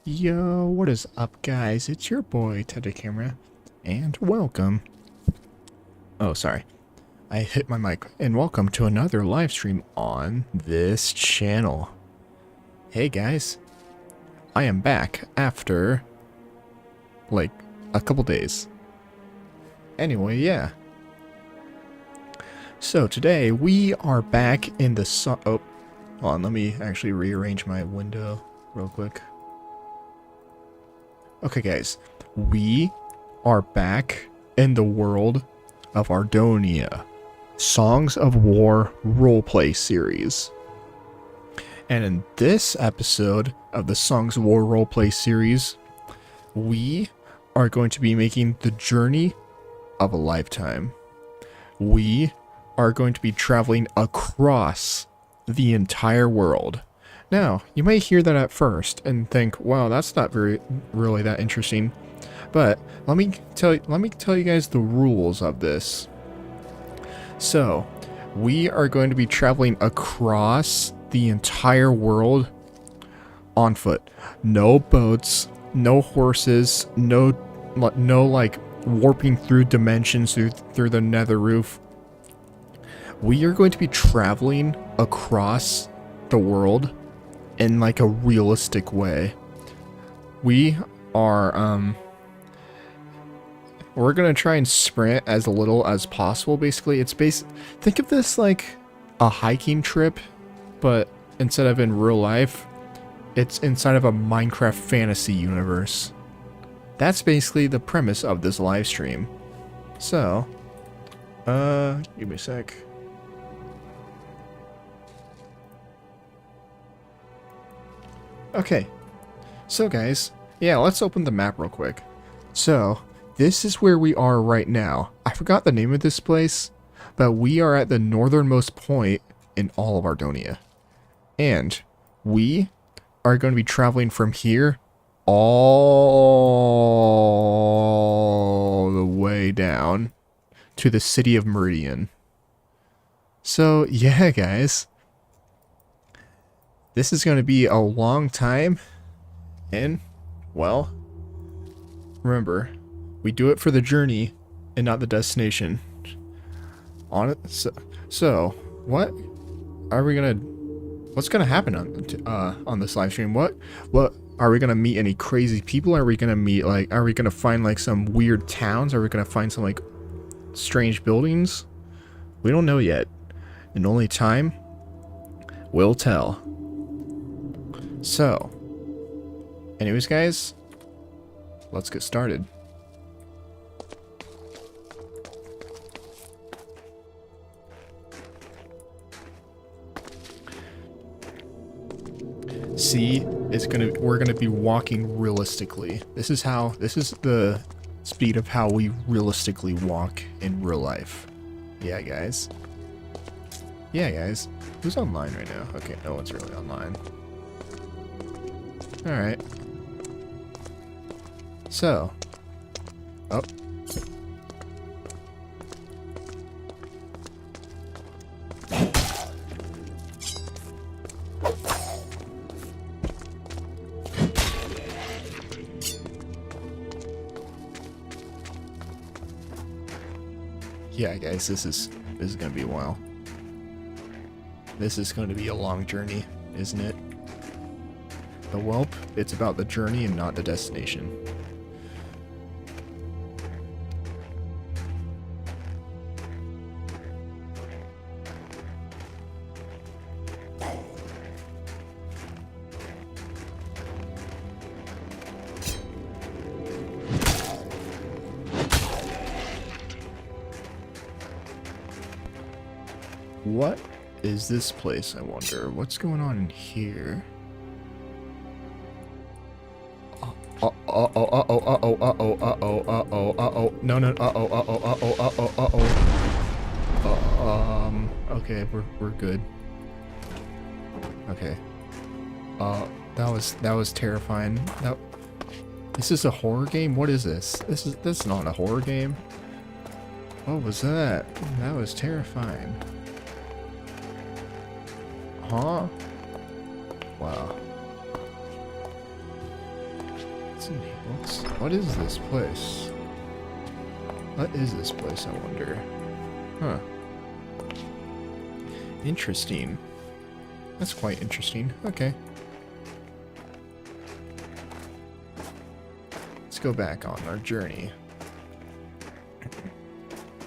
Yo, what is up, guys? It's your boy, TyTyCamera, and welcome. Oh, sorry. I hit my mic. And welcome to another live stream on this channel. Hey, guys. I am back after, like, a couple days. Anyway, yeah. So, today, we are back in the oh, hold on, let me actually rearrange my window real quick. Okay, guys, we are back in the world of Ardonia, Songs of War roleplay series. And in this episode of the Songs of War roleplay series, we are going to be making the journey of a lifetime. We are going to be traveling across the entire world. Now, you may hear that at first and think, wow, that's not really that interesting. But let me tell you guys the rules of this. So, we are going to be traveling across the entire world on foot. No boats, no horses, no like warping through dimensions through the nether roof. We are going to be traveling across the world in like a realistic way. We are we're gonna try and sprint as little as possible. Basically, think of this like a hiking trip, but instead of in real life, it's inside of a Minecraft fantasy universe. That's basically the premise of this live stream. So give me a sec. Okay, so guys, yeah, let's open the map real quick. So, this is where we are right now. I forgot the name of this place, but we are at the northernmost point in all of Ardonia. And we are going to be traveling from here all the way down to the city of Meridian. So, yeah, guys. This is going to be a long time, and, well, remember, we do it for the journey and not the destination. On it. So what are we gonna? What's gonna happen on this live stream? What are we gonna meet? Any crazy people? Are we gonna meet like? Are we gonna find like some weird towns? Are we gonna find some like strange buildings? We don't know yet, and only time will tell. So, anyways, guys, let's get started. See, we're gonna be walking realistically. This is the speed of how we realistically walk in real life. Yeah, guys. Yeah, guys. Who's online right now? Okay, no one's really online. Alright. So. Oh. Yeah, guys, this is gonna be a while. This is going to be a long journey, isn't it? But well, it's about the journey and not the destination. What is this place, I wonder? What's going on in here? No, okay, we're good. Okay. That was terrifying. This is a horror game? What is this? This is not a horror game. What was that? That was terrifying. Huh? Wow. What is this place? What is this place, I wonder? Huh. Interesting. That's quite interesting. Okay. Let's go back on our journey.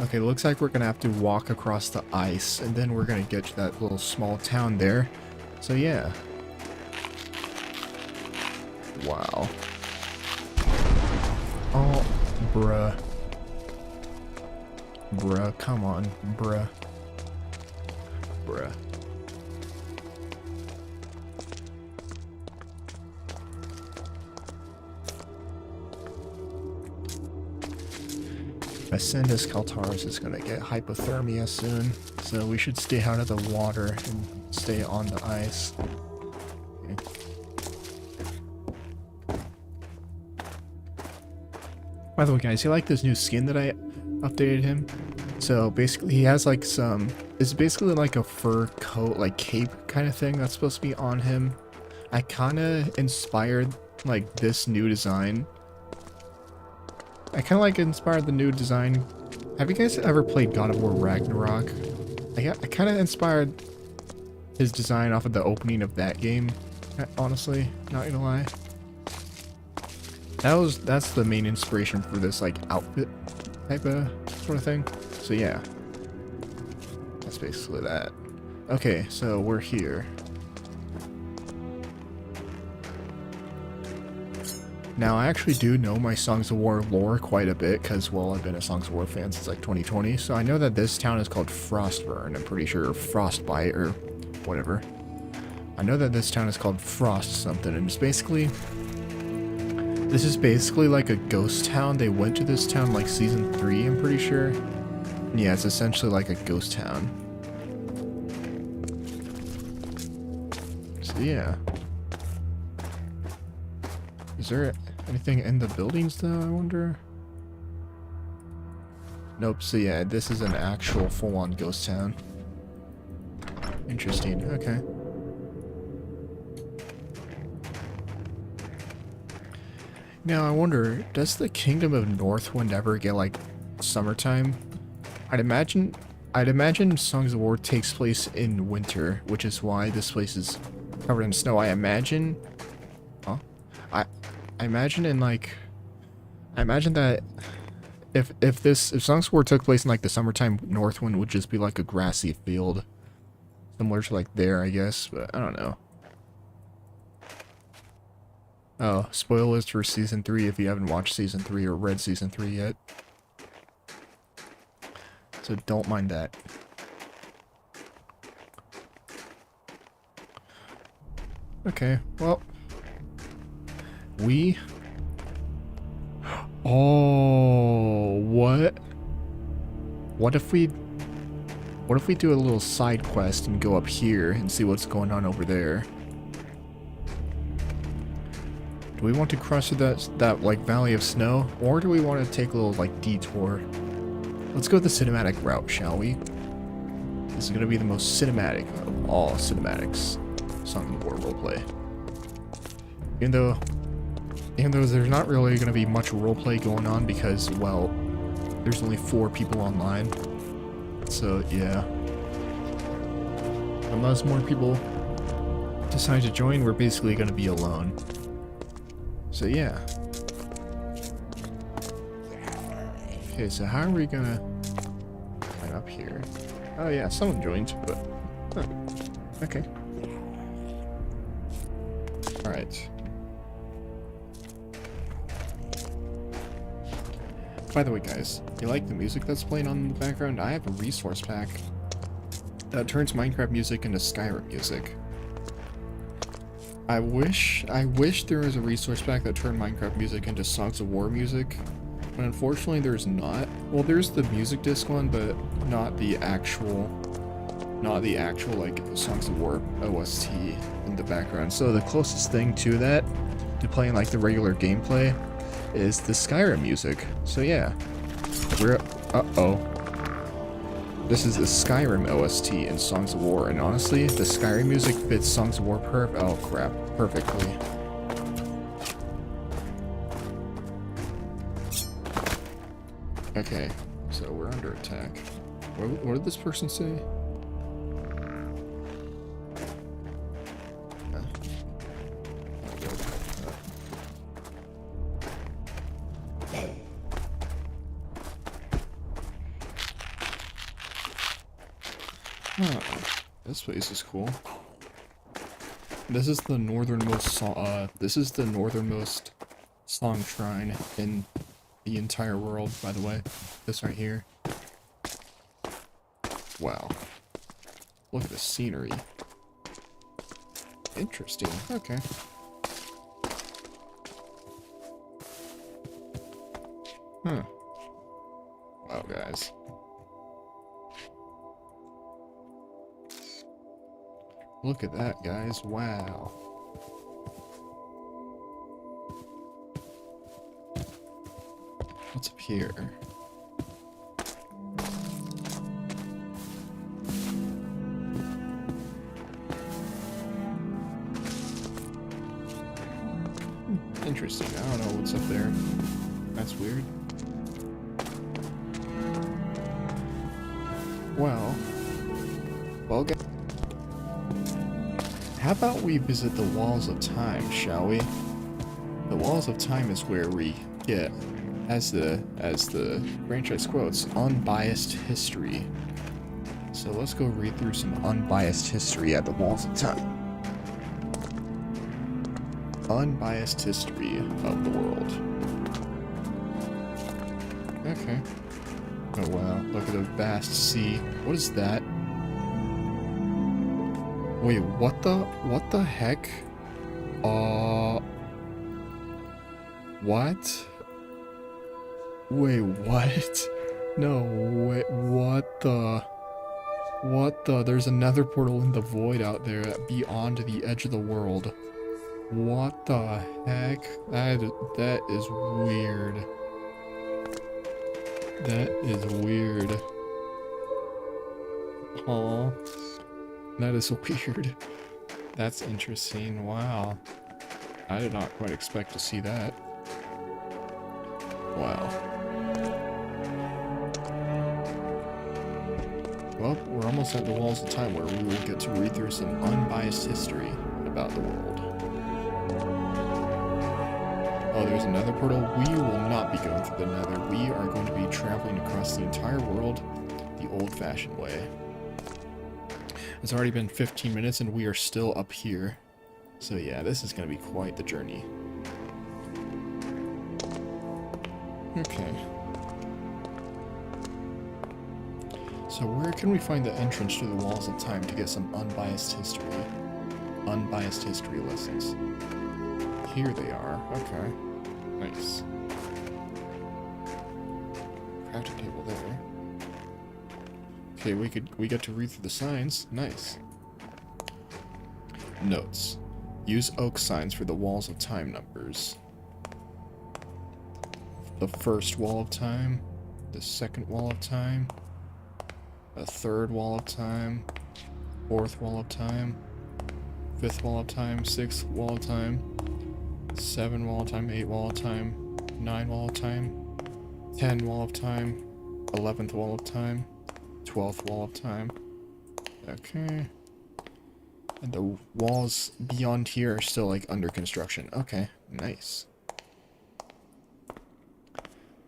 Okay, looks like we're gonna have to walk across the ice, and then we're gonna get to that little small town there. So yeah. Wow. Oh, bruh. Bruh, come on, bruh. Bruh. Ascendus Kaltaris is gonna get hypothermia soon, so we should stay out of the water and stay on the ice. Okay. By the way, guys, you like this new skin that I updated him? So basically, he has like some. It's basically like a fur coat, like cape kind of thing that's supposed to be on him. I kind of inspired like this new design. I kind of like inspired the new design. Have you guys ever played God of War Ragnarok? I kind of inspired his design off of the opening of that game. Honestly, not gonna lie. That's the main inspiration for this like outfit type of sort of thing. So yeah, that's basically that. Okay, so we're here. Now, I actually do know my Songs of War lore quite a bit, because, well, I've been a Songs of War fan since, like, 2020, so I know that this town is called Frostburn, I'm pretty sure, or Frostbite, or whatever. I know that this town is called Frost something, and it's basically... This is basically like a ghost town. They went to this town, like, Season 3, I'm pretty sure. And yeah, it's essentially like a ghost town. So, yeah. Is there anything in the buildings though, I wonder? Nope, so yeah, this is an actual full-on ghost town. Interesting, okay. Now I wonder, does the Kingdom of Northwind ever get like summertime? I'd imagine Songs of War takes place in winter, which is why this place is covered in snow. I imagine... Huh? I imagine that if Songs of War took place in like the summertime, Northwind would just be like a grassy field, similar to like there, I guess. But I don't know. Oh, spoilers for Season 3 if you haven't watched Season 3 or read Season 3 yet. So don't mind that. Okay, well. Oh, what? What if we do a little side quest and go up here and see what's going on over there? Do we want to cross through that like valley of snow, or do we want to take a little like detour? Let's go the cinematic route, shall we? This is gonna be the most cinematic of all cinematics. Songs of War roleplay. Even though there's not really going to be much roleplay going on because, well, there's only 4 people online. So, yeah. Unless more people decide to join, we're basically going to be alone. So, yeah. Okay, so how are we going to climb up here? Oh, yeah, someone joined, but... Huh. Okay. Alright. By the way, guys, you like the music that's playing on in the background? I have a resource pack that turns Minecraft music into Skyrim music. I wish there was a resource pack that turned Minecraft music into Songs of War music, but unfortunately there's not. Well, there's the music disc one, but not the actual like Songs of War OST in the background. So the closest thing to that, to playing like the regular gameplay, is the Skyrim music. So yeah, we're this is the Skyrim OST in Songs of War, and honestly, the Skyrim music fits Songs of War perfectly. Okay, so we're under attack. What did this person say? Huh. This place is cool. This is the northernmost song shrine in the entire world, by the way. This right here. Wow. Look at the scenery. Interesting. Okay. Huh. Wow, guys. Look at that, guys. Wow. What's up here? Interesting. I don't know what's up there. That's weird. Well, guys. How about we visit the Walls of Time, shall we? The Walls of Time is where we get, as the franchise quotes, unbiased history. So let's go read through some unbiased history at the Walls of Time. Unbiased history of the world. Okay. Oh wow, look at the vast sea. What is that? Wait, what the heck? What? Wait, what? No, wait, what the? There's another portal in the void out there beyond the edge of the world. What the heck? That is weird. That is weird. Aw. That is weird. That's interesting. Wow. I did not quite expect to see that. Wow. Well, we're almost at the Walls of Time where we will get to read through some unbiased history about the world. Oh, there's another portal. We will not be going through the Nether. We are going to be traveling across the entire world the old-fashioned way. It's already been 15 minutes and we are still up here. So yeah, this is going to be quite the journey. Okay. So where can we find the entrance to the Walls of Time to get some unbiased history? Unbiased history lessons. Here they are. Okay. Nice. Crafting table there. Okay, we get to read through the signs. Nice. Notes. Use oak signs for the Walls of Time numbers. The first Wall of Time, the second Wall of Time, a third Wall of Time, fourth Wall of Time, fifth Wall of Time, sixth Wall of Time, 7 Wall of Time, 8 Wall of Time, 9 Wall of Time, 10 Wall of Time, 11th Wall of Time, 12th Wall of Time. Okay. And the walls beyond here are still like under construction. Okay, nice.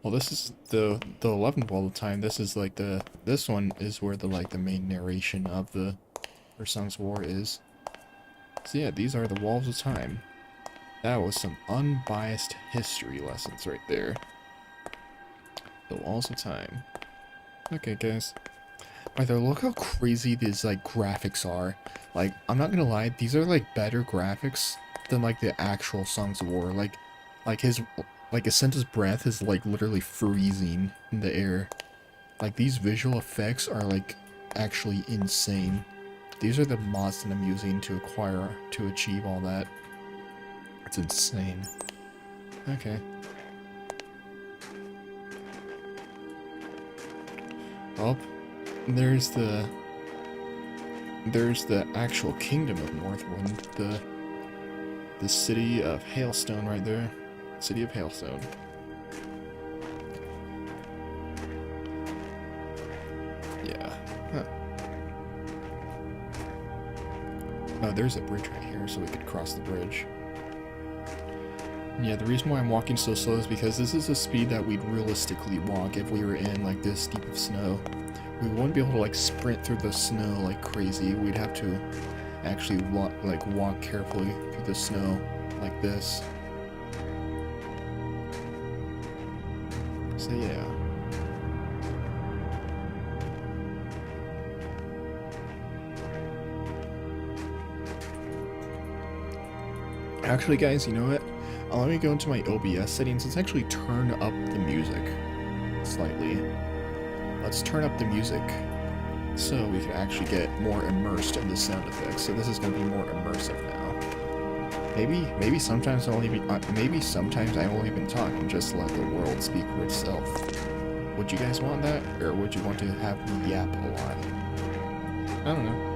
Well, this is the 11th Wall of Time. This is like this one is where the main narration of the Songs of War is. So yeah, these are the Walls of Time. That was some unbiased history lessons right there. The Walls of Time. Okay, guys. Right there, look how crazy these graphics are. Like, I'm not gonna lie, these are better graphics than the actual Songs of War. Ascenta's breath is to freezing in the air. These visual effects are actually insane. These are the mods that I'm using to achieve all that. It's insane. Okay. Oh, there's the actual kingdom of Northwind, the city of Hailstone right there. City of Hailstone. Oh, there's a bridge right here, so we could cross the bridge. Yeah, the reason why I'm walking so slow is because this is the speed that we'd realistically walk if we were in, like, this deep of snow. We wouldn't be able to, like, sprint through the snow like crazy. We'd have to actually walk carefully through the snow like this. So yeah. Actually, guys, you know what? Let me go into my OBS settings. Let's actually turn up the music slightly. Let's turn up the music so we can actually get more immersed in the sound effects. So this is going to be more immersive now. Maybe sometimes I won't even talk and just let the world speak for itself. Would you guys want that, or would you want to have me yap a lot? I don't know.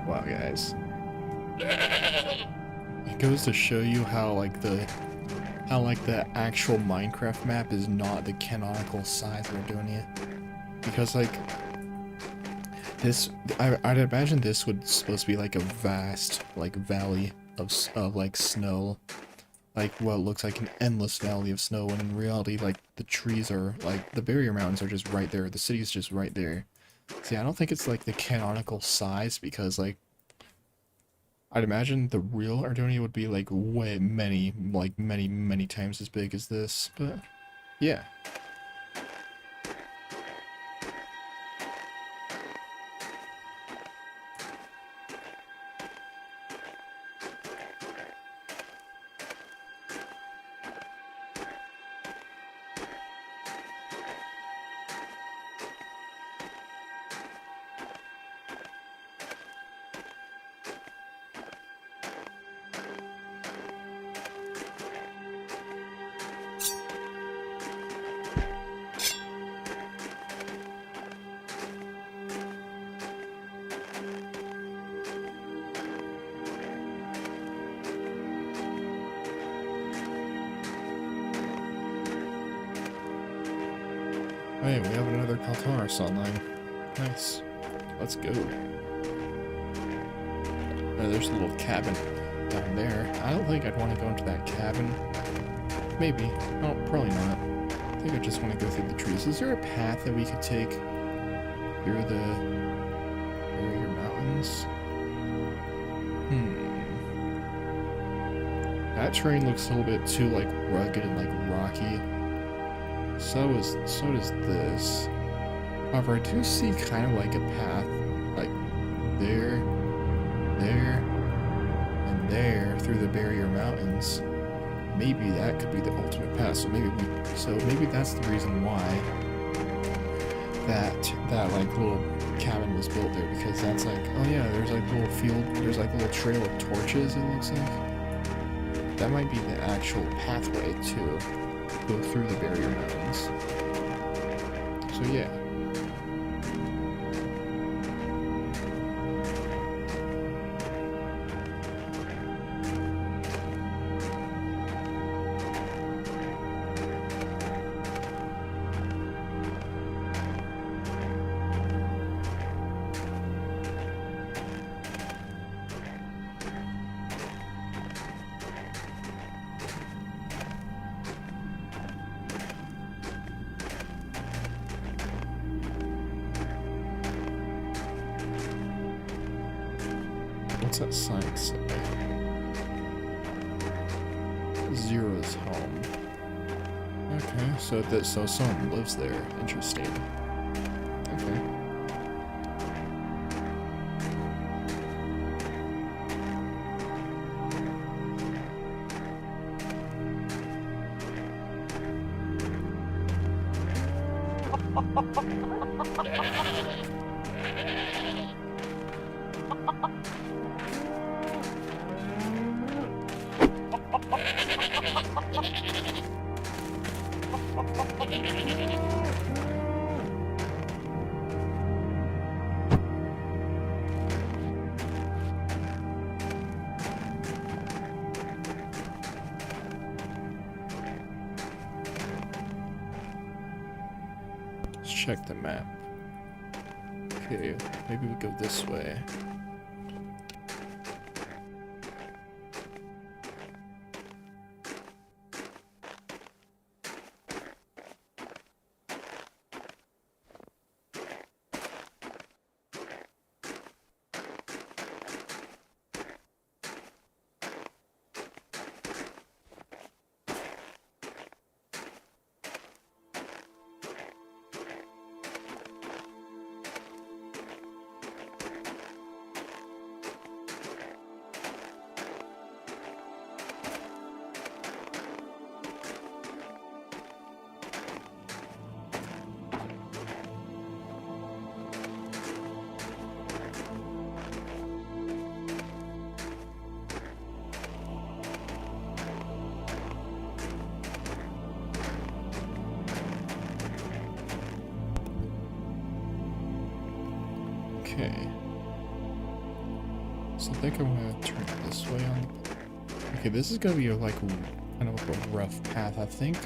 Wow, guys. It goes to show you how the actual Minecraft map is not the canonical size of Ardonia. Because this, I'd imagine this would supposed to be like a vast valley of snow, like what looks like an endless valley of snow, when in reality the trees are the barrier mountains are just right there, the city's just right there. See, I don't think it's the canonical size, because I'd imagine the real Ardonia would be way many times as big as this, but yeah. Hey, we have another Kaltaris online. Nice. Let's go. There's a little cabin down there. I don't think I'd want to go into that cabin. Maybe. Oh, probably not. I think I just want to go through the trees. Is there a path that we could take through the barrier mountains? That terrain looks a little bit too rugged and rocky. So does this. However, I do see kind of a path, there, and there through the barrier mountains. Maybe that could be the ultimate path. So maybe that's the reason why that little cabin was built there, because that's oh yeah, there's a little field, there's a little trail of torches, it looks like. That might be the actual pathway to go through the barrier mountains. So yeah. What's that sign say? Zero's home. Okay, so someone lives there. Interesting. Okay. Let's check the map. Okay, maybe we go this way. Okay. So I think I want to turn it this way on the... Okay, this is going to be like kind of like a rough path, I think.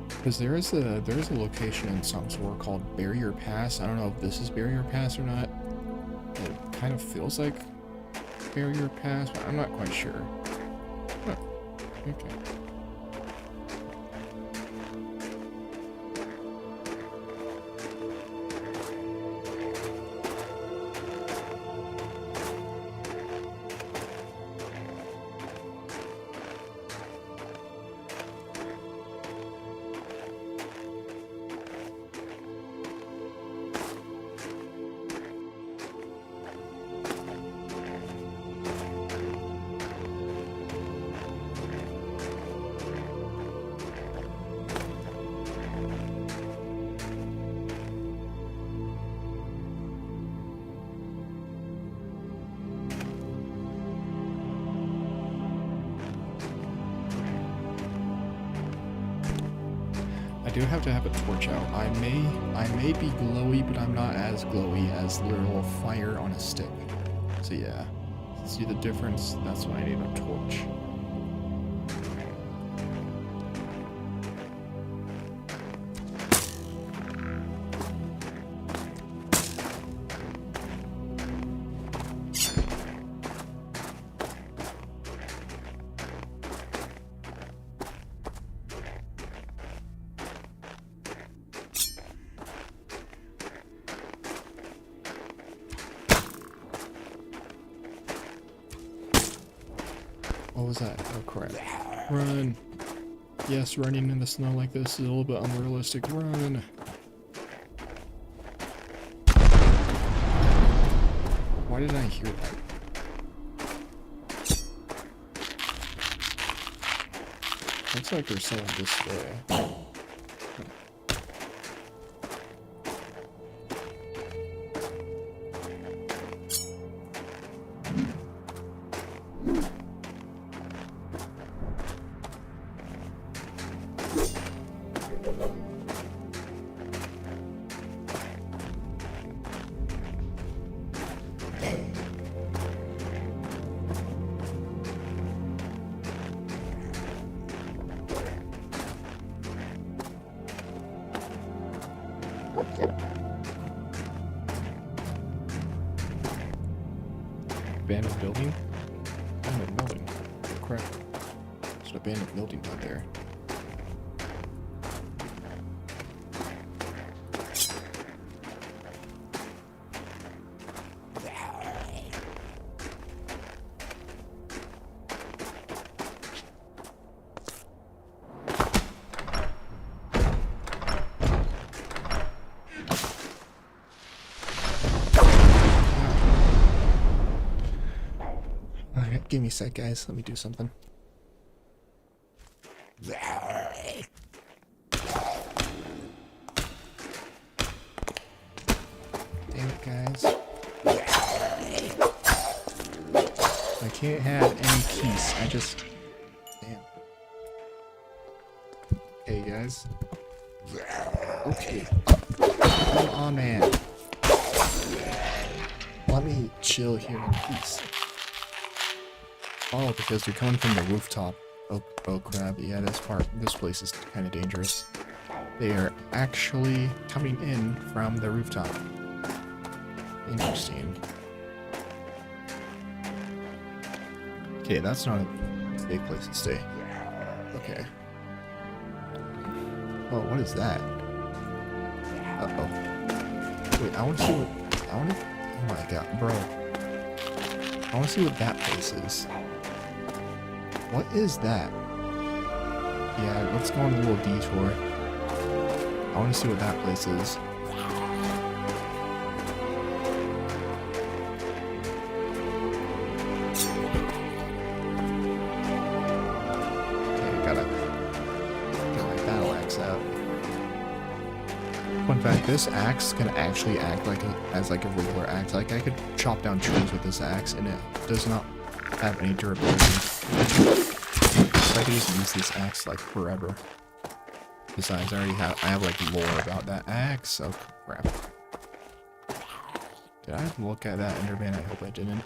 Because there's a location in Songs of War called Barrier Pass. I don't know if this is Barrier Pass or not. It kind of feels like Barrier Pass, but I'm not quite sure. Oh, okay. I do have to have a torch out. I may be glowy, but I'm not as glowy as literal fire on a stick. So yeah, see the difference? That's why I need a torch. What was that? Oh crap. Run! Yes, running in the snow like this is a little bit unrealistic. Run! Why did I hear that? Looks like there's someone this way. Abandoned building? Abandoned building. Crap. There's an abandoned building out there. Give me a sec, guys. Let me do something. Damn it, guys. I can't have any peace. I just... Damn. Hey, guys. Okay. Come on, man. Let me chill here in peace. Oh, because they're coming from the rooftop. Oh crap. Yeah, this place is kind of dangerous. They are actually coming in from the rooftop. Interesting. Okay, that's not a big place to stay. Okay. Oh, what is that? Uh-oh. Wait, I want to see what... oh my god, bro. I want to see what that place is. What is that? Yeah, let's go on a little detour. I want to see what that place is. Fun fact, this axe can actually act like as a regular axe. Like, I could chop down trees with this axe, and it does not have any durability. So I could just use this axe like forever. Besides, I have like lore about that axe. Oh crap! Did I look at that Enderman? I hope I didn't.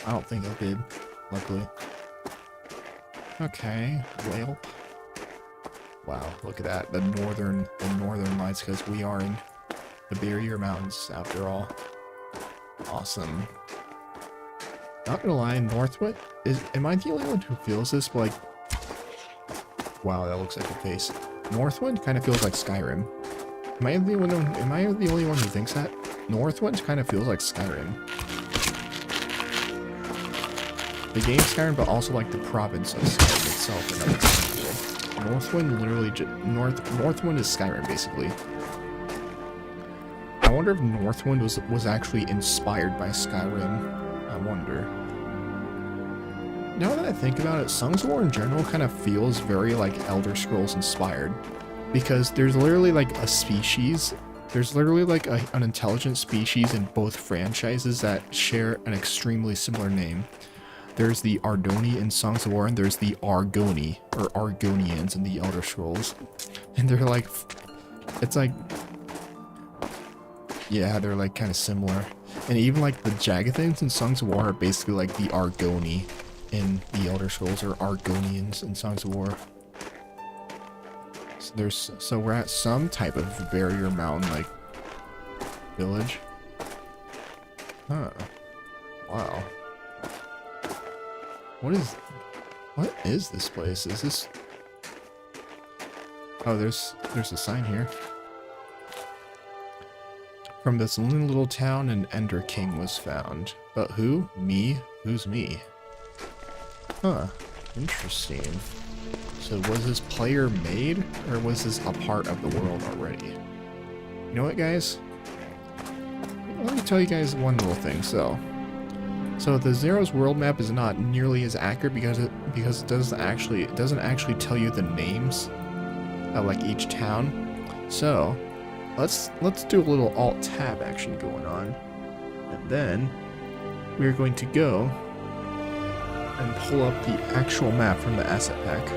I don't think I did. Luckily. Okay, well. Wow, look at that. The northern lights, because we are in the Barrier Mountains after all. Awesome. Not gonna lie, Northwood am I the only one who feels this? But like, wow, that looks like a face. Northwood kind of feels like Skyrim. Am I the only one who thinks that? Northwood kind of feels like Skyrim. The game Skyrim, but also like the province of Skyrim itself. And Northwind literally Northwind is Skyrim basically. I wonder if Northwind was actually inspired by Skyrim. I wonder. Now that I think about it, Songs of War in general kind of feels very like Elder Scrolls inspired, because there's literally like a species. There's literally like an intelligent species in both franchises that share an extremely similar name. There's the Ardoni in Songs of War, and there's the Argoni, or Argonians in the Elder Scrolls. And they're like, it's like, yeah, they're like kind of similar. And even like the Jagathans in Songs of War are basically like the Argoni in the Elder Scrolls, or Argonians in Songs of War. So we're at some type of Barrier Mountain, like, village. Huh. Wow. What is this place? Is this... oh, there's a sign here. From this little town, an Ender King was found. But who? Me? Who's me? Huh. Interesting. So was this player made, or was this a part of the world already? You know what, guys? Let me tell you guys one little thing. So the Zero's world map is not nearly as accurate because it doesn't actually tell you the names of like each town. So let's do a little alt tab action going on, and then we're going to go and pull up the actual map from the asset pack.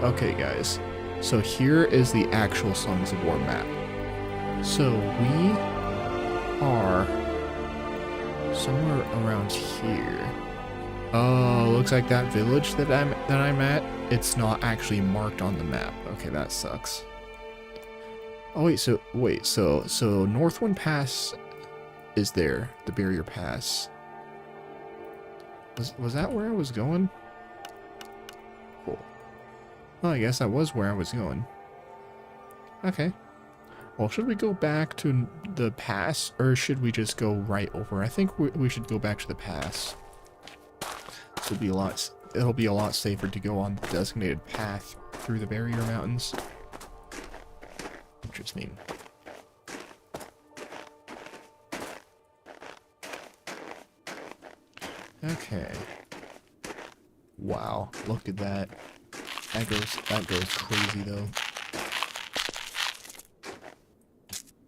Okay, guys. So here is the actual Songs of War map. So we are somewhere around here. Oh, looks like that village that I'm at, it's not actually marked on the map. Okay, that sucks. Oh wait, so Northwind Pass is there, the Barrier Pass. Was that where I was going? Cool. Well, I guess that was where I was going. Okay. Well, should we go back to the pass, or should we just go right over? I think we should go back to the pass. It'll be a lot safer to go on the designated path through the Barrier Mountains. Interesting. Okay. Wow, look at that. That goes crazy though.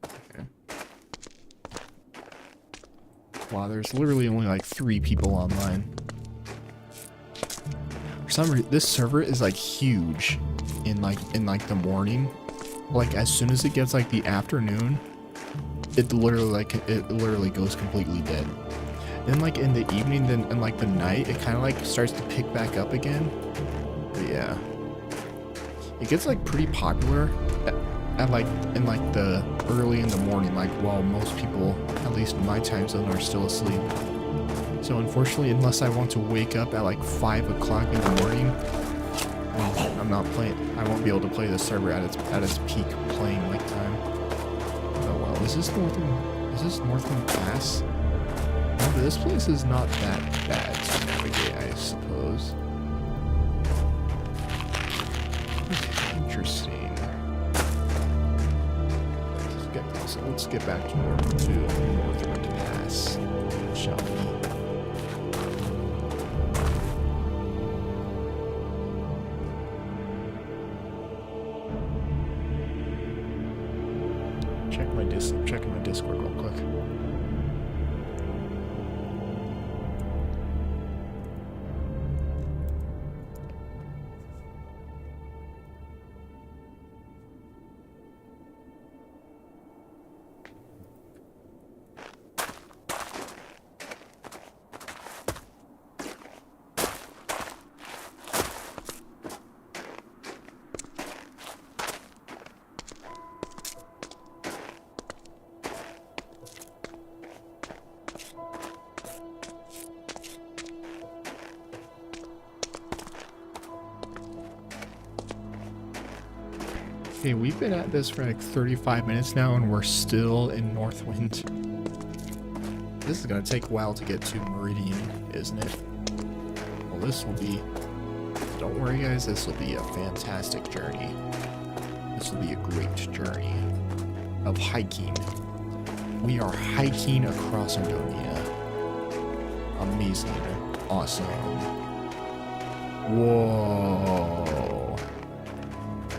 Okay. Wow, there's literally only like 3 people online. For some reason, this server is like huge in like the morning. Like as soon as it gets like the afternoon, it literally goes completely dead. Then like in the evening, then in like the night, it kind of like starts to pick back up again. But yeah, it gets like pretty popular at like in like the early in the morning, like while most people, at least in my time zone, are still asleep. So unfortunately, unless I want to wake up at like 5 o'clock in the morning, I'm not playing. I won't be able to play the server at its peak playing like time. Oh well, is this Northern Pass? No, but this place is not that bad to navigate, I suppose. Okay, interesting. Let's get back to Northern Pass, shall we? Checking my Discord real quick. Okay, we've been at this for like 35 minutes now, and we're still in Northwind. This is gonna take a while to get to Meridian, isn't it? Well, this will be... Don't worry, guys, this will be a fantastic journey. This will be a great journey of hiking. We are hiking across Ardonia. Amazing. Awesome. Whoa.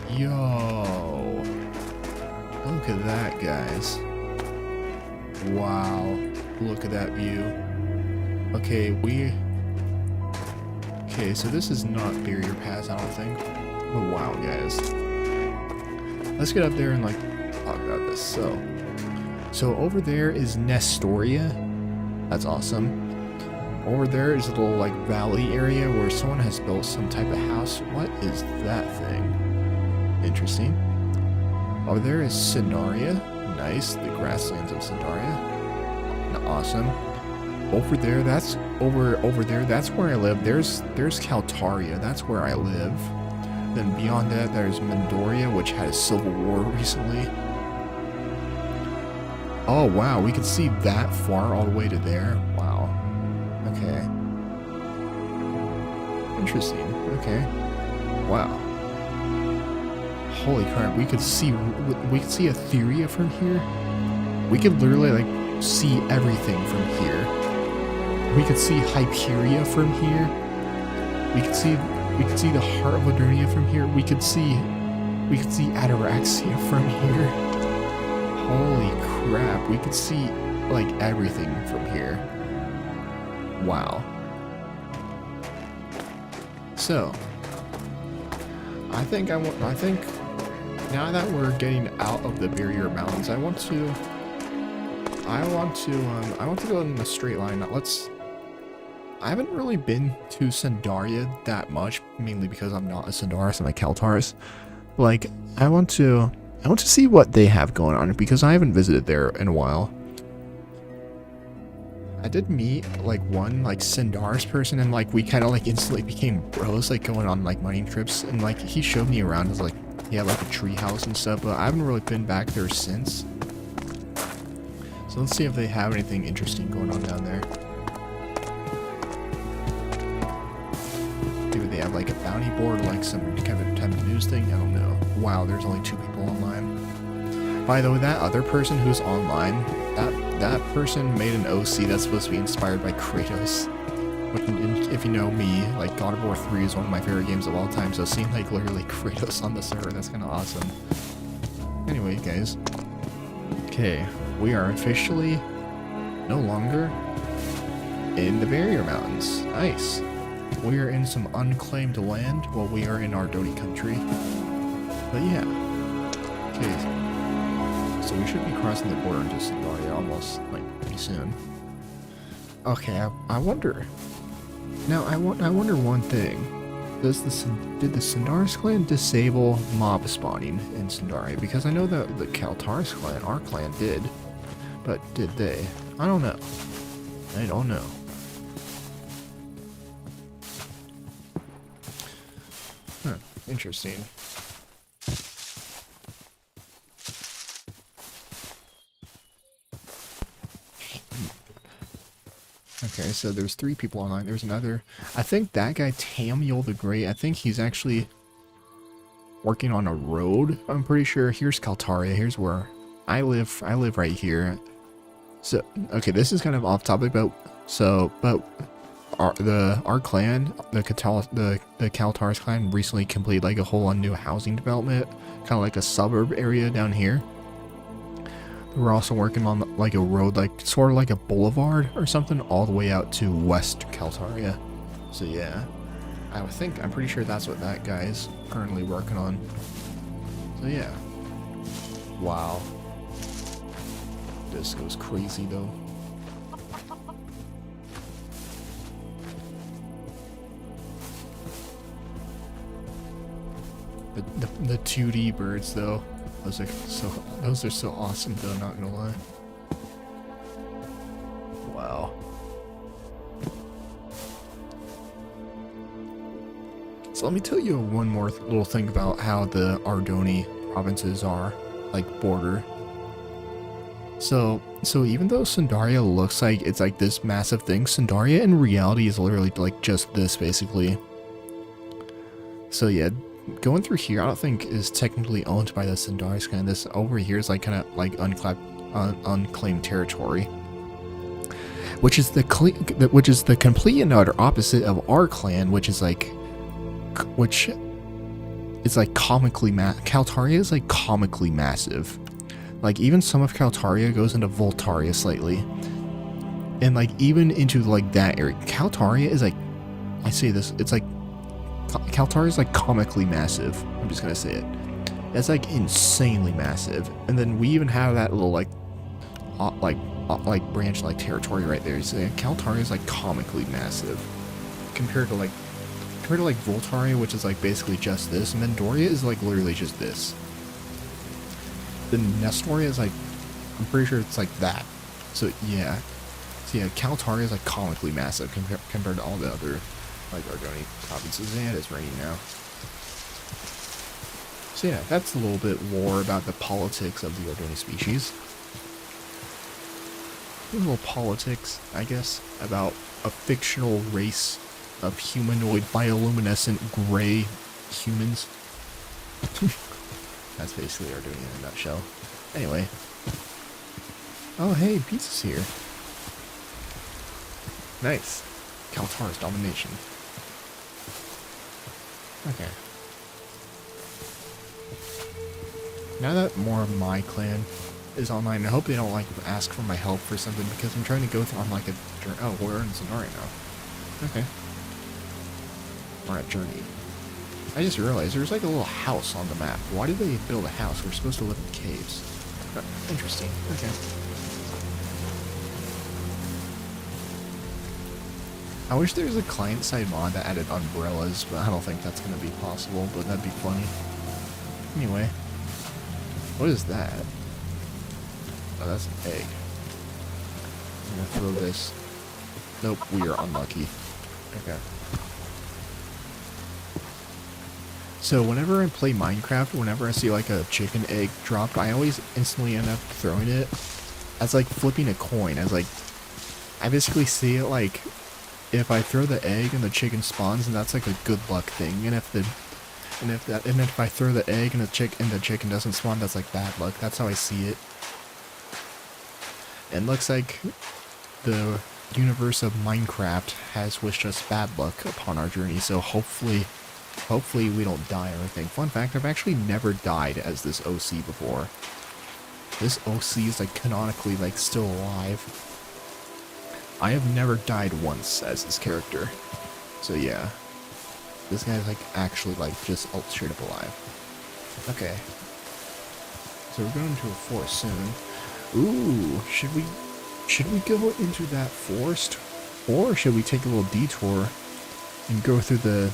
Yo. Look at that, guys. Wow. Look at that view. Okay, Okay, so this is not Barrier Pass, I don't think. But wow, guys. Let's get up there and like talk about this. So over there is Nestoria. That's awesome. Over there is a little like valley area where someone has built some type of house. What is that thing? Interesting. Over there is Cindaria. Nice. The grasslands of Cindaria. Awesome. Over there, that's over there, that's where I live. There's Kaltaria. That's where I live. Then beyond that, there's Mendoria, which had a civil war recently. Oh wow, we can see that far all the way to there. Wow. Okay. Interesting. Okay. Wow. Holy crap, we could see Etheria from here. We could literally like see everything from here. We could see Hyperia from here. We could see the heart of Ardonia from here. We could see Ataraxia from here. Holy crap, we could see like everything from here. Wow. So I think now that we're getting out of the Barrier Mountains, I want to go in a straight line. I haven't really been to Cindaria that much, mainly because I'm not a Cindaris, I'm a Kaltaris. Like, I want to see what they have going on, because I haven't visited there in a while. I did meet like one like Cindaris person, and like we kind of like instantly became bros, like going on like mining trips, and like he showed me around. His like he had like a tree house and stuff, but I haven't really been back there since. So let's see if they have anything interesting going on down there. Maybe they have like a bounty board, like some kind of news thing. I don't know. Wow, there's only 2 people online. By the way, that other person who's online, that person made an OC that's supposed to be inspired by Kratos. If you know me, like God of War 3 is one of my favorite games of all time, so seeing like literally Kratos on the server, that's kind of awesome. Anyway, guys. Okay, we are officially no longer in the Barrier Mountains. Nice. We are in some unclaimed land. Well, we are in Ardonia country. But yeah. Okay. So we should be crossing the border into Sandaria almost, like, pretty soon. Okay, I wonder. Now, I wonder one thing. Did the Sandaris clan disable mob spawning in Sandaria? Because I know that the Kaltaris clan, our clan, did. But did they? I don't know. I don't know. Huh, interesting. Okay, so there's 3 people online. There's another. I think that guy, Tamiel the Great, I think he's actually working on a road. I'm pretty sure. Here's Kaltaria. Here's where I live. I live right here. So, okay, this is kind of off topic, but our clan, the Kaltaris clan, recently completed like a whole new housing development, kind of like a suburb area down here. We're also working on like a road, like sort of like a boulevard or something, all the way out to West Kaltaria. So yeah, I'm pretty sure that's what that guy is currently working on. So yeah. Wow. This goes crazy though. The 2D birds though. Those are so awesome though, not gonna lie. Wow. So let me tell you one more little thing about how the Ardonia provinces are, like, border. So even though Sandaria looks like it's like this massive thing, Sandaria in reality is literally like just this basically. So yeah, going through here I don't think is technically owned by the Sandaris clan. This over here is like kind of like unclaimed territory, which is the complete and utter opposite of our clan, which is like comically Kaltaria is like comically massive. Like, even some of Kaltaria goes into Voltaria slightly. And, like, even into, like, that area. Kaltaria is, like, I say this, it's, like, Kaltaria is, like, comically massive. I'm just gonna say it. It's, like, insanely massive. And then we even have that little, like branch, like, territory right there. So, Kaltaria is, like, comically massive. Compared to, like, Voltaria, which is, like, basically just this. And then Doria is, like, literally just this. The Nestoria is like, I'm pretty sure it's like that. So yeah, Kaltaria is like comically massive compared to all the other like Ardonia provinces. And it's raining now. So yeah, that's a little bit more about the politics of the Ardonia species. A little politics, I guess, about a fictional race of humanoid bioluminescent gray humans. That's basically Ardonia in a nutshell. Anyway. Oh, hey, pizza's here. Nice. Kaltar's domination. Okay. Now that more of my clan is online, I hope they don't like ask for my help for something, because I'm trying to go through on like a journey. Oh, we're in Sandaria now. Okay. We're on a journey. I just realized there's like a little house on the map. Why did they build a house? We're supposed to live in caves. Interesting. Okay. I wish there was a client-side mod that added umbrellas, but I don't think that's going to be possible, but that'd be funny. Anyway. What is that? Oh, that's an egg. I'm going to throw this. Nope, we are unlucky. Okay. So whenever I play Minecraft, whenever I see like a chicken egg dropped, I always instantly end up throwing it as like flipping a coin. As like, I basically see it like, if I throw the egg and the chicken spawns, and that's like a good luck thing. And if I throw the egg and the chicken doesn't spawn, that's like bad luck. That's how I see it. And looks like the universe of Minecraft has wished us bad luck upon our journey, so hopefully we don't die or anything. Fun fact, I've actually never died as this OC before. This OC is like canonically like still alive. I have never died once as this character. So yeah. This guy's like actually like just straight up alive. Okay. So we're going into a forest soon. Ooh, should we go into that forest? Or should we take a little detour and go through the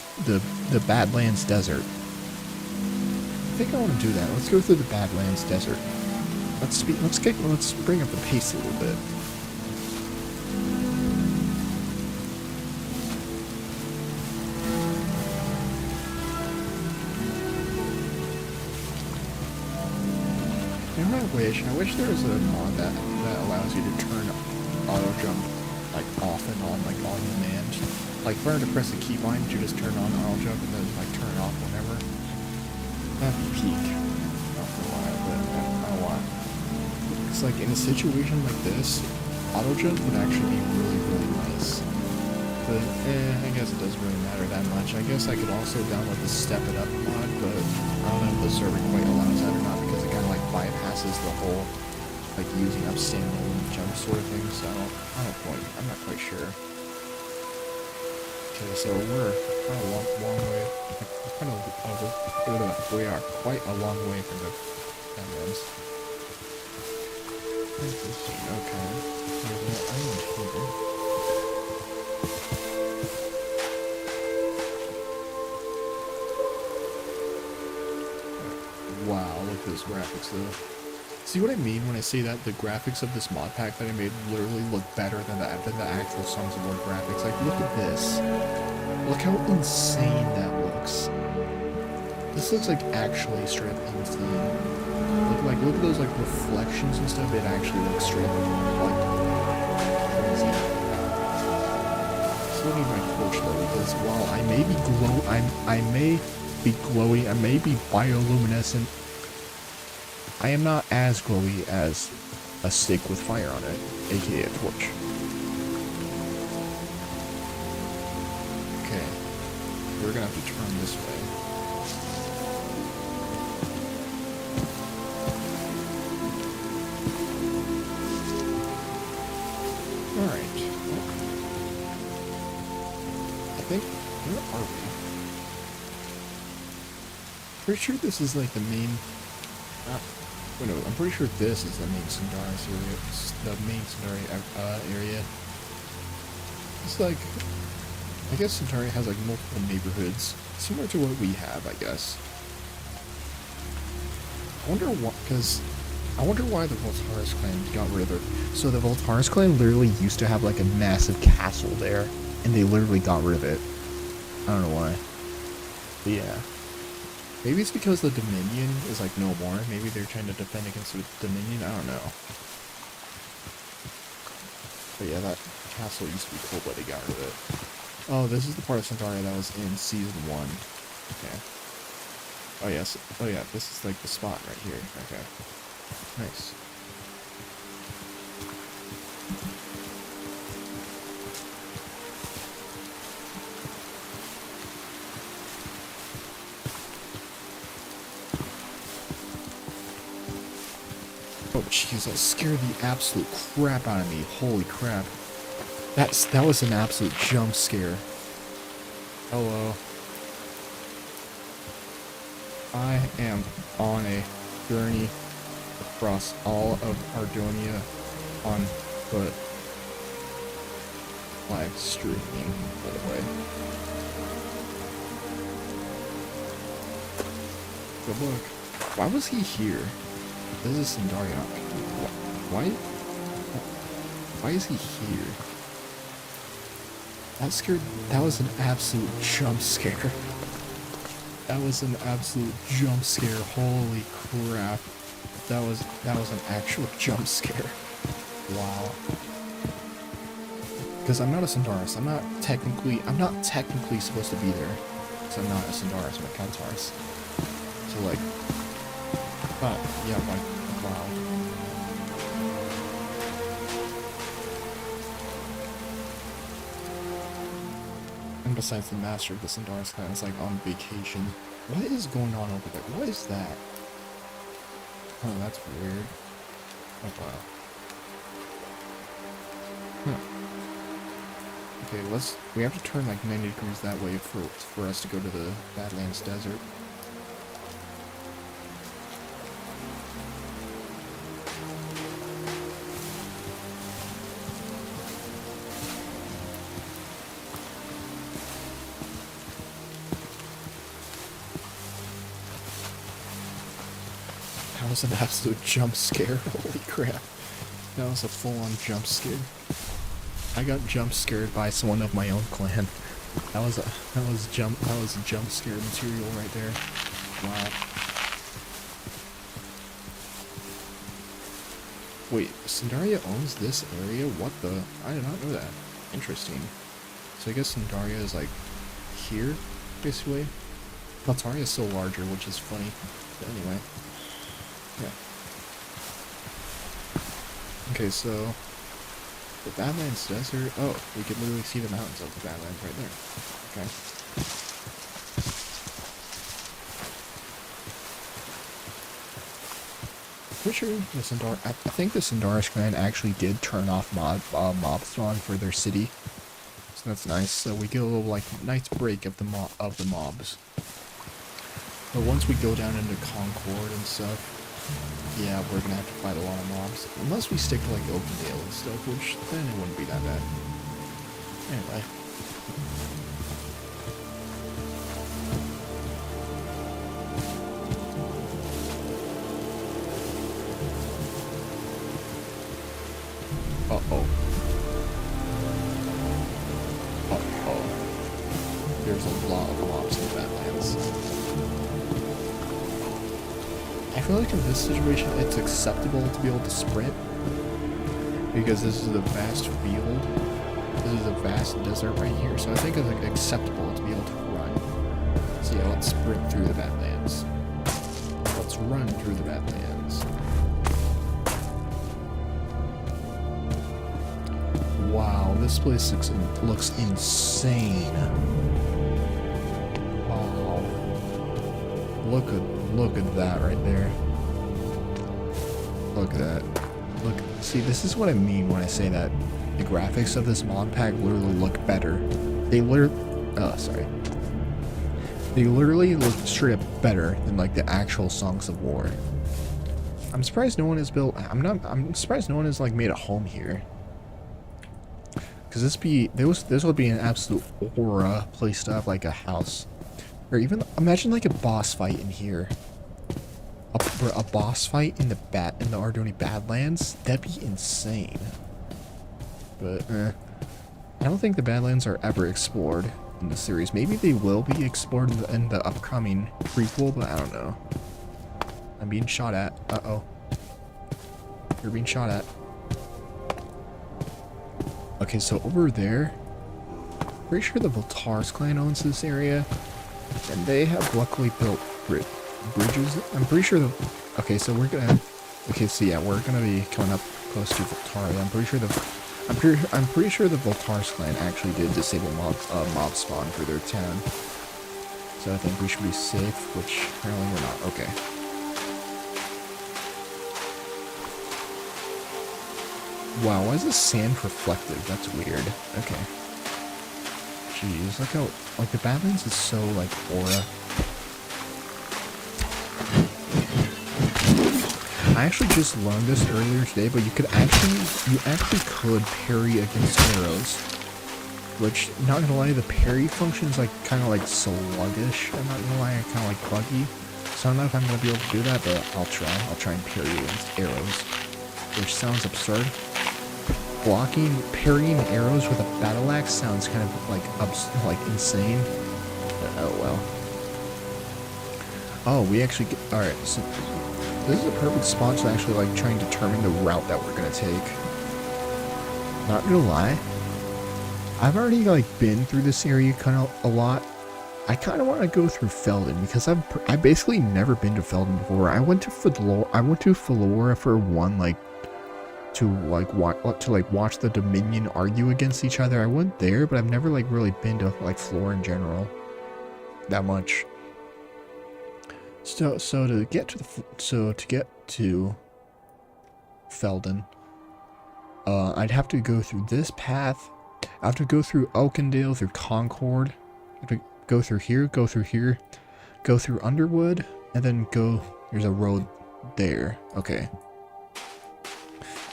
Badlands Desert? I think I want to do that. Let's go through the Badlands Desert. Let's bring up the pace a little bit. You know what I wish there was a mod that allows you to turn auto jump like off and on, like on demand. Like if I were to press the keybind, you just turn on auto jump and then like turn it off whenever. That'd be peak. Not for a while, but I don't know why. It's like in a situation like this, auto jump would actually be really, really nice. But I guess it doesn't really matter that much. I guess I could also download the Step It Up mod, but I don't know if the server quite allows that or not because it kind of like bypasses the whole like using up stamina and jump sort of thing. So I'm not quite sure. Okay, so we're kind of a long way. We are quite a long way from the Badlands. Okay. There's an island here. Wow, look at those graphics though. See what I mean when I say that the graphics of this mod pack that I made literally look better than the actual Songs of War graphics. Like, look at this. Look how insane that looks. This looks like actually straight up insane. Look at those like reflections and stuff. It actually looks straight up like crazy. So let me my torch though, because while I may be I may be glowy, I may be bioluminescent, I am not as glowy as a stick with fire on it, aka a torch. Okay, we're gonna have to turn this way. Alright. I think, where are we? Pretty sure this is like the main... wait, no, I'm pretty sure this is the main Sundaris area. The main Sundari area. It's like... I guess Sundari has like multiple neighborhoods. Similar to what we have, I guess. I wonder why the Voltaris clan got rid of it. So the Voltaris clan literally used to have like a massive castle there, and they literally got rid of it. I don't know why. But yeah. Maybe it's because the Dominion is like no more. Maybe they're trying to defend against the Dominion. I don't know. But yeah, that castle used to be cool, but they got rid of it. Oh, this is the part of Centauri that was in Season 1. Okay. Oh yes. Oh yeah, this is like the spot right here. Okay. Nice. Oh jeez, that scared the absolute crap out of me. Holy crap. That was an absolute jump scare. Hello. I am on a journey across all of Ardonia on foot. Live streaming, by the way. Good luck. Why was he here? This is Sindariok. Why is he here? That was an absolute jump scare. That was an absolute jump scare. Holy crap. That was an actual jump scare. Wow. Because I'm not a Centaurus. I'm not technically supposed to be there. Because I'm not a Centaurus, I'm a Centaurus. So like, but yeah, like, wow. besides the master of the Sindaris clan is like on vacation. What is going on over there? What is that? Oh, that's weird. Oh, wow. Huh. Okay, we have to turn like 90 degrees that way for us to go to the Badlands Desert. That was an absolute jump scare. Holy crap. That was a full-on jump scare. I got jump scared by someone of my own clan. That was jump scare material right there. Wow. Wait, Sindaria owns this area? What the? I did not know that. Interesting. So I guess Sindaria is like here, basically. Altaria is still larger, which is funny. But anyway. Yeah. Okay, so the Badlands Desert. Oh, we can literally see the mountains of the Badlands right there. Okay. Pretty sure the Sindar. I think the Sindaris clan actually did turn off mob spawn for their city, so that's nice. So we get a little like nice break of the mobs. But once we go down into Concord and stuff, yeah, we're gonna have to fight a lot of mobs. Unless we stick to like Oakendale and stuff, which then it wouldn't be that bad. Anyway. Uh-oh. Uh-oh. There's a lot of mobs in the Badlands. I feel like in this situation, it's acceptable to be able to sprint, because this is a vast field. This is a vast desert right here, so I think it's like acceptable to be able to run. So yeah, let's sprint through the Badlands. Let's run through the Badlands. Wow, this place looks insane. Wow. Look at that right there. Look at that. Look, see, this is what I mean when I say that the graphics of this mod pack literally look better. They literally look straight up better than like the actual Songs of War. I'm surprised no one has built. I'm surprised no one has like made a home here. Because this would be an absolute aura place to have like a house, or even imagine like a boss fight in here. A boss fight in the Ardonia Badlands, that'd be insane. But I don't think the Badlands are ever explored in the series. Maybe they will be explored in the upcoming prequel, but I don't know. I'm being shot at. Uh-oh. You're being shot at. Okay, so over there, pretty sure the Voltars clan owns this area, and they have luckily built bridges. I'm pretty sure okay, so we're gonna, okay, so yeah, we're gonna be coming up close to Voltaria. I'm pretty sure the Voltars clan actually did disable mob spawn for their town. So I think we should be safe, which apparently we're not. Okay. Wow, why is this sand reflective? That's weird. Okay. Jeez, look how, like, the Badlands is so, like, aura. I actually just learned this earlier today, but you actually could parry against arrows. Which, not gonna lie, the parry function's, like, kind of, like, sluggish. I'm not gonna lie, kind of, like, buggy. So I don't know if I'm gonna be able to do that, but I'll try. I'll try and parry against arrows. Which sounds absurd. Parrying arrows with a battle axe sounds kind of like insane. Oh well. Oh, we actually get, all right. So this is a perfect spot to actually like try and determine the route that we're gonna take. Not gonna lie, I've already like been through this area kind of a lot. I kind of want to go through Felden because I've basically never been to Felden before. I went to Falora for one like to watch the Dominion argue against each other. I went there, but I've never like really been to like Flora in general that much. So to get to Felden, I'd have to go through this path. I have to go through Oakendale, through Concord. I have to go through here, go through Underwood, and then go. There's a road there. Okay.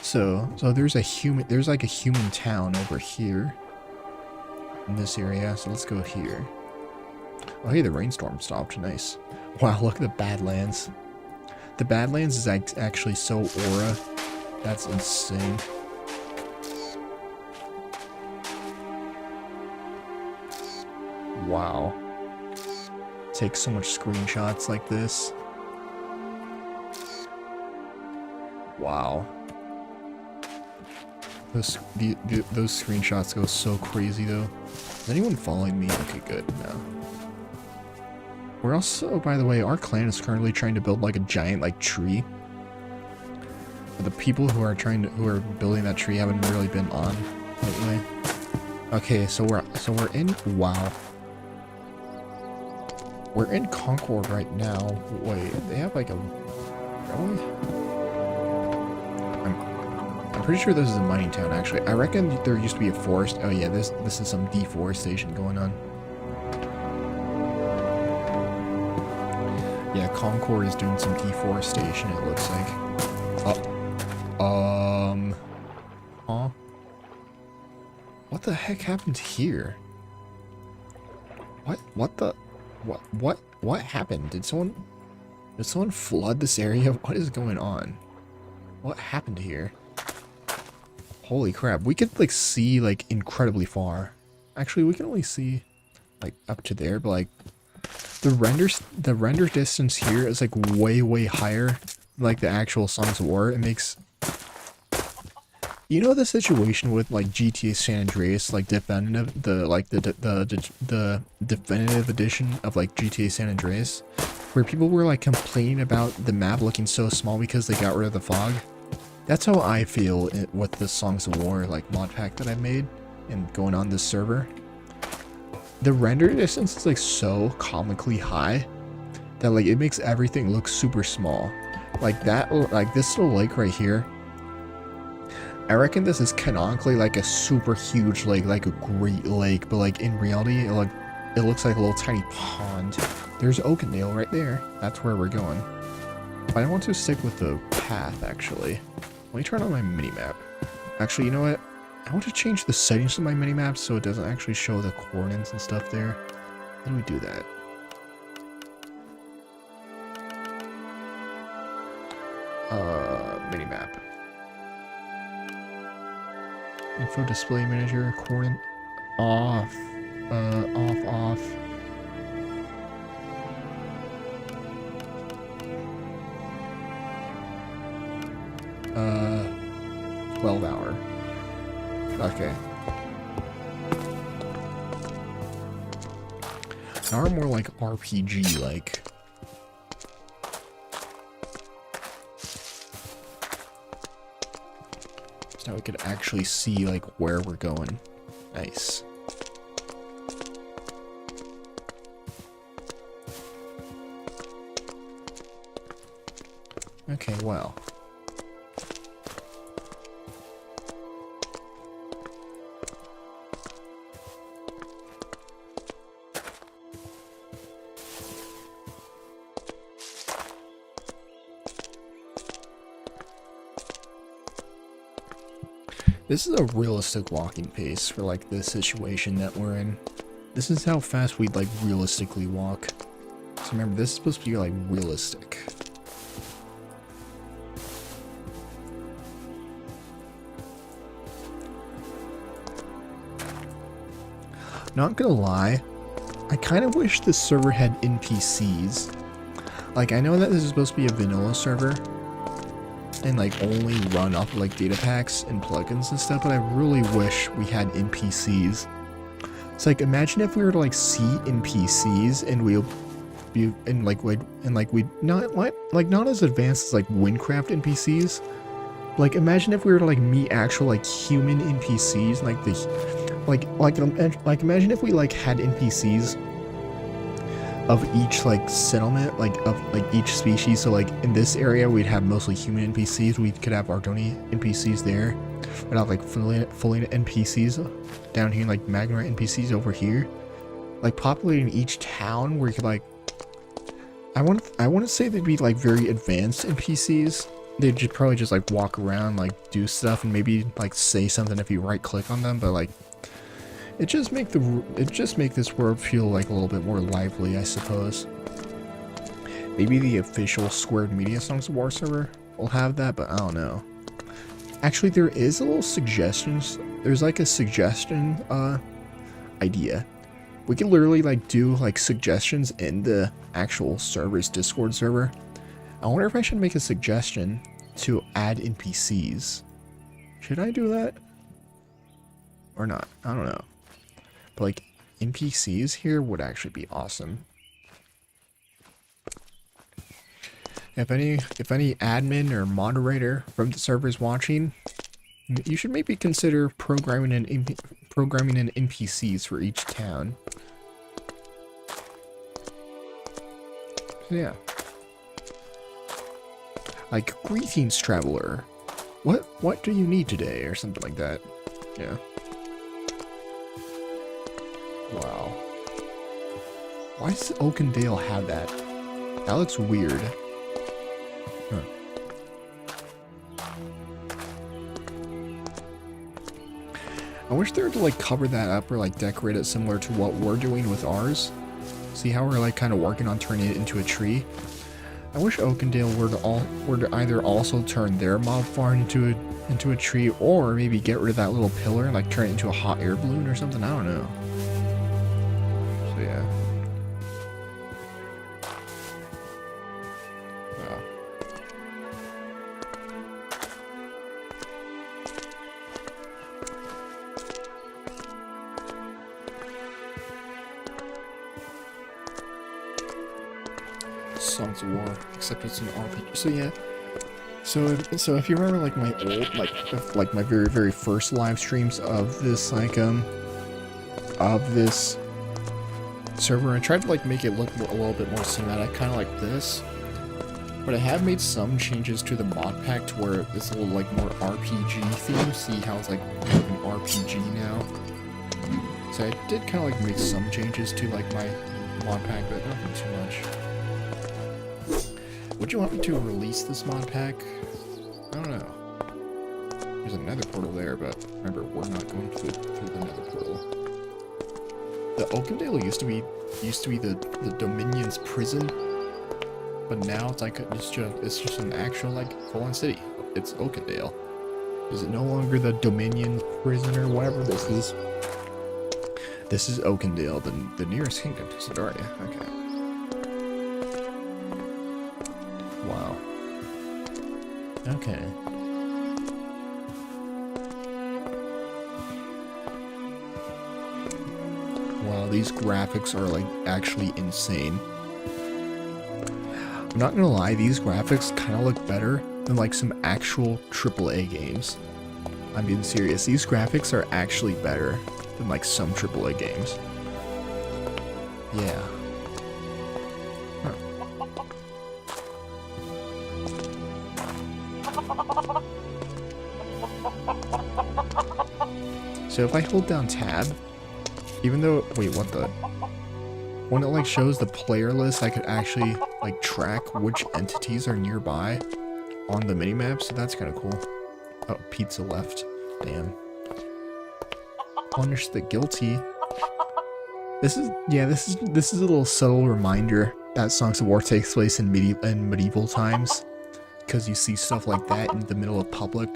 So there's like a human town over here in this area. So let's go here. Oh, hey, the rainstorm stopped. Nice. Wow, look at the Badlands. The Badlands is actually so aura. That's insane. Wow. Take so much screenshots like this. Wow. Those screenshots go so crazy though. Is anyone following me? Okay, good. No. We're also, by the way, our clan is currently trying to build like a giant like tree. But the people who are building that tree haven't really been on lately. Okay, so we're in wow. We're in Concord right now. Wait, they have like a really? I'm pretty sure this is a mining town, actually. I reckon there used to be a forest. Oh yeah, this is some deforestation going on. Yeah, Concord is doing some deforestation, it looks like. Huh? What the heck happened here? What happened? Did someone flood this area? What is going on? What happened here? Holy crap, we could like see like incredibly far. Actually, we can only see like up to there, but like the render distance here is like way higher than like the actual Songs of War. It makes, you know, the situation with like GTA San Andreas, like the definitive edition of like GTA San Andreas, where people were like complaining about the map looking so small because they got rid of the fog. That's how I feel with the Songs of War like mod pack that I made and going on this server. The render distance is like so comically high that like it makes everything look super small. Like that, like this little lake right here. I reckon this is canonically like a super huge lake, like a great lake, but like in reality, it looks like a little tiny pond. There's Oakendale right there. That's where we're going. I want to stick with the path, actually. Let me turn on my minimap. Actually, you know what? I want to change the settings of my minimap so it doesn't actually show the coordinates and stuff there. How do we do that? Minimap. Info display manager, coordinate off. Off. 12 hour. Okay. Now we're more like RPG like. So now we could actually see like where we're going. Nice. Okay, well. This is a realistic walking pace for like the situation that we're in. This is how fast we'd like realistically walk. So remember, this is supposed to be like realistic. Not gonna lie, I kind of wish this server had NPCs. Like, I know that this is supposed to be a vanilla server and like only run off of like data packs and plugins and stuff, but I really wish we had NPCs. It's like, imagine if we were to like see NPCs and we'd not as advanced as like Winecraft NPCs, Like, imagine if we were to, like, meet actual, like, human NPCs, like, imagine if we, like, had NPCs of each, like, settlement, like, of, like, each species. So, like, in this area, we'd have mostly human NPCs. We could have Ardonia NPCs there. We'd have, like, fully NPCs down here, like, Magma NPCs over here. Like, populating each town where you could, like, I want to say they'd be, like, very advanced NPCs. They'd just probably just, like, walk around, like, do stuff, and maybe, like, say something if you right-click on them, but, like, it just make this world feel, like, a little bit more lively, I suppose. Maybe the official Squared Media Songs of War server will have that, but I don't know. Actually, there is a little suggestions. There's, like, a suggestion, idea. We can literally, like, do, like, suggestions in the actual server's Discord server. I wonder if I should make a suggestion to add NPCs. Should I do that? Or not? I don't know. But, like, NPCs here would actually be awesome. If any admin or moderator from the server is watching, you should maybe consider programming an NPCs for each town. So, yeah. Like, greetings, traveler. What do you need today? Or something like that. Yeah. Wow. Why does Oakendale have that? That looks weird. Huh. I wish they were to, like, cover that up or, like, decorate it similar to what we're doing with ours. See how we're, like, kind of working on turning it into a tree? I wish Oakendale were to either also turn their mob farm into a tree, or maybe get rid of that little pillar and, like, turn it into a hot air balloon or something. I don't know. So yeah. Songs of War, except it's an RPG. So yeah. So if you remember, like, my old, like my very first live streams of this, like, of this server, I tried to, like, make it look a little bit more cinematic, kind of like this. But I have made some changes to the mod pack to where it's a little, like, more RPG theme. See how it's like an RPG now. So I did kind of, like, make some changes to, like, my mod pack, but nothing too much. Would you want me to release this mod pack? I don't know. There's a nether portal there, but remember, we're not going through the nether portal. The Oakendale used to be the Dominion's prison, but now it's like it's just an actual, like, full-on city. It's Oakendale. Is it no longer the Dominion prison or whatever this is? This is Oakendale, the nearest kingdom to Sidaria. Okay. Wow. Okay. Wow, these graphics are, like, actually insane. I'm not gonna lie, these graphics kind of look better than, like, some actual AAA games. I'm being serious. These graphics are actually better than, like, some AAA games. Yeah. So if I hold down tab, even though, wait, what the? When it, like, shows the player list, I could actually, like, track which entities are nearby on the minimap, so that's kind of cool. Oh, pizza left. Damn. Punish the guilty. This is a little subtle reminder that Songs of War takes place in medieval times, because you see stuff like that in the middle of public.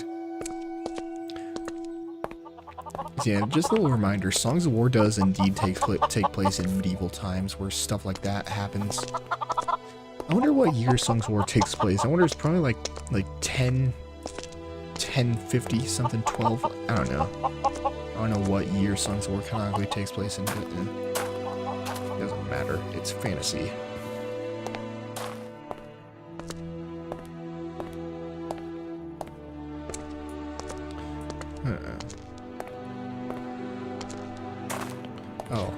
Yeah, just a little reminder, Songs of War does indeed take place in medieval times where stuff like that happens. I wonder what year Songs of War takes place. I wonder it's probably like 1050 something, 12, I don't know. I don't know what year Songs of War canonically takes place in, but it doesn't matter. It's fantasy. Oh.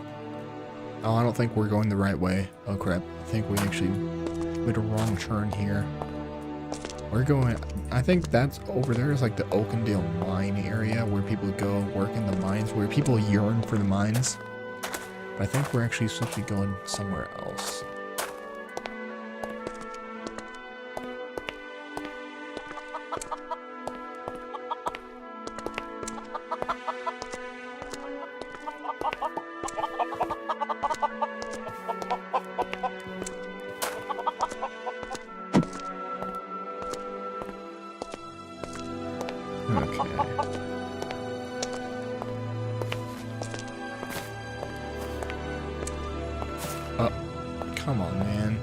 Oh, I don't think we're going the right way. Oh crap. I think we actually made a wrong turn here. We're going... I think that's over there is like the Oakendale mine area where people go work in the mines, where people yearn for the mines. But I think we're actually supposed to be going somewhere else. Come on, man.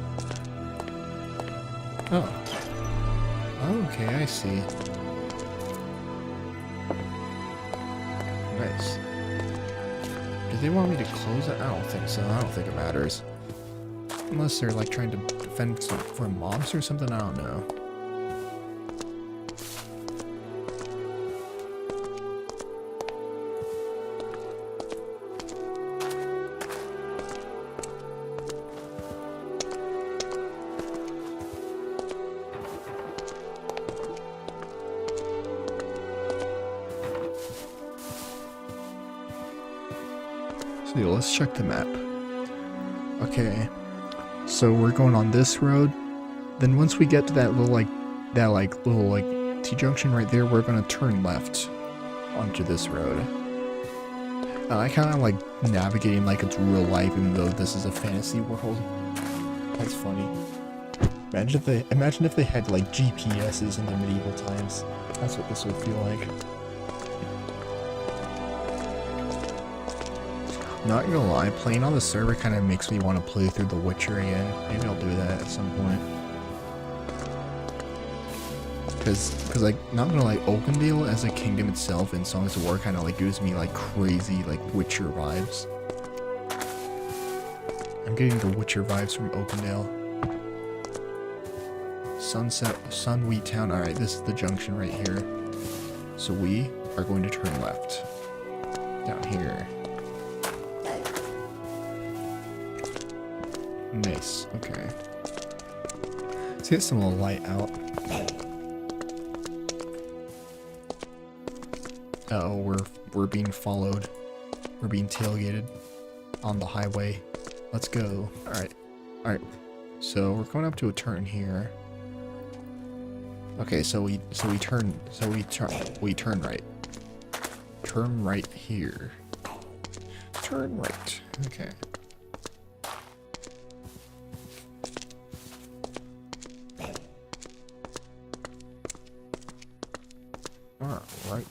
Oh. Okay, I see. Nice. Do they want me to close it? I don't think so. I don't think it matters. Unless they're like trying to defend from mobs or something, I don't know. So let's check the map. Okay, so we're going on this road. Then once we get to that little little T-junction right there, we're gonna turn left onto this road. I kind of like navigating like it's real life, even though this is a fantasy world. That's funny. Imagine if they had like GPSs in the medieval times. That's what this would feel like. Not gonna lie, playing on the server kind of makes me want to play through The Witcher again. Maybe I'll do that at some point. Cause like, not gonna lie, Oakendale as a kingdom itself in Songs of War kind of like gives me like crazy like Witcher vibes. I'm getting the Witcher vibes from Oakendale. Sunwheat Town. Alright, this is the junction right here. So we are going to turn left. Down here. Nice, okay. Let's get some little light out. Uh-oh, we're being followed. We're being tailgated on the highway. Let's go. Alright. Alright. So we're going up to a turn here. Okay, so we turn right. Turn right here. Turn right. Okay. Alright.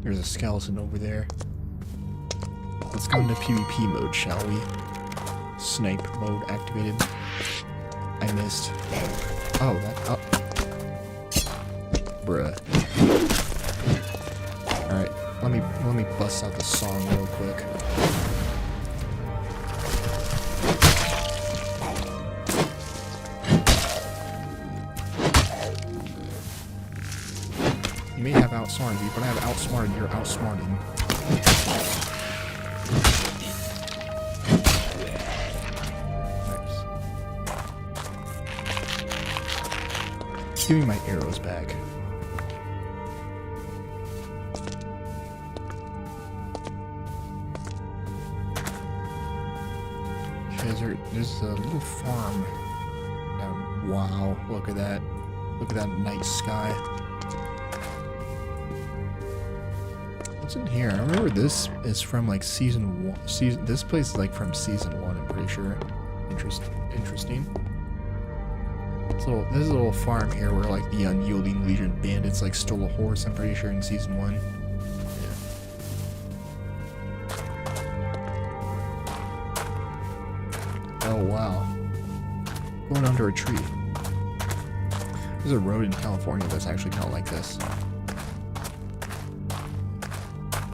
There's a skeleton over there. Let's go into PvP mode, shall we? Snipe mode activated. I missed. Oh, that. Oh. Bruh. Alright, let me bust out the song real quick. You may have outsmarted me, but I have outsmarted your outsmarting. Nice. Give me my arrows back. Okay, there's a little farm down. Wow, look at that. Look at that night sky. What's in here? I remember this is from like season 1. This place is like from season 1, I'm pretty sure. Interesting. So this is a little farm here where like the unyielding legion bandits like stole a horse, I'm pretty sure, in season 1. Yeah. Oh wow. Going under a tree. There's a road in California that's actually kind of like this.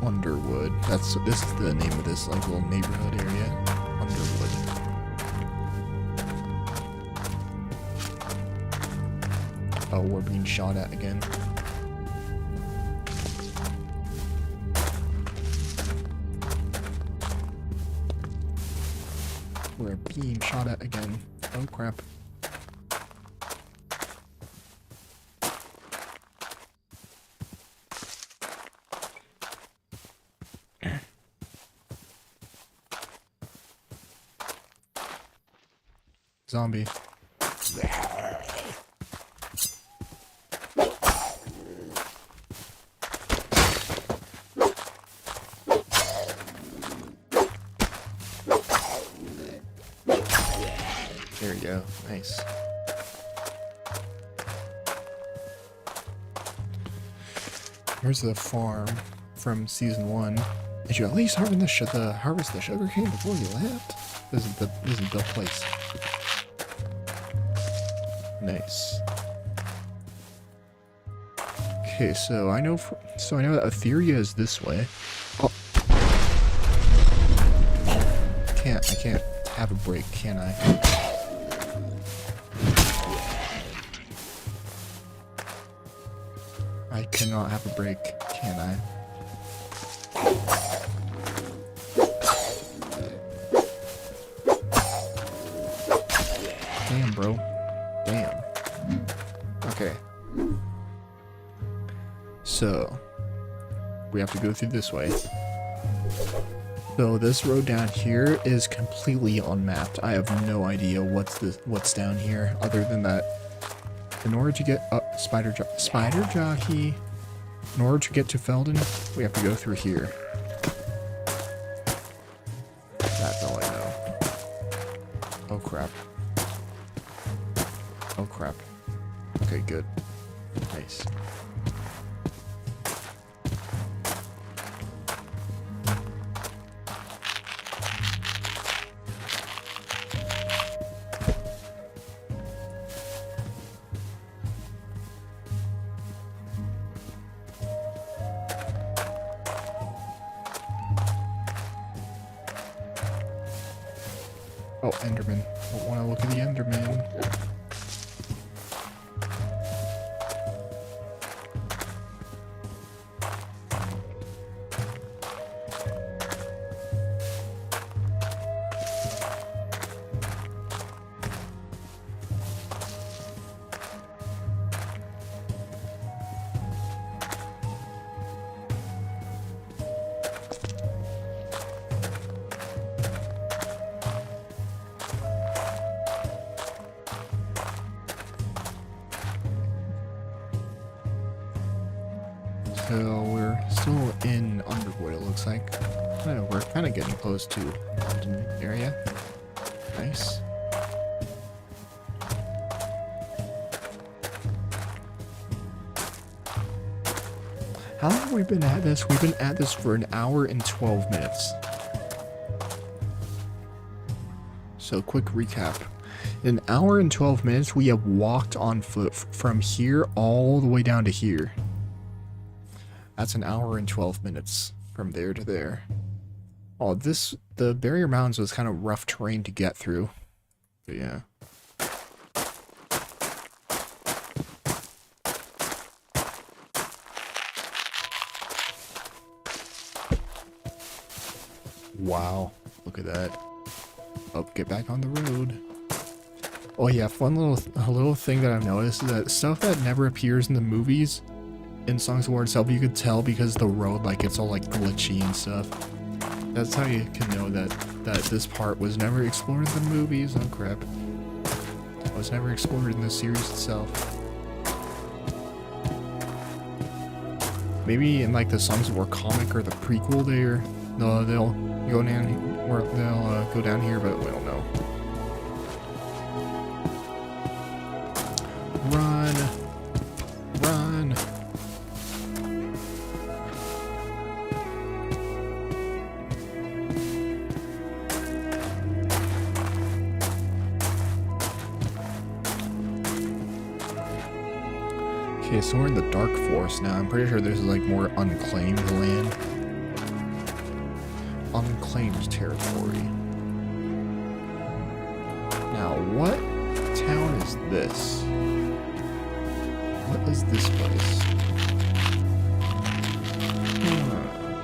Underwood. This is the name of this like little neighborhood area. Underwood. Oh, we're being shot at again. We're being shot at again. Oh crap. Zombie. There we go. Nice. Here's the farm from season 1. Did you at least harvest the sugar cane before you left? This is the place. Nice. Okay, so I know that Etheria is this way. Oh. I can't have a break, can I? I cannot have a break, can I? Damn, bro. Damn. Okay. So, we have to go through this way. So this road down here is completely unmapped. I have no idea what's down here other than that. In order to get up Spider Jockey, in order to get to Felden, we have to go through here. That's all I know. Oh crap. Oh crap. Okay, good. Nice. Oh, Enderman. Don't want to look at the Enderman. So we're still in Underwood, it looks like. We're kind of getting close to London area. Nice. How long have we been at this? We've been at this for an hour and 12 minutes. So quick recap. In an hour and 12 minutes, we have walked on foot from here all the way down to here. That's an hour and 12 minutes from there to there. Oh, the Barrier Mountains was kind of rough terrain to get through. But yeah. Wow, look at that. Oh, get back on the road. Oh yeah, a little thing that I've noticed is that stuff that never appears in the movies, in Songs of War itself, you could tell because the road, like, it's all like glitchy and stuff. That's how you can know that this part was never explored in the movies. Oh crap. It was never explored in the series itself. Maybe in like the Songs of War comic or the prequel they'll go down here, but we don't know. Run! Run! Okay, so we're in the Dark Forest now. I'm pretty sure this is like more unclaimed land. Unclaimed territory. Now, what town is this? What is this place?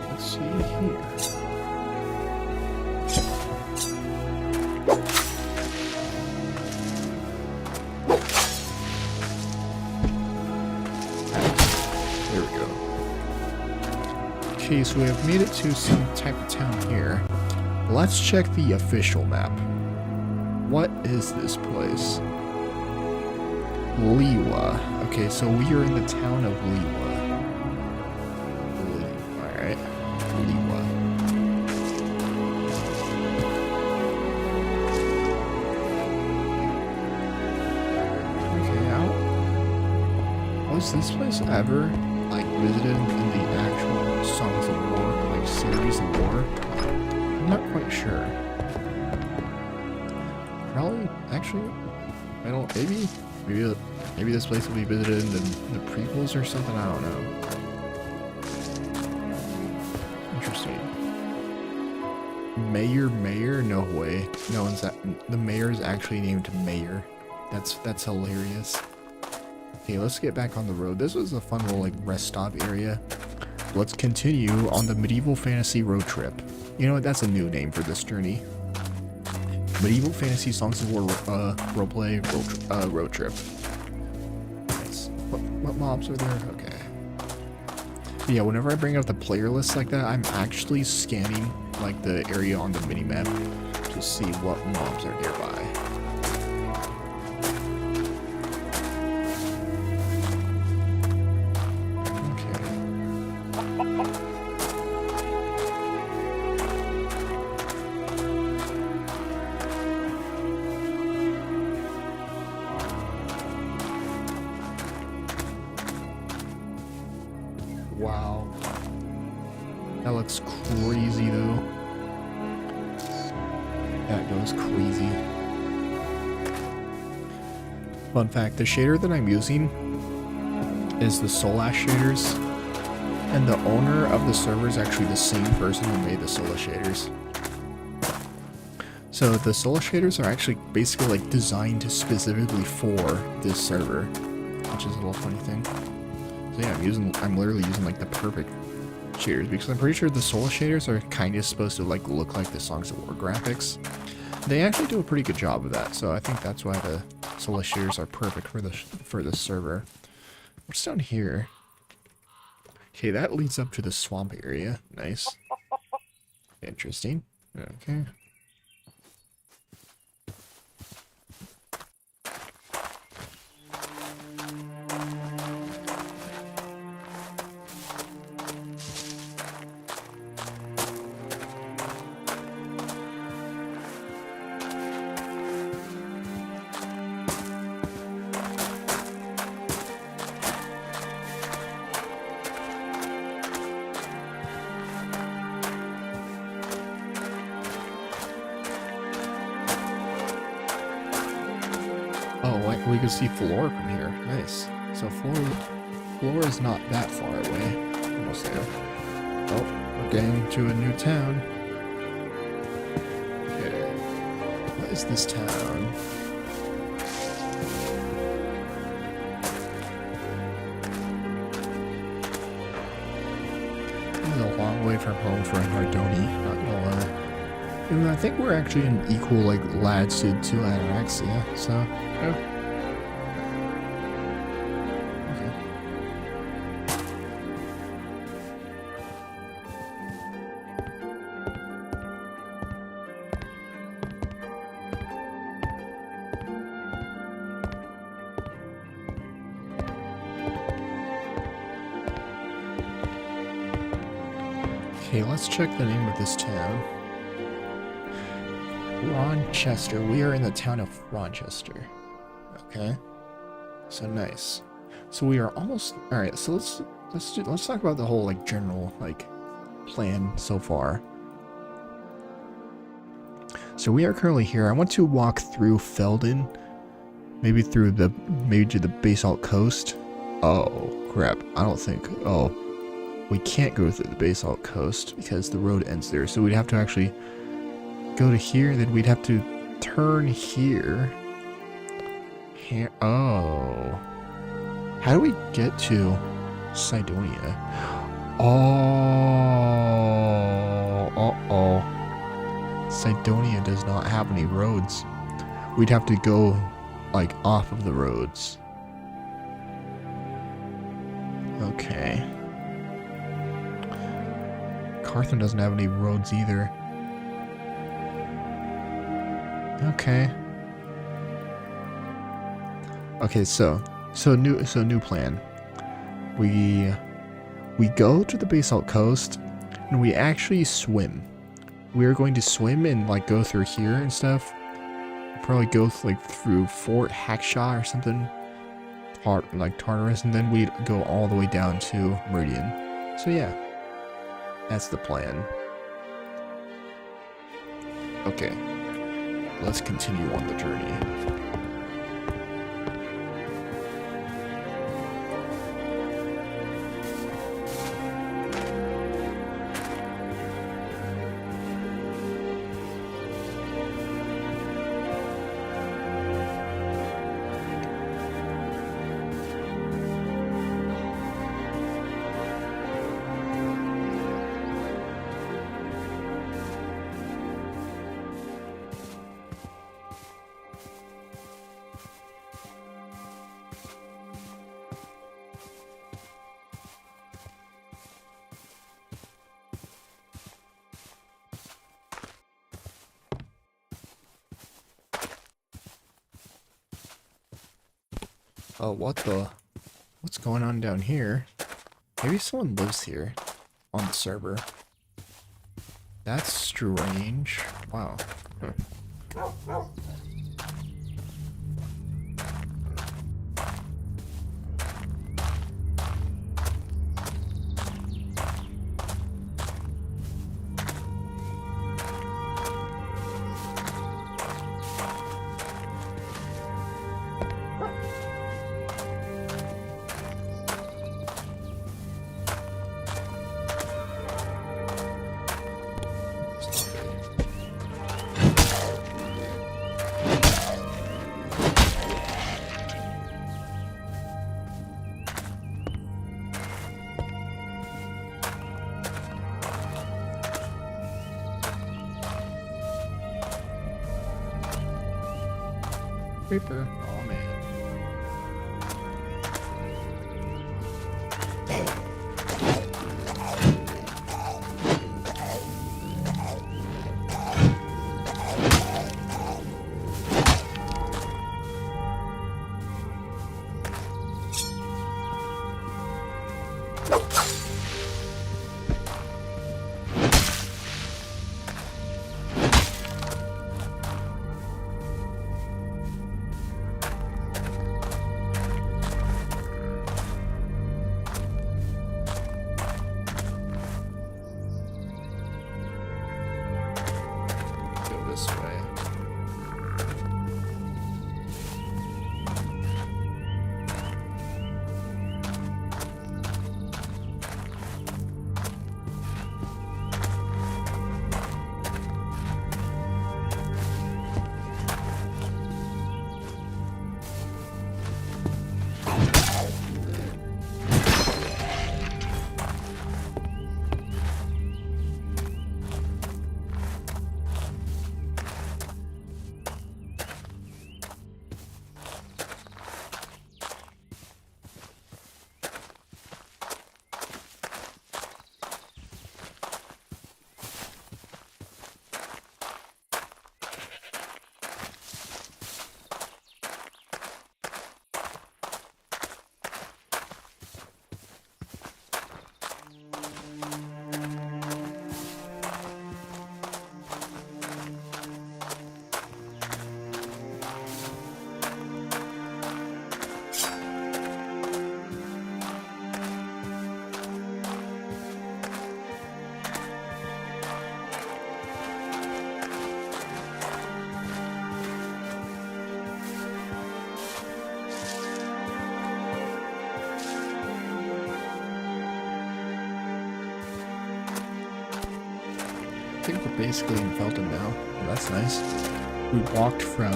Let's see here. There we go. Okay, so we have made it to some type of town here. Let's check the official map. What is this place? Liwa. Okay, so we are in the town of Liwa. Alright. Liwa. Okay, now, was this place ever, like, visited in the actual Songs of War, like, series of war? I'm not quite sure. Probably, actually, I don't, maybe this place will be visited in the prequels or something, I don't know. Interesting. Mayor? No way. No one's that, the mayor is actually named Mayor. That's hilarious. Okay, let's get back on the road. This was a fun little, like, rest stop area. Let's continue on the medieval fantasy road trip. You know what, that's a new name for this journey. Medieval Fantasy Songs of War roleplay road trip. Nice. What mobs are there? Okay. But yeah, whenever I bring up the player list like that, I'm actually scanning like the area on the minimap to see what mobs are nearby. Wow. That looks crazy though. That goes crazy. Fun fact, the shader that I'm using is the Solash shaders. And the owner of the server is actually the same person who made the Sola shaders. So the Sola shaders are actually basically like designed specifically for this server, which is a little funny thing. So yeah, I'm literally using like the perfect shaders because I'm pretty sure the Sola shaders are kind of supposed to like look like the Songs of War graphics. They actually do a pretty good job of that, so I think that's why the Sola shaders are perfect for the server. What's down here? Okay, that leads up to the swamp area. Nice. Interesting. Okay. Oh, like we could see Floor from here. Nice. So Floor is not that far away. Almost there. Oh, we're getting to a new town. Okay. What is this town? This is a long way from home for an Ardonia, not gonna lie. And I think we're actually in equal like latitude to Ataraxia, so yeah. Okay, let's check the name of this town. Rochester. We are in the town of Rochester. Okay. So nice. So we are almost alright, so let's talk about the whole like general like plan so far. So we are currently here. I want to walk through Felden. Maybe to the Basalt Coast. Oh, crap. I don't think... Oh, we can't go through the basalt coast because the road ends there. So we'd have to actually go to here, then we'd have to turn here. Here. Oh. How do we get to Cydonia? Oh. Uh-oh. Cydonia does not have any roads. We'd have to go, like, off of the roads. Okay. Carthon doesn't have any roads either. Okay. Okay, so new plan. We go to the basalt coast and we actually swim. We're going to swim and like go through here and stuff. Probably go through Fort Hackshaw or something. Like Tartarus, and then we'd go all the way down to Meridian. So yeah. That's the plan. Okay. Let's continue on the journey. Oh, what's going on down here? Maybe someone lives here on the server. That's strange. Wow. Creeper. Oh man. think we're basically in Felton now. Well, that's nice. We walked from...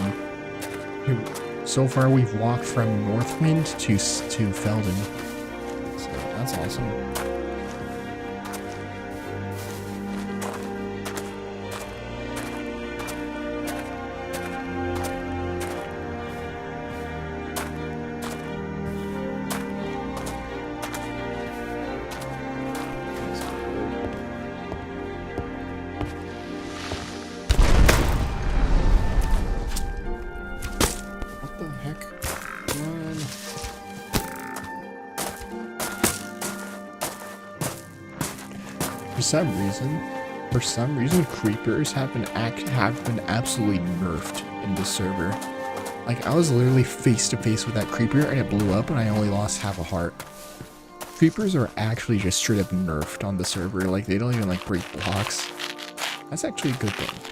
So far we've walked from Northwind to Felden. So that's awesome. For some reason, creepers have been absolutely nerfed in this server. Like, I was literally face to face with that creeper and it blew up and I only lost half a heart. Creepers are actually just straight up nerfed on the server. Like, they don't even like break blocks. That's actually a good thing.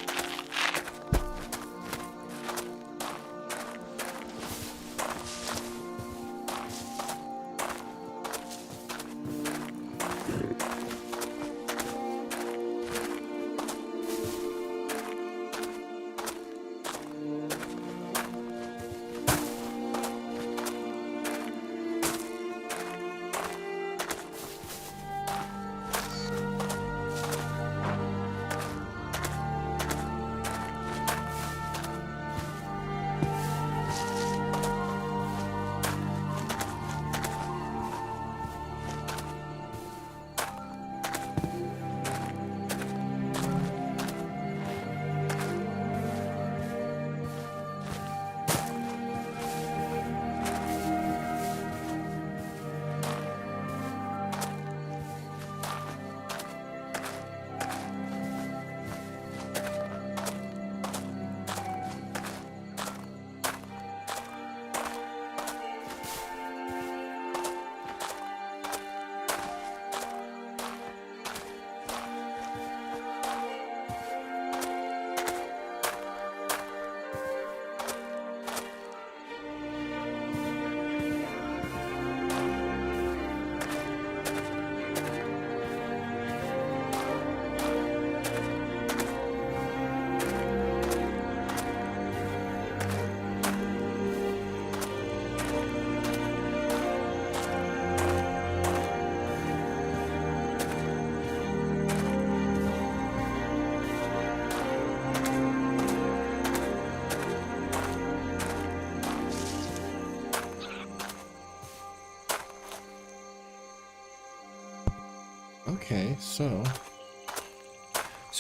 Okay, so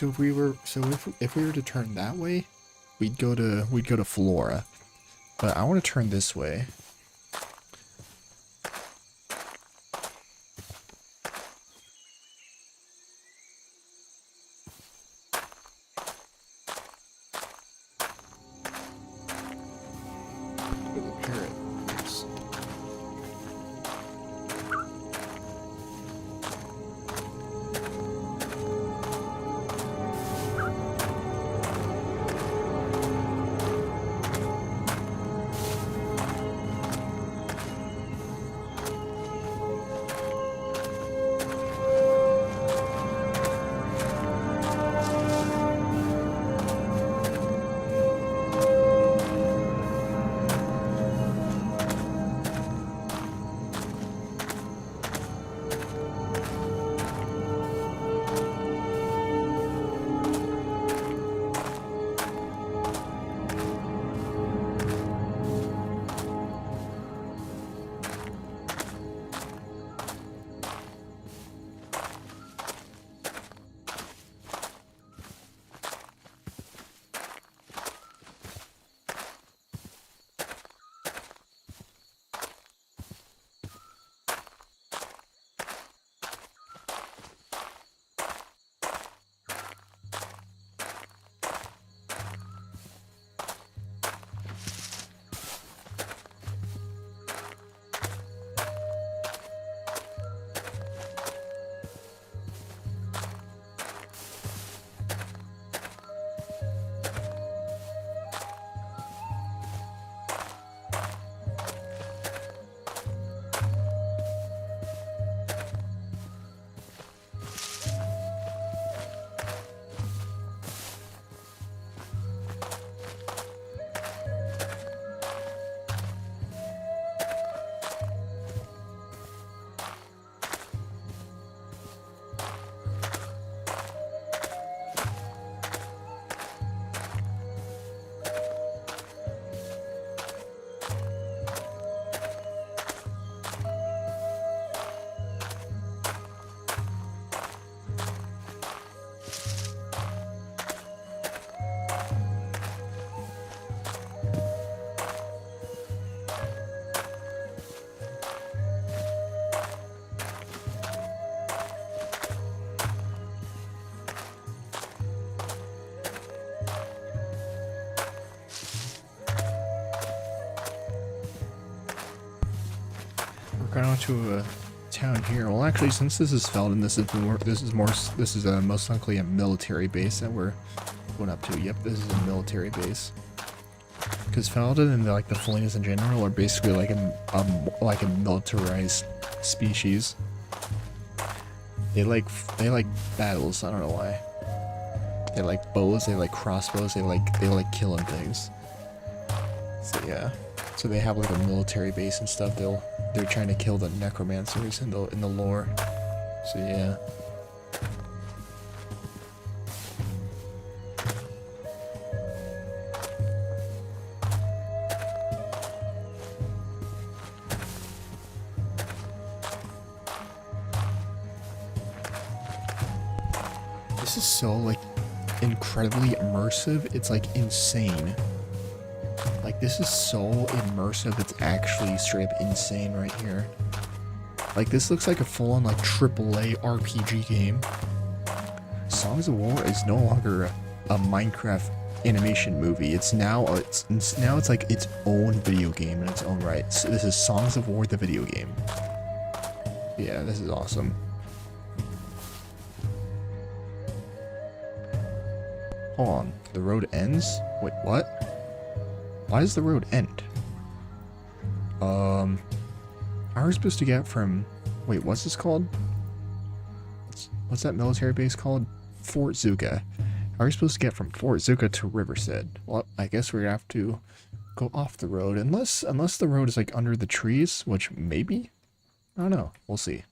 if we were to turn that way, we'd go to Flora. But I want to turn this way. Where the parrot is. right on to a town here. Well, actually, since this is Felden, this is most likely a military base that we're going up to. Yep, this is a military base. Because Felden and like the Felinas in general are basically like a militarized species. They like battles. I don't know why. They like bows. They like crossbows. They like killing things. So yeah. So they have like a military base and stuff. They're trying to kill the necromancers in the lore. So yeah. This is so like incredibly immersive. It's like insane. Like this is so immersive. It's actually straight up insane right here. Like this looks like a full-on like AAA RPG game. Songs of War is no longer a Minecraft animation movie. It's now it's like its own video game in its own right. So this is Songs of War, the video game. Yeah, this is awesome. Hold on, the road ends? Wait, what? Why does the road end? How are we supposed to get from... Wait, what's this called? What's that military base called? Fort Zuka. How are we supposed to get from Fort Zuka to Riverset? Well, I guess we're gonna have to go off the road, unless the road is like under the trees, which maybe? I don't know. We'll see.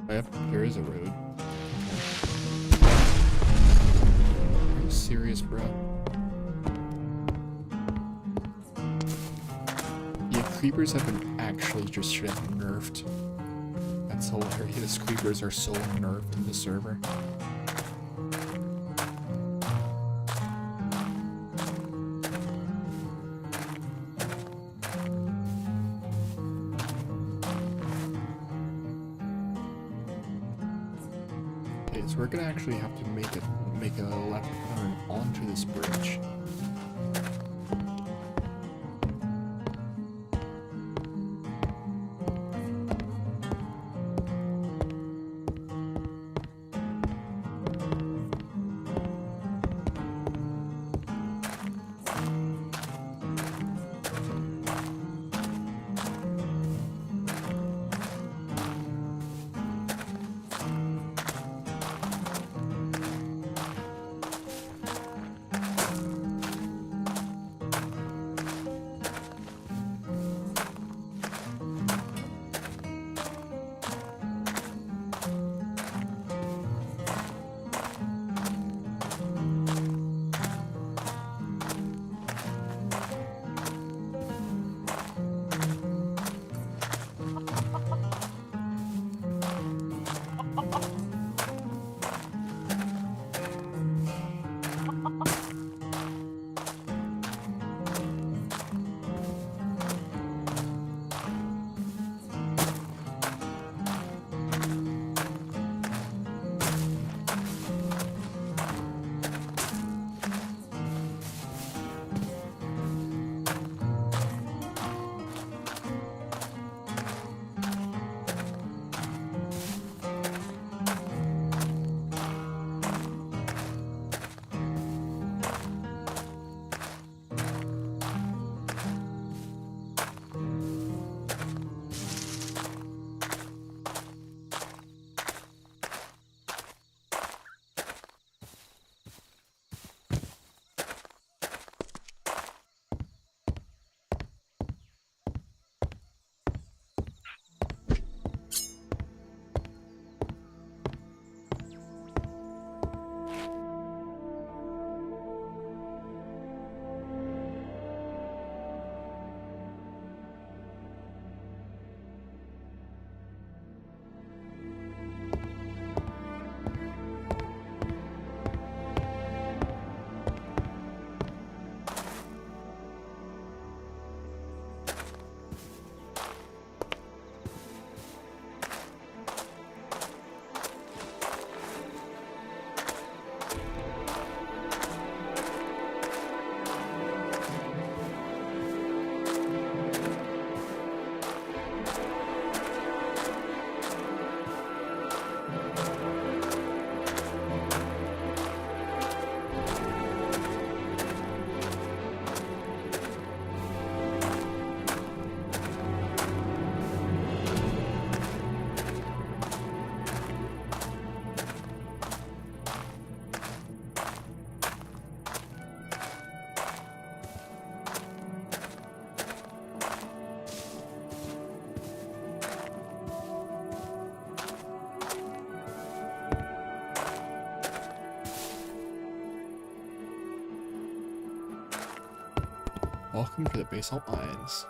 Yep, there is a road. Are you serious, bro? Yeah, creepers have been actually just straight up nerfed. That's hilarious. Creepers are so nerfed in the server. So we're gonna actually have to make a left turn onto this bridge. Welcome to the Basalt Mines.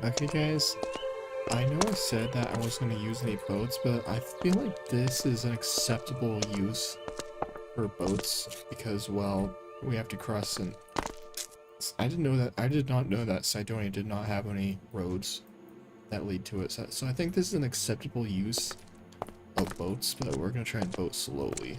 Okay guys, I know I said that I wasn't going to use any boats, but I feel like this is an acceptable use for boats because, well, we have to cross and I did not know that Cydonia did not have any roads that lead to it, so I think this is an acceptable use of boats, but we're going to try and boat slowly.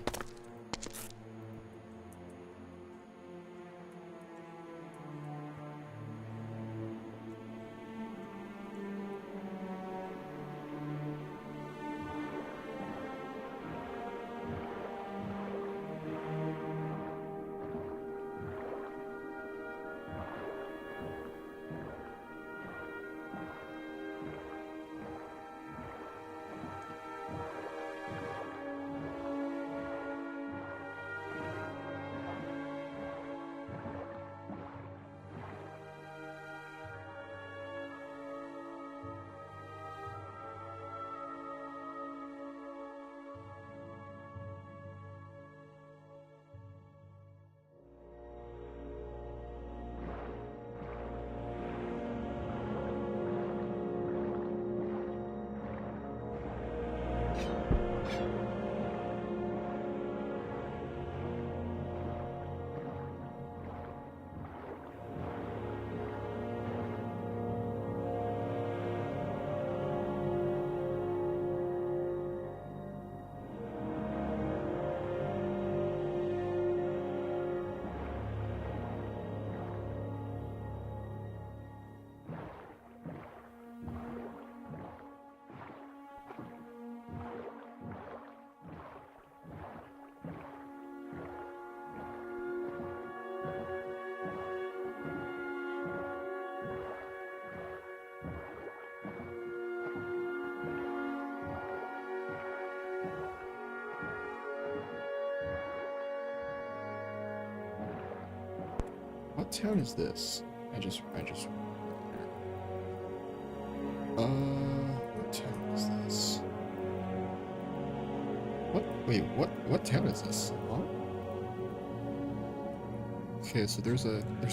What town is this? What town is this? What? Wait, what town is this? What? Okay, so there's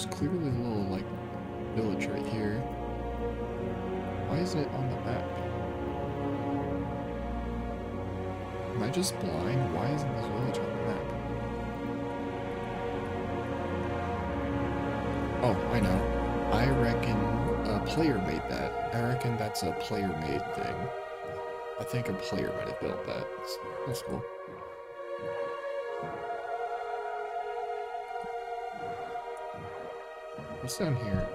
clearly a little, like, village right here. Why isn't it on the map? Am I just blind? Why isn't this village on the map? Oh, I know. I reckon a player made that. I reckon that's a player-made thing. I think a player might have built that. That's cool. What's down here?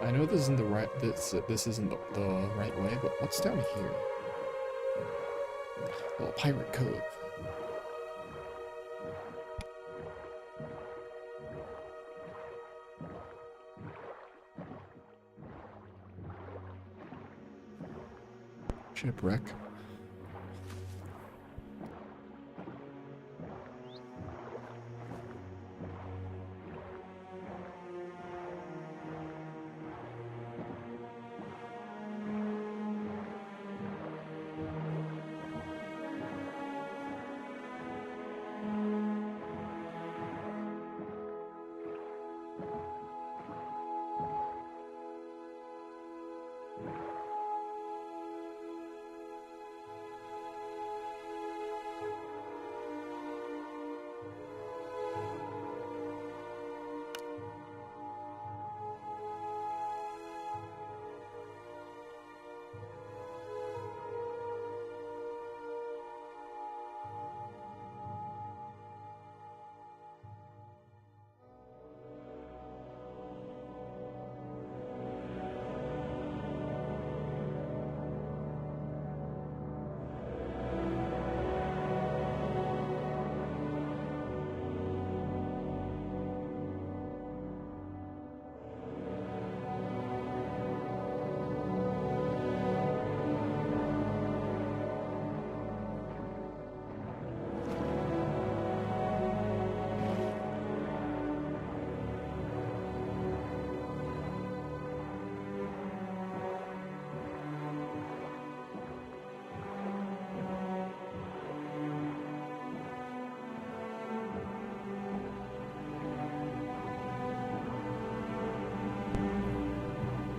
I know this isn't the right. This isn't the right way, but what's down here? Oh, Pirate Cove. Shipwreck.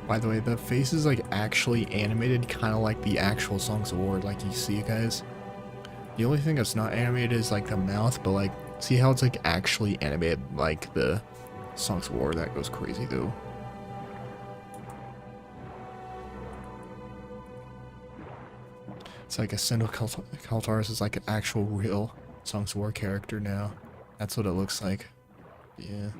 By the way, the face is like actually animated, kind of like the actual Songs of War, like you see, guys. The only thing that's not animated is like the mouth, but like, see how it's like actually animated like the Songs of War? That goes crazy though. It's like Ascendo Kaltaris is like an actual real Songs of War character now. That's what it looks like. Yeah.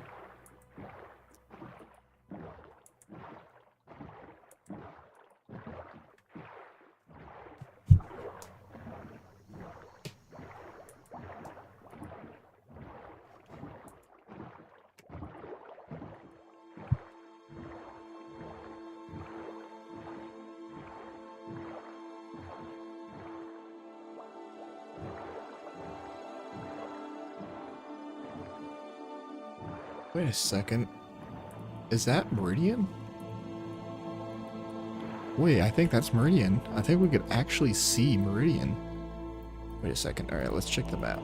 Wait a second. Is that Meridian? Wait, I think that's Meridian. I think we could actually see Meridian. Wait a second. Alright, let's check the map.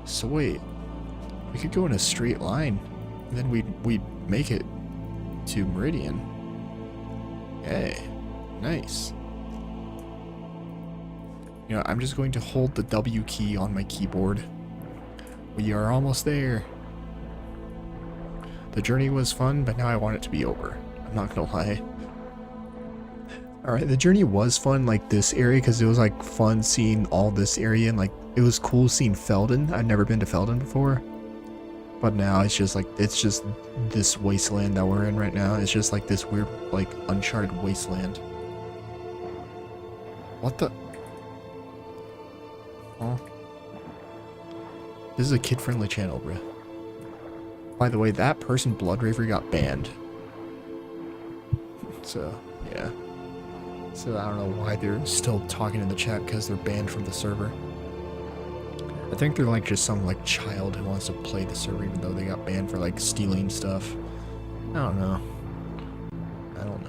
So wait. We could go in a straight line. And then we'd make it to Meridian. Hey. Nice. You know, I'm just going to hold the W key on my keyboard. We are almost there. The journey was fun, but now I want it to be over. I'm not gonna lie. Alright, the journey was fun, like this area, because it was like fun seeing all this area, and like it was cool seeing Felden. I've never been to Felden before. But now it's just like, it's just this wasteland that we're in right now. It's just like this weird, like, uncharted wasteland. What the? Oh. This is a kid-friendly channel, bruh. By the way, that person, Bloodraver, got banned. So, yeah. So, I don't know why they're still talking in the chat, because they're banned from the server. I think they're like just some like child who wants to play the server even though they got banned for like stealing stuff. I don't know. I don't know.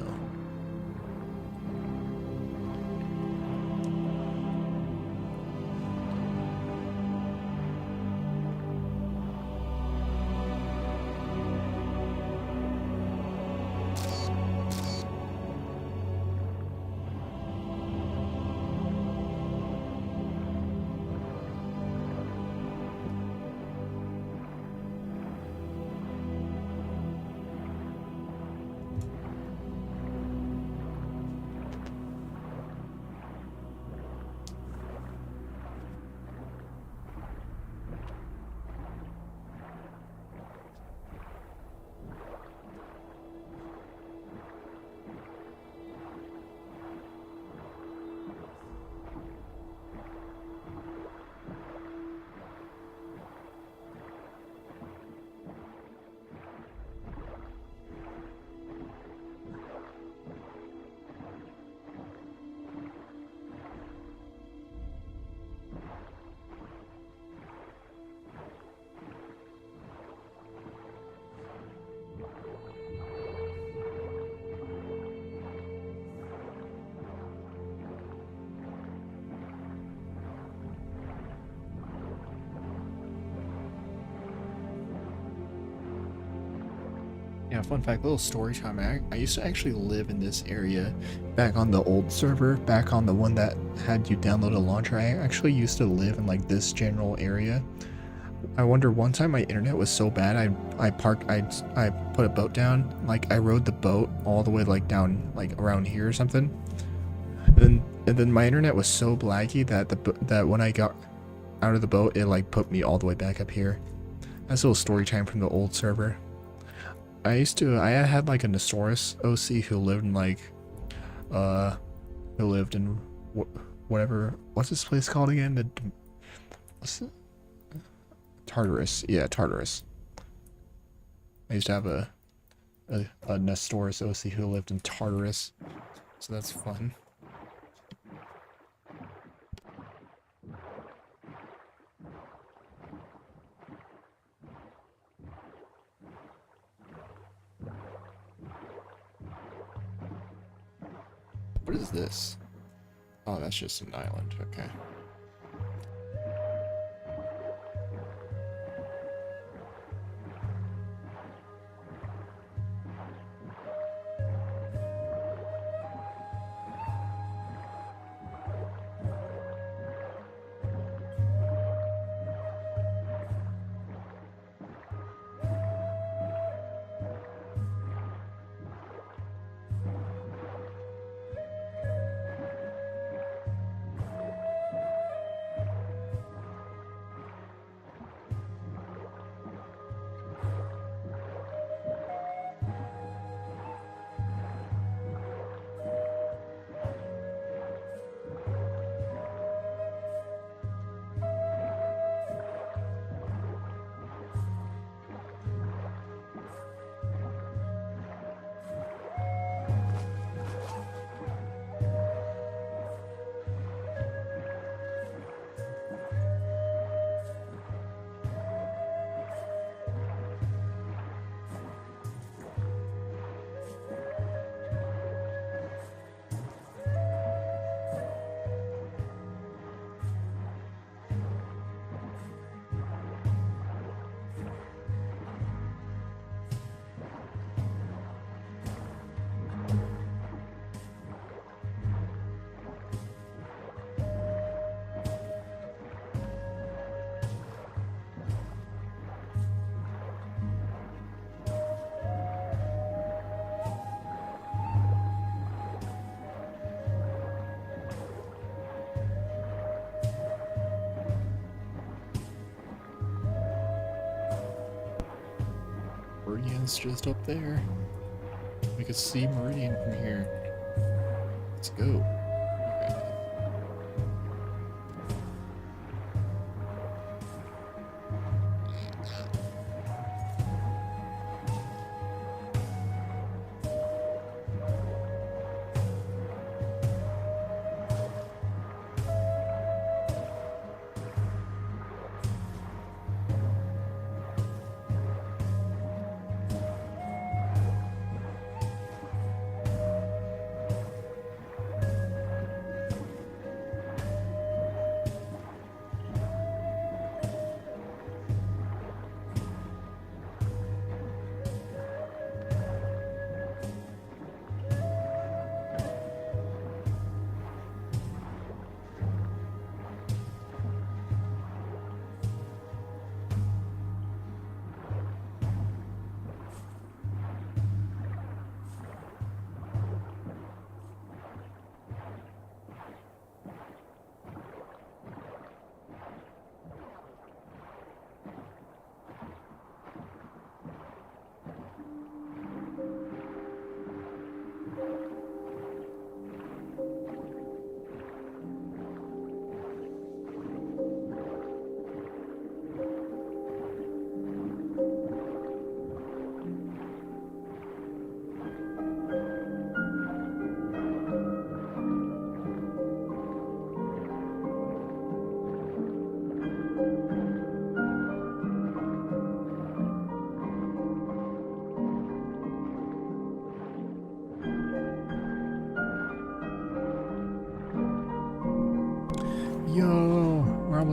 Yeah, fun fact, little story time. I used to actually live in this area back on the old server, back on the one that had you download a launcher. I actually used to live in like this general area. I wonder one time my internet was so bad I put a boat down, like I rode the boat all the way like down like around here or something. And then my internet was so laggy that when I got out of the boat it like put me all the way back up here. That's a little story time from the old server. I had like a Nosaurus OC who lived in like, what's this place called again? What's it? Tartarus. Yeah, Tartarus. I used to have a Nosaurus OC who lived in Tartarus, so that's fun. What is this? Oh, that's just an island. Okay. Meridian's just up there. We could see Meridian from here. Let's go. Okay.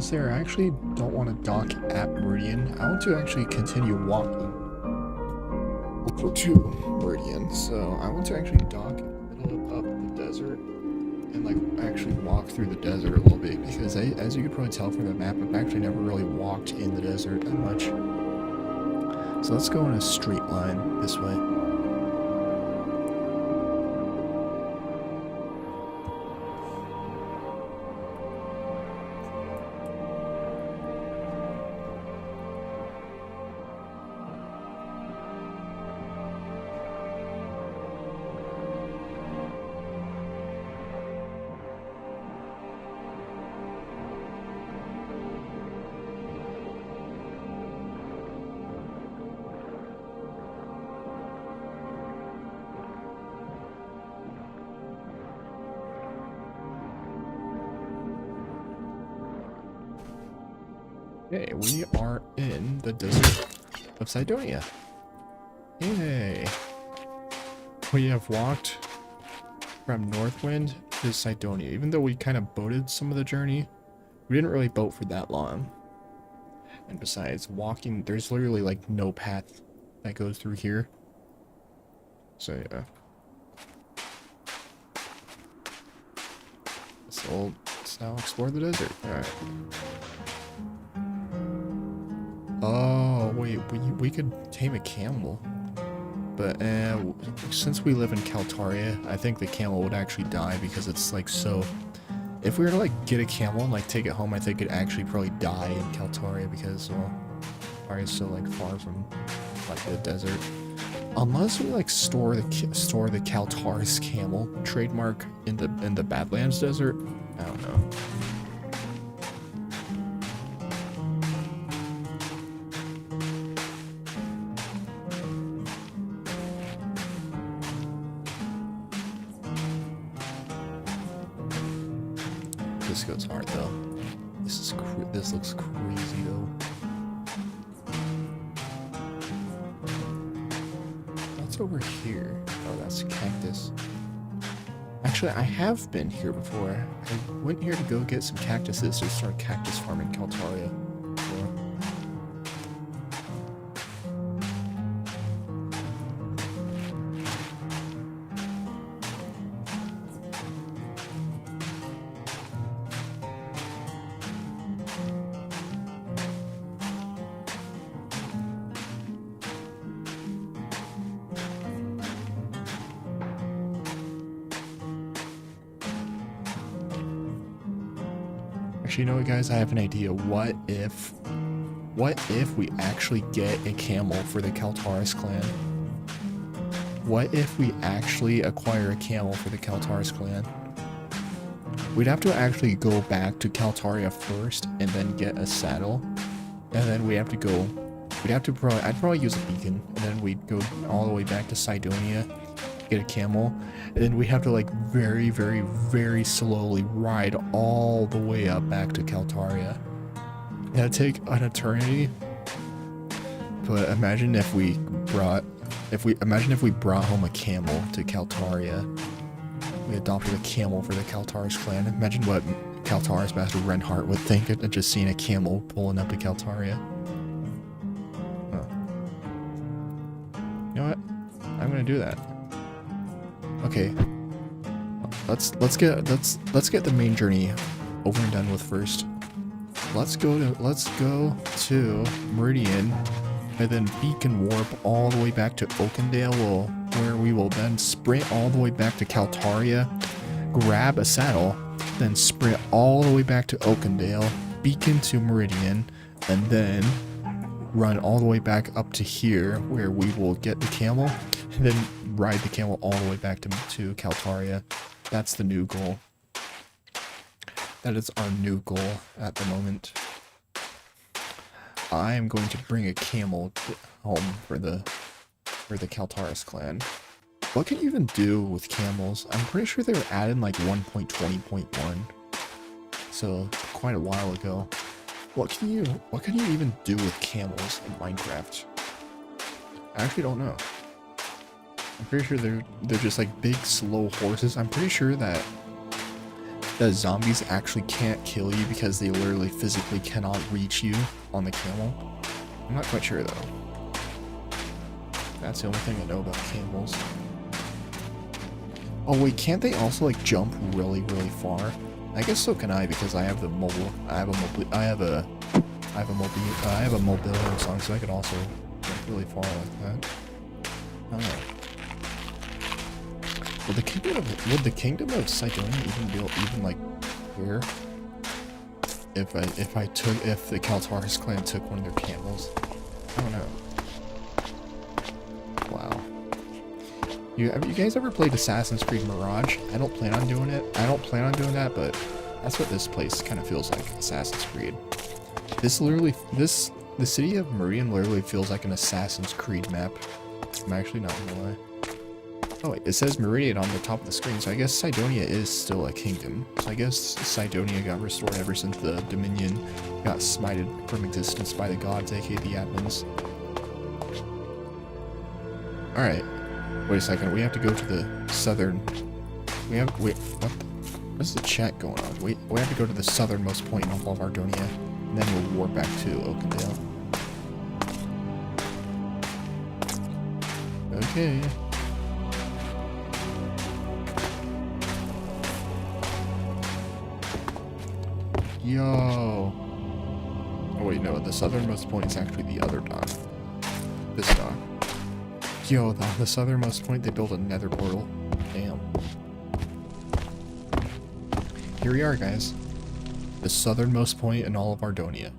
almost there. I actually don't want to dock at Meridian. I want to actually continue walking to Meridian. So I want to actually dock in the middle of the desert and like actually walk through the desert a little bit, because as you can probably tell from the map, I've actually never really walked in the desert that much. So let's go in a straight line this way. Okay, we are in the desert of Cydonia. Yay! We have walked from Northwind to Cydonia. Even though we kind of boated some of the journey, we didn't really boat for that long. And besides, walking, there's literally like no path that goes through here. So yeah. So let's now explore the desert. Alright. Oh, wait, we could tame a camel. But since we live in Kaltaria, I think the camel would actually die because it's like so... If we were to like get a camel and like take it home, I think it'd actually probably die in Kaltaria because, well, Kaltaria is so like far from like the desert. Unless we like store the Kaltaris camel trademark in the Badlands desert. I don't know. This goes hard though. This looks crazy though. What's over here? Oh, that's a cactus. Actually, I have been here before. I went here to go get some cactuses to start cactus farming in Kaltaria. Actually, you know what, guys? I have an idea. What if we actually get a camel for the Kaltaris clan? What if we actually acquire a camel for the Kaltaris clan? We'd have to actually go back to Kaltaria first and then get a saddle. And then I'd probably use a beacon. And then we'd go all the way back to Cydonia, get a camel. And then we have to like very, very, very slowly ride all the way up back to Kaltaria. That'd take an eternity. But imagine if we brought home a camel to Kaltaria. We adopted a camel for the Kaltaris clan. Imagine what Kaltaris master Renhart would think of just seeing a camel pulling up to Kaltaria. Oh. You know what? I'm gonna do that. Okay, let's get the main journey over and done with first. Let's go to Meridian, and then beacon warp all the way back to Oakendale, where we will then sprint all the way back to Kaltaria, grab a saddle, then sprint all the way back to Oakendale, beacon to Meridian, and then run all the way back up to here, where we will get the camel, and then ride the camel all the way back to Kaltaria. That's the new goal. That is our new goal at the moment. I am going to bring a camel home for the Kaltaris clan. What can you even do with camels? I'm pretty sure they were added in like 1.20.1. So quite a while ago. What can you even do with camels in Minecraft? I actually don't know. I'm pretty sure they're just like big slow horses. I'm pretty sure that that zombies actually can't kill you because they literally physically cannot reach you on the camel? I'm not quite sure though. That's the only thing I know about camels. Oh wait, can't they also like jump really, really far? I guess so can I, because I have the mobile. I have a mobility song, so I can also jump really far like that. Oh. Would the kingdom of Cydonia even be even like here? If the Kaltaris clan took one of their camels? I don't know. Wow. You guys ever played Assassin's Creed Mirage? I don't plan on doing it. I don't plan on doing that, but that's what this place kind of feels like, Assassin's Creed. The city of Meridian literally feels like an Assassin's Creed map. I'm actually not gonna lie. Oh wait, it says Meridian on the top of the screen, so I guess Cydonia is still a kingdom. So I guess Cydonia got restored ever since the Dominion got smited from existence by the gods, aka the admins. Alright. Wait a second, we have to go to the southern... wait, what's the chat going on? We have to go to the southernmost point in all of Ardonia, and then we'll warp back to Oakendale. Okay. Yo. Oh wait, no, the southernmost point is actually the other dock. This dock. Yo, the southernmost point, they built a nether portal. Damn. Here we are, guys. The southernmost point in all of Ardonia.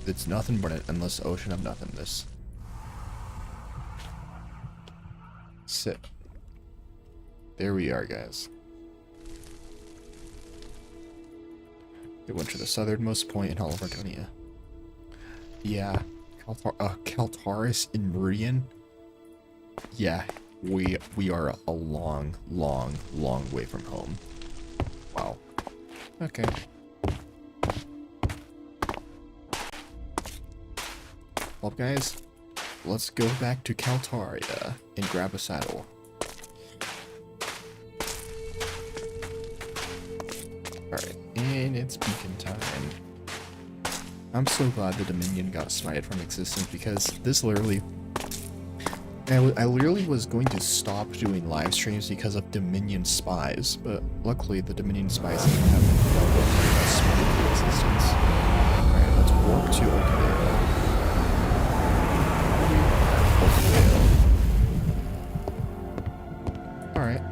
It's nothing but an endless ocean of nothingness. Sit. There we are, guys. We went to the southernmost point in all of Ardonia. Yeah. Kaltaris in Meridian? Yeah, we are a long, long, long way from home. Wow. Okay. Well, guys, let's go back to Kaltaria and grab a saddle. Alright, and it's beacon time. I'm so glad the Dominion got smited from existence, because this literally... I literally was going to stop doing live streams because of Dominion spies, but luckily the Dominion spies didn't have smited from existence. Alright, let's warp to Oakendale. Alright.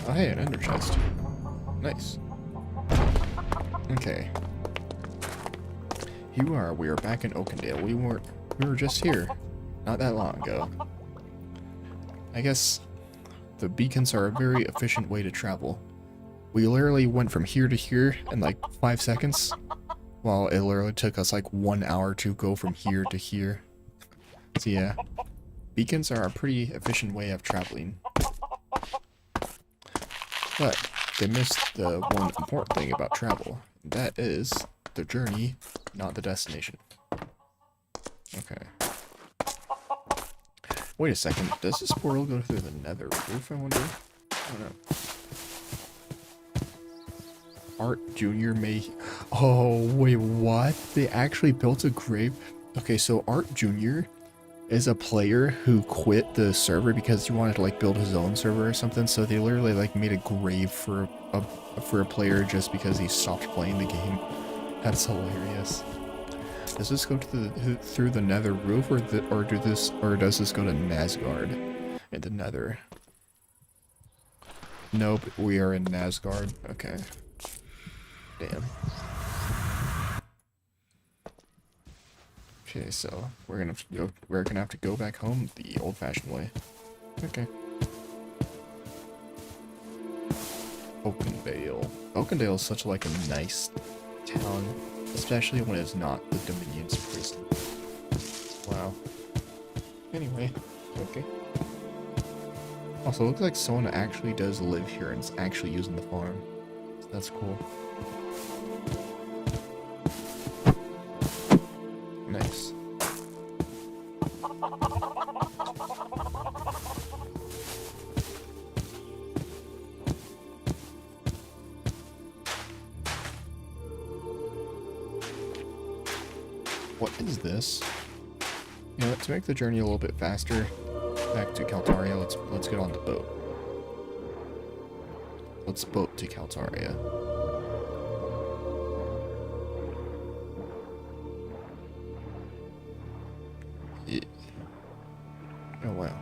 Oh hey, an ender chest. Nice. Okay. Here we are. We are back in Oakendale. We were just here not that long ago. I guess the beacons are a very efficient way to travel. We literally went from here to here in like 5 seconds, while it literally took us like 1 hour to go from here to here. So yeah, beacons are a pretty efficient way of traveling. But they missed the one important thing about travel. And that is the journey, not the destination. Okay. Wait a second, does this portal go through the nether roof, I wonder? I don't know. Art Jr. may... Oh, wait, what? They actually built a grave? Okay, so Art Jr. is a player who quit the server because he wanted to like build his own server or something, so they literally like made a grave for a player just because he stopped playing the game. That's hilarious. Does this go to through the nether roof, or does this go to Nazgard in the nether? Nope, we are in Nazgard. Okay. Damn. Okay, so we're gonna have to go back home the old-fashioned way. Okay. Oakendale. Oakendale is such like a nice town, especially when it's not the Dominion's prison. Wow. Anyway, okay. Also, it looks like someone actually does live here and is actually using the farm. So that's cool. Nice. What is this? You know what, to make the journey a little bit faster back to Kaltaria, let's get on the boat. Let's boat to Kaltaria. Yeah. Oh wow.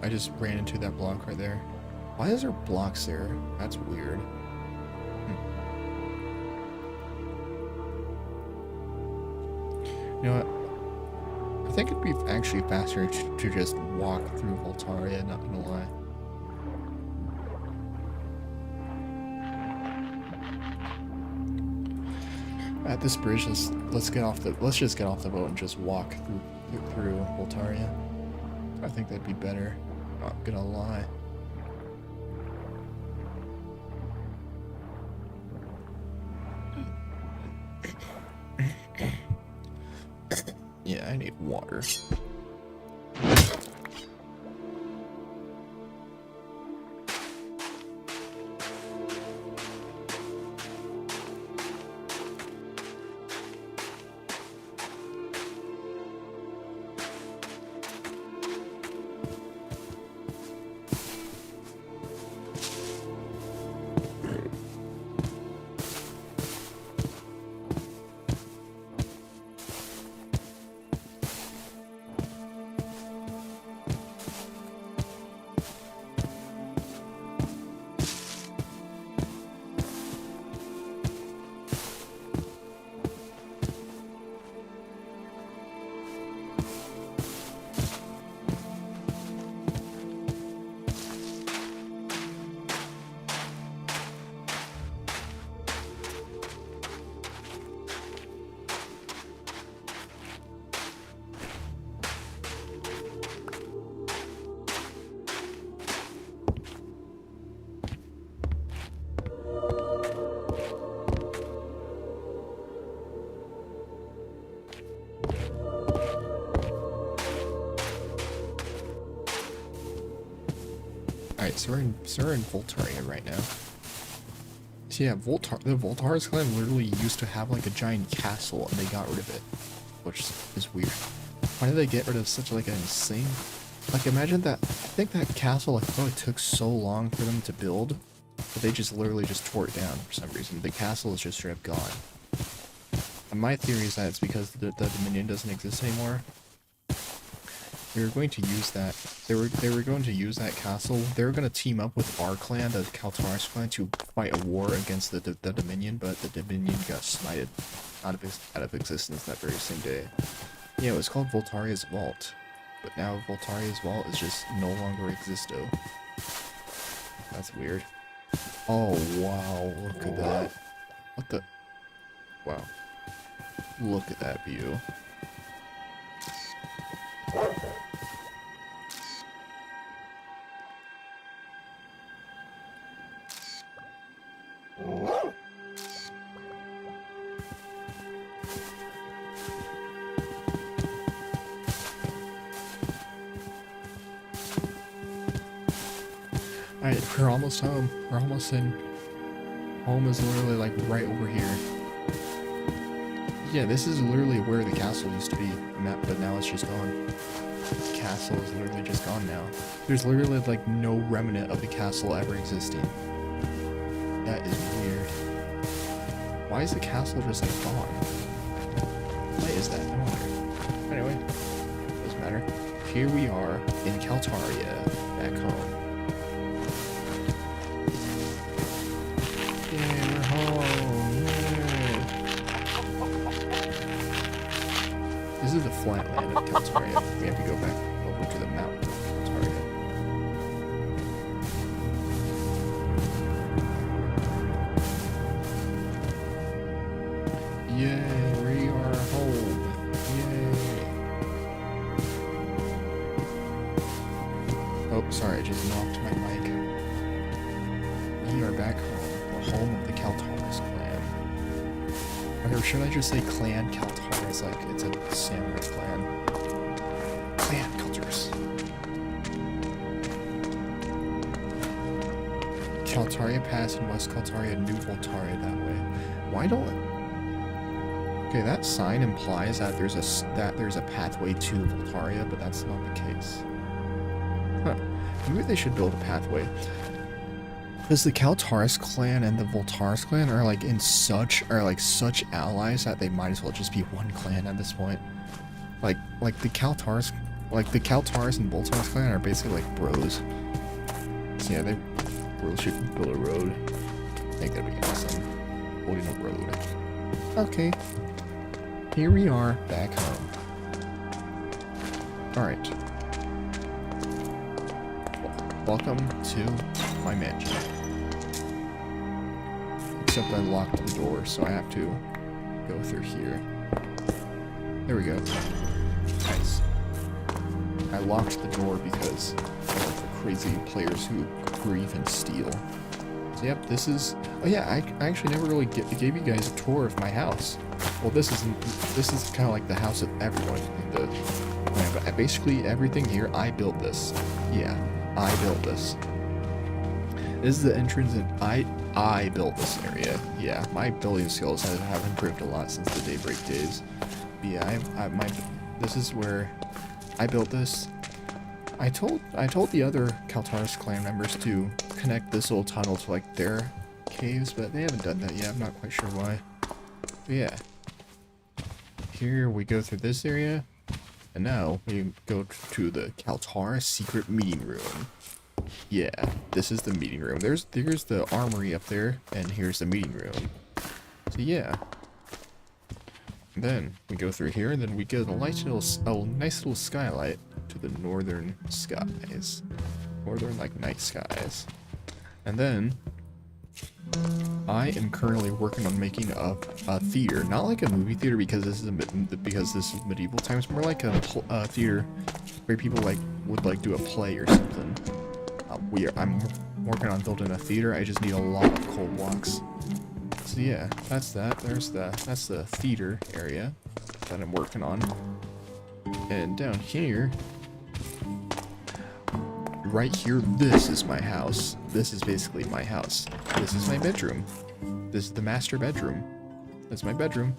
I just ran into that block right there. Why is there blocks there? That's weird. You know what? I think it'd be actually faster to just walk through Voltaria, not gonna lie. At this bridge, let's just get off the boat and just walk through Voltaria. I think that'd be better. Not gonna lie. Yeah, I need water. Alright, so we're in Voltaria right now. So yeah, the Voltaris clan literally used to have like a giant castle and they got rid of it. Which is weird. Why did they get rid of such like an insane... Like imagine that, I think that castle like probably took so long for them to build, but they just literally just tore it down for some reason. The castle is just straight up gone. And my theory is that it's because the Dominion doesn't exist anymore. They were going to use that. They were going to use that castle. They were going to team up with our clan, the Kaltaris clan, to fight a war against the Dominion, but the Dominion got smited out of existence that very same day. Yeah, it was called Voltaria's Vault, but now Voltaria's Vault is just no longer existo. That's weird. Oh wow, look at that. What the? Wow. Look at that view. Alright, we're almost home. We're almost in. Home is literally like right over here. Yeah, this is literally where the castle used to be, but now it's just gone. The castle is literally just gone now. There's literally like no remnant of the castle ever existing. That is weird. Why is the castle just like gone? Why is that? I wonder. Anyway, doesn't matter. Here we are in Kaltaria, back home. Yay, we're home! Yay. This is the flatland of Kaltaria. We have to go back over to the mountain of Kaltaria. Yay, we are home. Yay. Oh, sorry, I just knocked my mic. We are back home. The home of the Kaltaris clan. I heard should I just say Clan Kaltaris like it's a samurai clan? Clan cultures. Kaltaria Pass in West Kaltaria, New Voltaria that way. Why don't... Okay, that sign implies that there's a pathway to Voltaria, but that's not the case. Huh. Maybe they should build a pathway. Because the Kaltaris clan and the Voltaris clan are like such allies that they might as well just be one clan at this point. Like the Kaltaris and Voltaris clan are basically like bros. So yeah, they really should build a road. I think that'd be awesome. Building a road. Okay. Here we are back home. Alright. Welcome to my mansion. Except I locked the door, so I have to go through here. There we go. Nice. I locked the door because of the crazy players who grieve and steal. So yep, this is... Oh yeah, I actually never really gave you guys a tour of my house. Well, this is kind of like the house of everyone. Basically everything here, I built this. Yeah, I built this. This is the entrance, and I built this area. Yeah, my building skills have improved a lot since the Daybreak days. But yeah, this is where I built this. I told the other Kaltaris clan members to connect this little tunnel to like their caves, but they haven't done that yet. I'm not quite sure why. But yeah. Here we go through this area, and now we go to the Kaltaris secret meeting room. Yeah, this is the meeting room. There's the armory up there, and here's the meeting room. So yeah. And then we go through here, and then we get a nice little skylight to the northern skies. Northern, like, night skies. And then I am currently working on making a theater, not like a movie theater because this is medieval times, more like a theater where people would do a play or something. I'm working on building a theater. I just need a lot of coal blocks. So yeah, that's that. That's the theater area that I'm working on. And down here, right here, this is my house. This is basically my house. This is my bedroom. This is the master bedroom. That's my bedroom.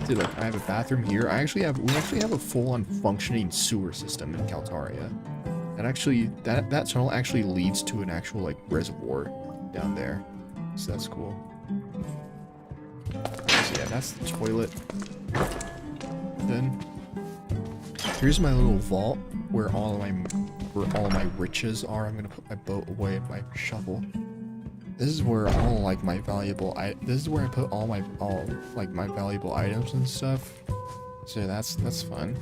See, look, I have a bathroom here. We actually have a full-on functioning sewer system in Kaltaria. And actually, that tunnel actually leads to an actual like reservoir down there. So that's cool. So yeah, that's the toilet. Then here's my little vault where all my riches are. I'm gonna put my boat away and my shovel. This is where all like my valuable this is where I put all my valuable items and stuff. So that's fun.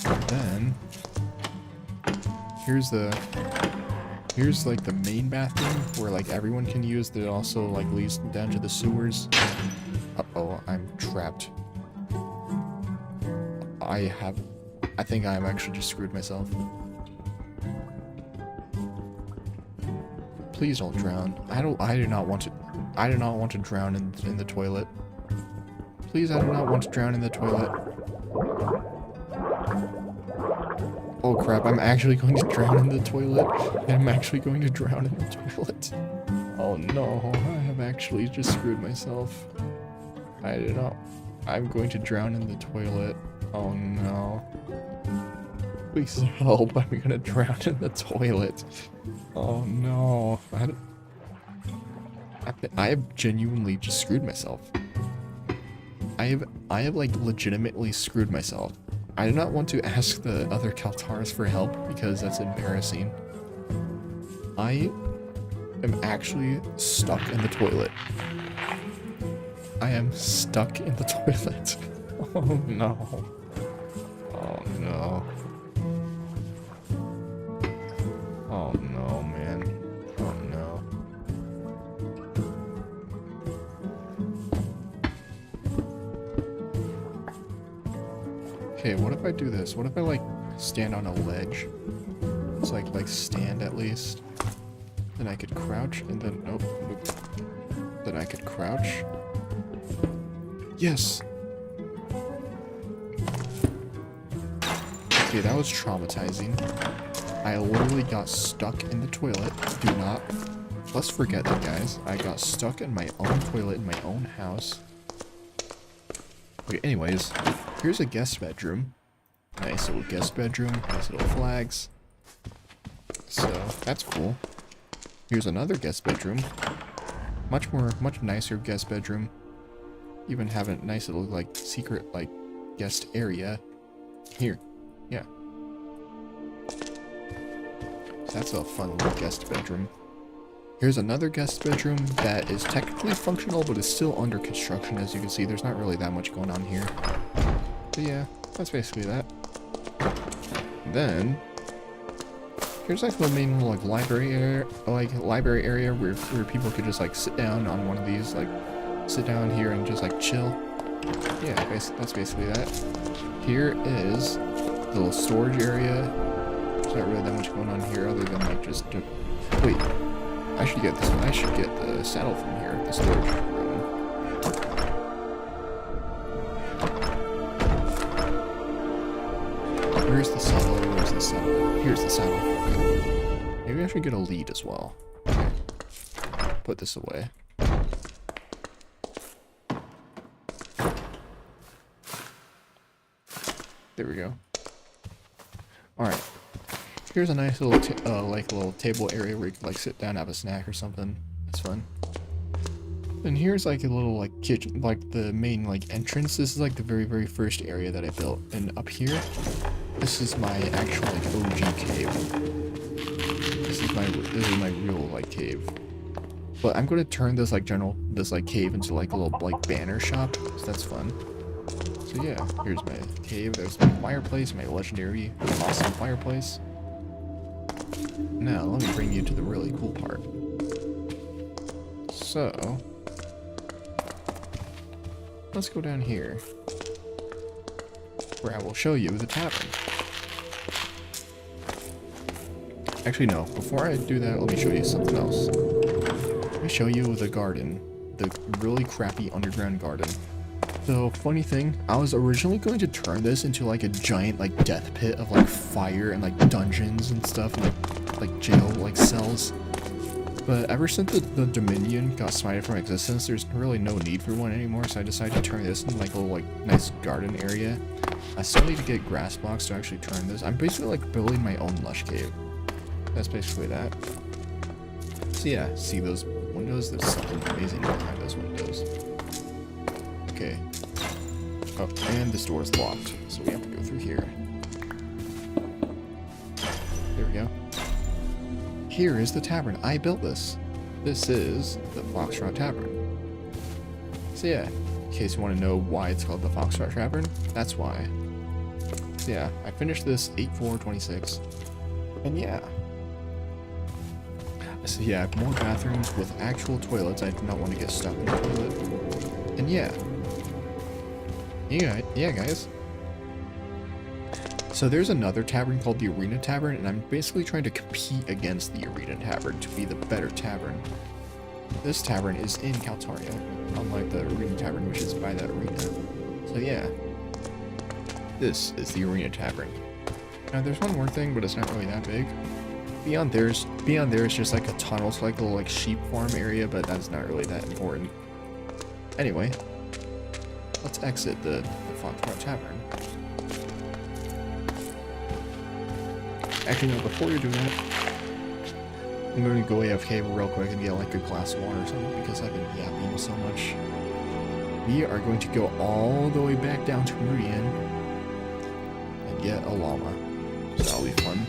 And then here's like the main bathroom where like everyone can use, that also like leads down to the sewers. Uh-oh, I'm trapped. I think I've actually just screwed myself. Please don't drown. I do not want to drown in the toilet. Please, I do not want to drown in the toilet. Oh crap, I'm actually going to drown in the toilet. I'm actually going to drown in the toilet. Oh no, I have actually just screwed myself. I'm going to drown in the toilet. Oh no. Please help, I'm gonna drown in the toilet. Oh no. I have genuinely just screwed myself. I have like legitimately screwed myself. I do not want to ask the other Kaltaris for help because that's embarrassing. I am actually stuck in the toilet. I am stuck in the toilet. Oh no. Oh no. Oh no, man. Oh no. Okay, what if I do this? What if I like stand on a ledge? It's like stand at least. Then I could crouch and then nope. Then I could crouch Yes. Okay, that was traumatizing. I literally got stuck in the toilet. Do not... Let's forget that, guys. I got stuck in my own toilet in my own house. Okay, anyways, here's a guest bedroom. Nice little guest bedroom. Nice little flags. So, that's cool. Here's another guest bedroom. Much nicer guest bedroom. Even have a nice little, like, secret, like, guest area. Here. Yeah. So that's a fun little guest bedroom. Here's another guest bedroom that is technically functional, but is still under construction. As you can see, there's not really that much going on here. But yeah, that's basically that. Then, here's like the main little, like, library area where people could just, like, sit down on one of these, like, sit down here and just, like, chill. Yeah, that's basically that. Here is the little storage area. There's not really that much going on here other than, like, just... Wait, I should get this one. I should get the saddle from here, the storage room. Where's the saddle? Where's the saddle? Here's the saddle. Okay. Maybe I should get a lead as well. Okay. Put this away. There we go. Alright. Here's a nice little, little table area where you can, like, sit down, have a snack or something. That's fun. And here's, like, a little, like, kitchen, like, the main, like, entrance. This is, like, the very first area that I built. And up here, this is my actual, like, OG cave. This is my real, like, cave. But I'm going to turn this, like, cave into, like, a little, like, banner shop. So that's fun. So yeah, here's my cave. There's my fireplace, my legendary, awesome fireplace. Now, let me bring you to the really cool part. So, let's go down here, where I will show you the tavern. Actually, no. Before I do that, let me show you something else. Let me show you the garden. The really crappy underground garden. So, funny thing, I was originally going to turn this into, like, a giant, like, death pit of, like, fire and, like, dungeons and stuff, and, like jail, like, cells. But ever since the Dominion got smited from existence, there's really no need for one anymore, so I decided to turn this into, like, a little, like, nice garden area. I still need to get grass blocks to actually turn this. I'm basically, like, building my own lush cave. That's basically that. So yeah, see those windows? There's something amazing behind those windows. Okay. Oh, and this door is locked, so we have to go through here. There we go. Here is the tavern. I built this. This is the Foxtrot Tavern. So yeah, in case you want to know why it's called the Foxtrot Tavern, that's why. So yeah, I finished this 8/4/26. And yeah. So yeah, I have more bathrooms with actual toilets. I do not want to get stuck in the toilet. And yeah. Yeah, guys. So there's another tavern called the Arena Tavern, and I'm basically trying to compete against the Arena Tavern to be the better tavern. This tavern is in Caltaria, unlike the Arena Tavern, which is by the arena. So yeah, this is the Arena Tavern. Now there's one more thing, but it's not really that big. Beyond there is just like a tunnel, so like a little, like, sheep farm area, but that's not really that important. Anyway, let's exit the Foxtrot Tavern. Actually, no, before you do that, I'm going to go AFK real quick and get, like, a glass of water or something, because I've been yapping so much. We are going to go all the way back down to Meridian and get a llama. So that'll be fun.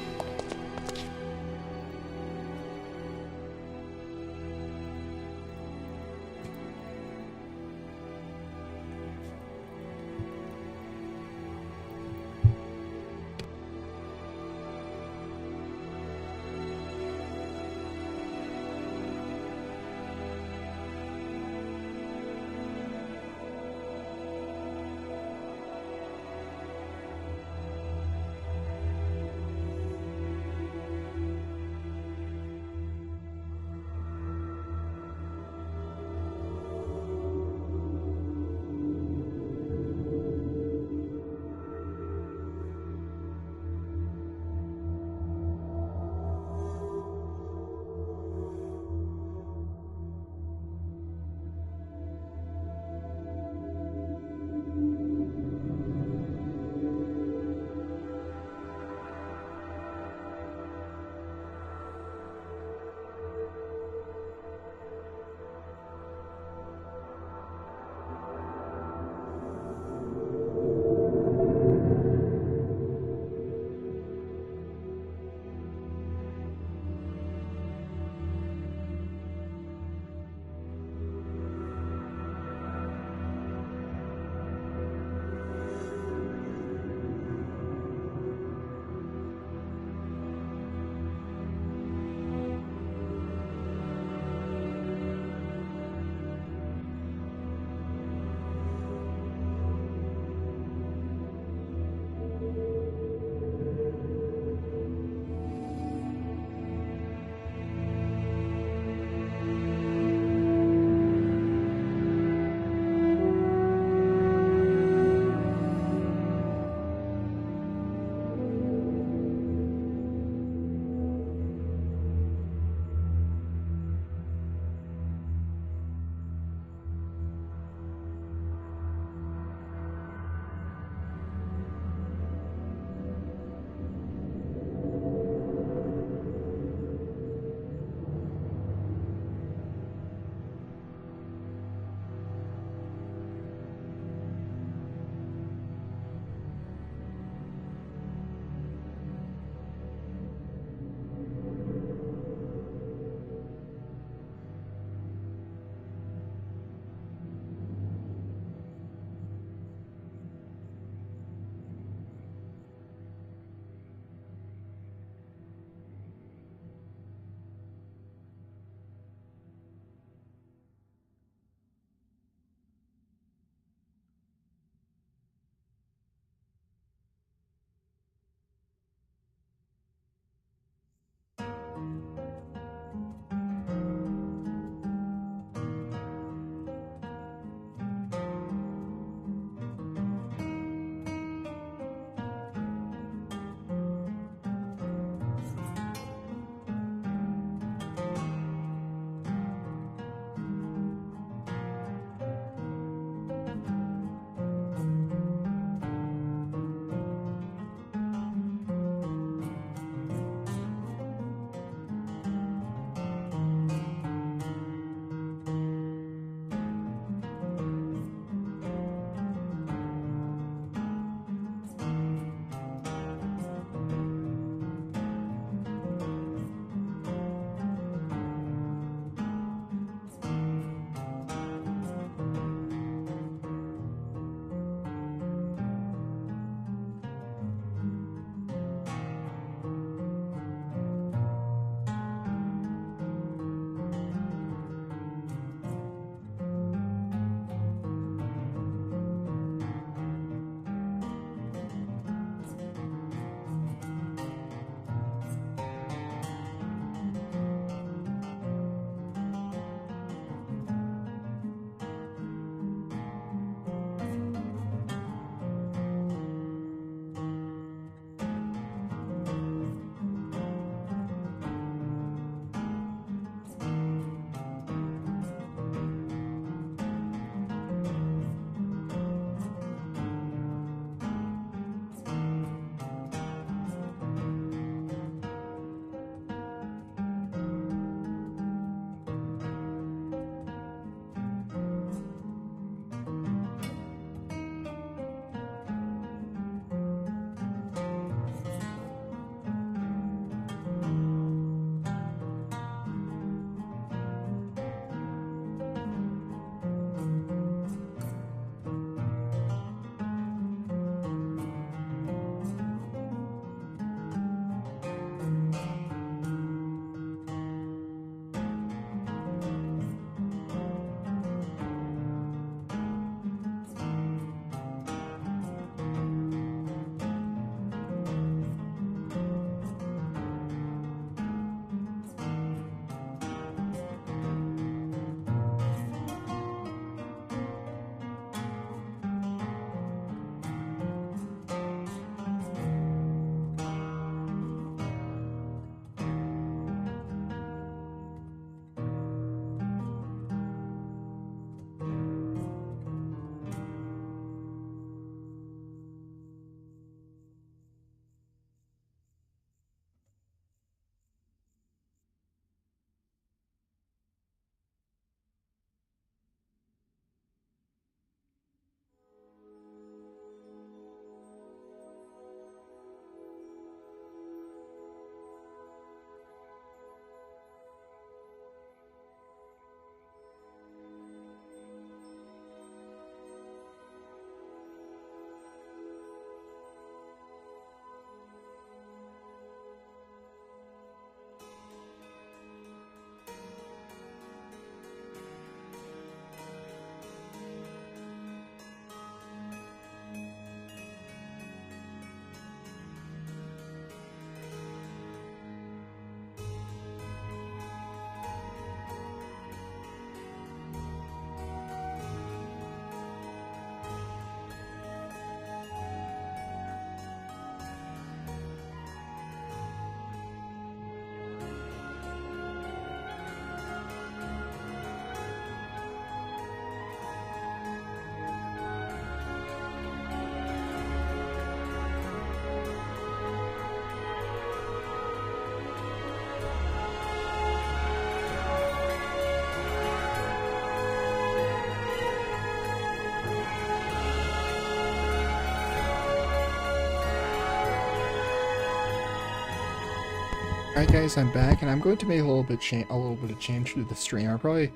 Alright guys, I'm back and I'm going to make a little bit of change to the stream. I'm probably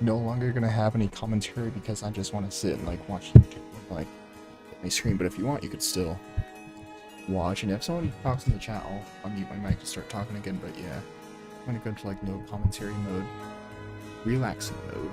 no longer gonna have any commentary because I just want to sit and like watch like my screen, but if you want you could still watch, and if someone talks in the chat I'll unmute my mic and start talking again. But yeah, I'm gonna go to like no commentary mode, relaxing mode.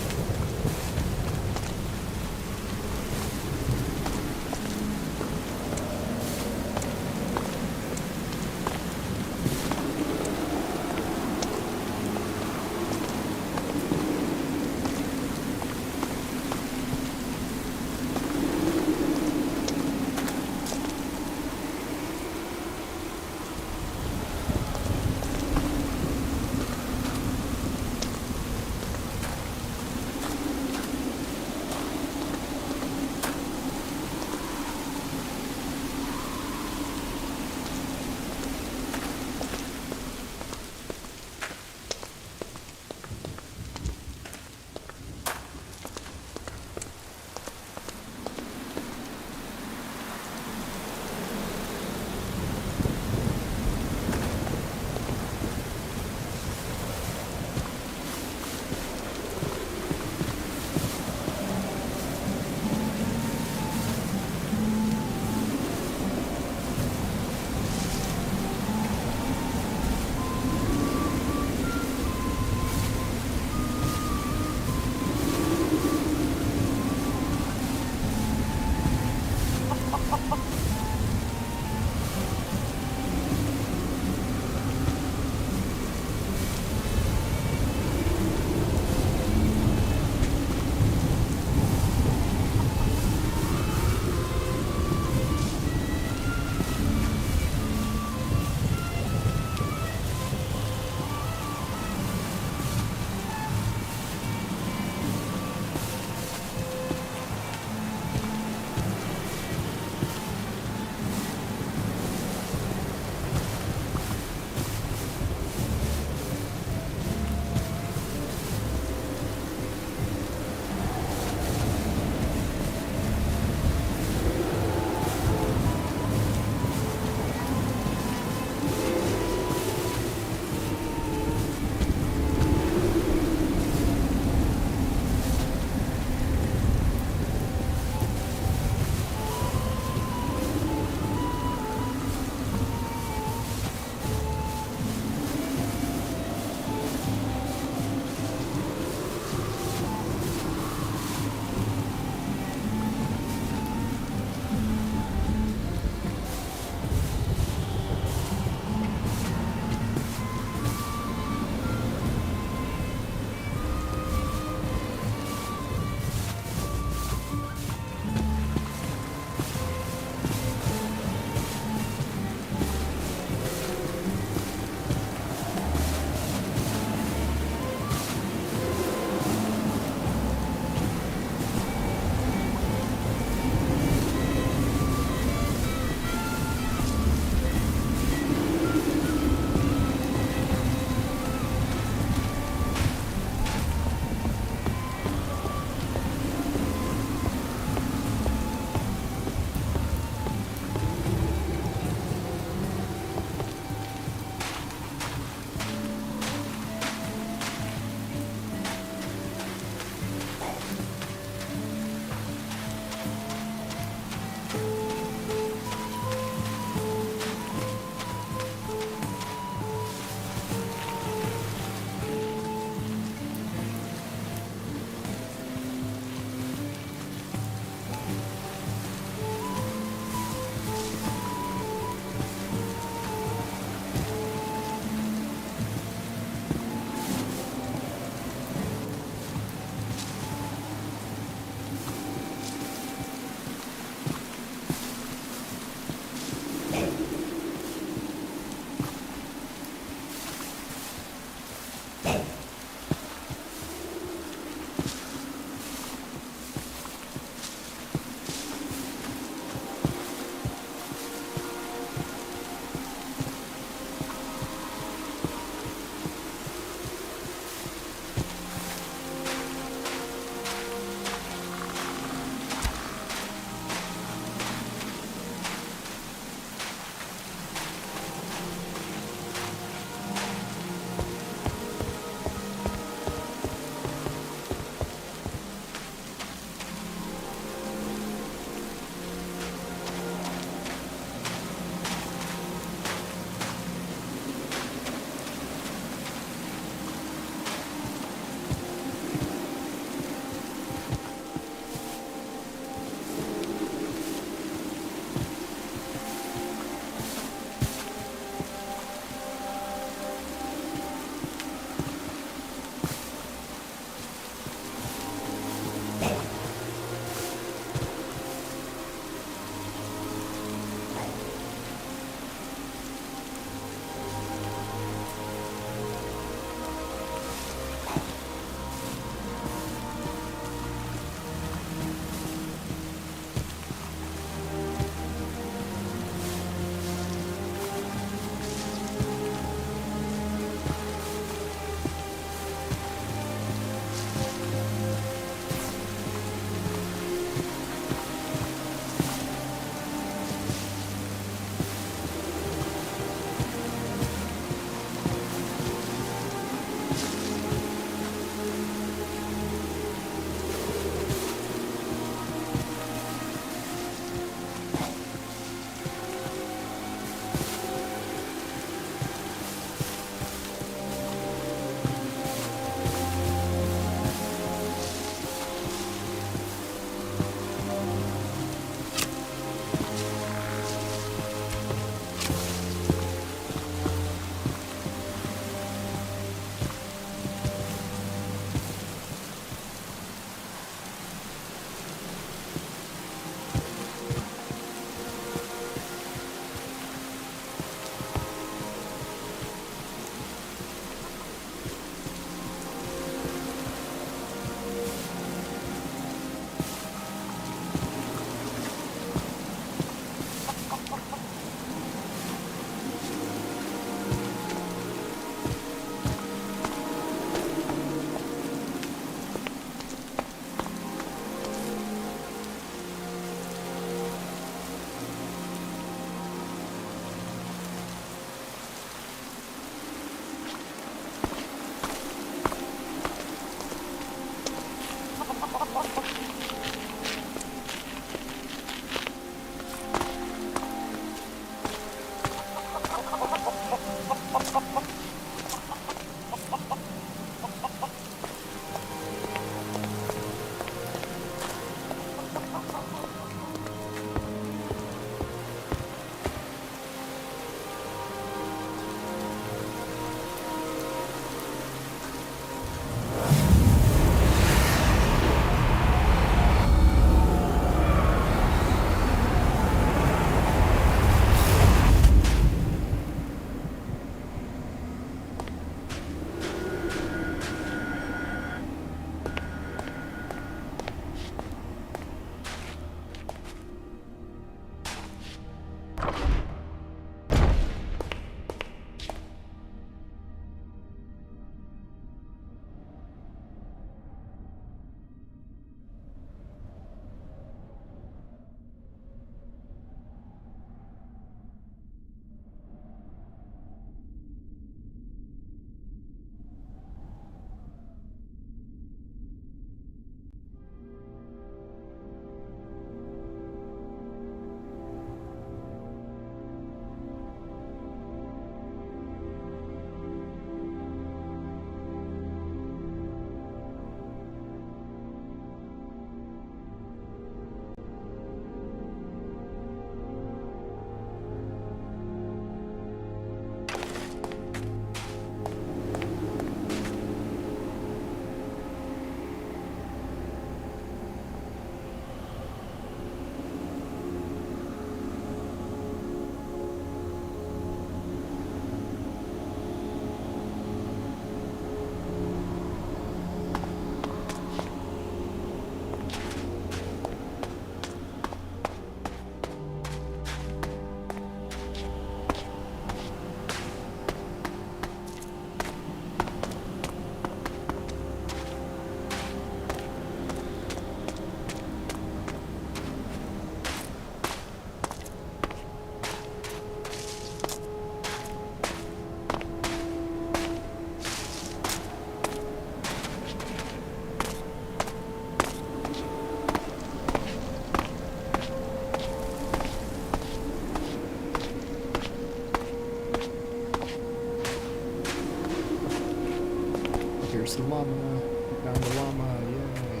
There's the llama. We found the llama. Yay.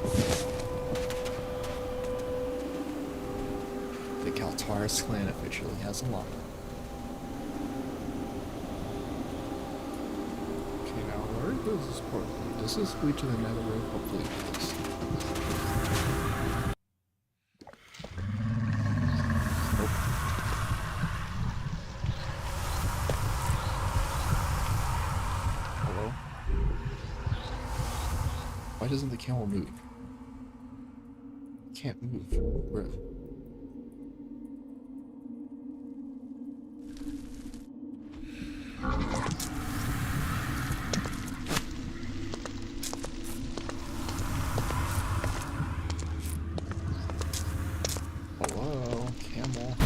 The Kaltaris clan officially has a llama. Okay, now where does this portal lead? Does this lead to the nether? Hopefully it does. Why doesn't the camel move? It can't move. Where? Hello, camel.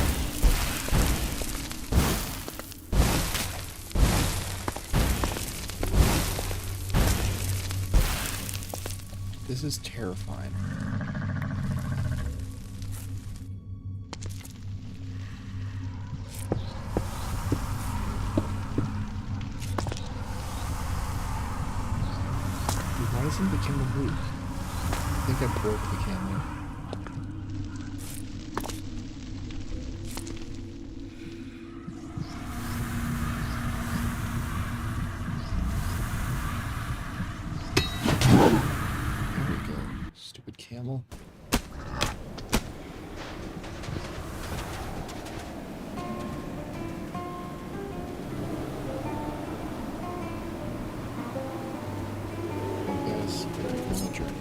This is terrifying. Why doesn't the camel move? I think I broke the camel. Stupid camel. Yes, here's the journey.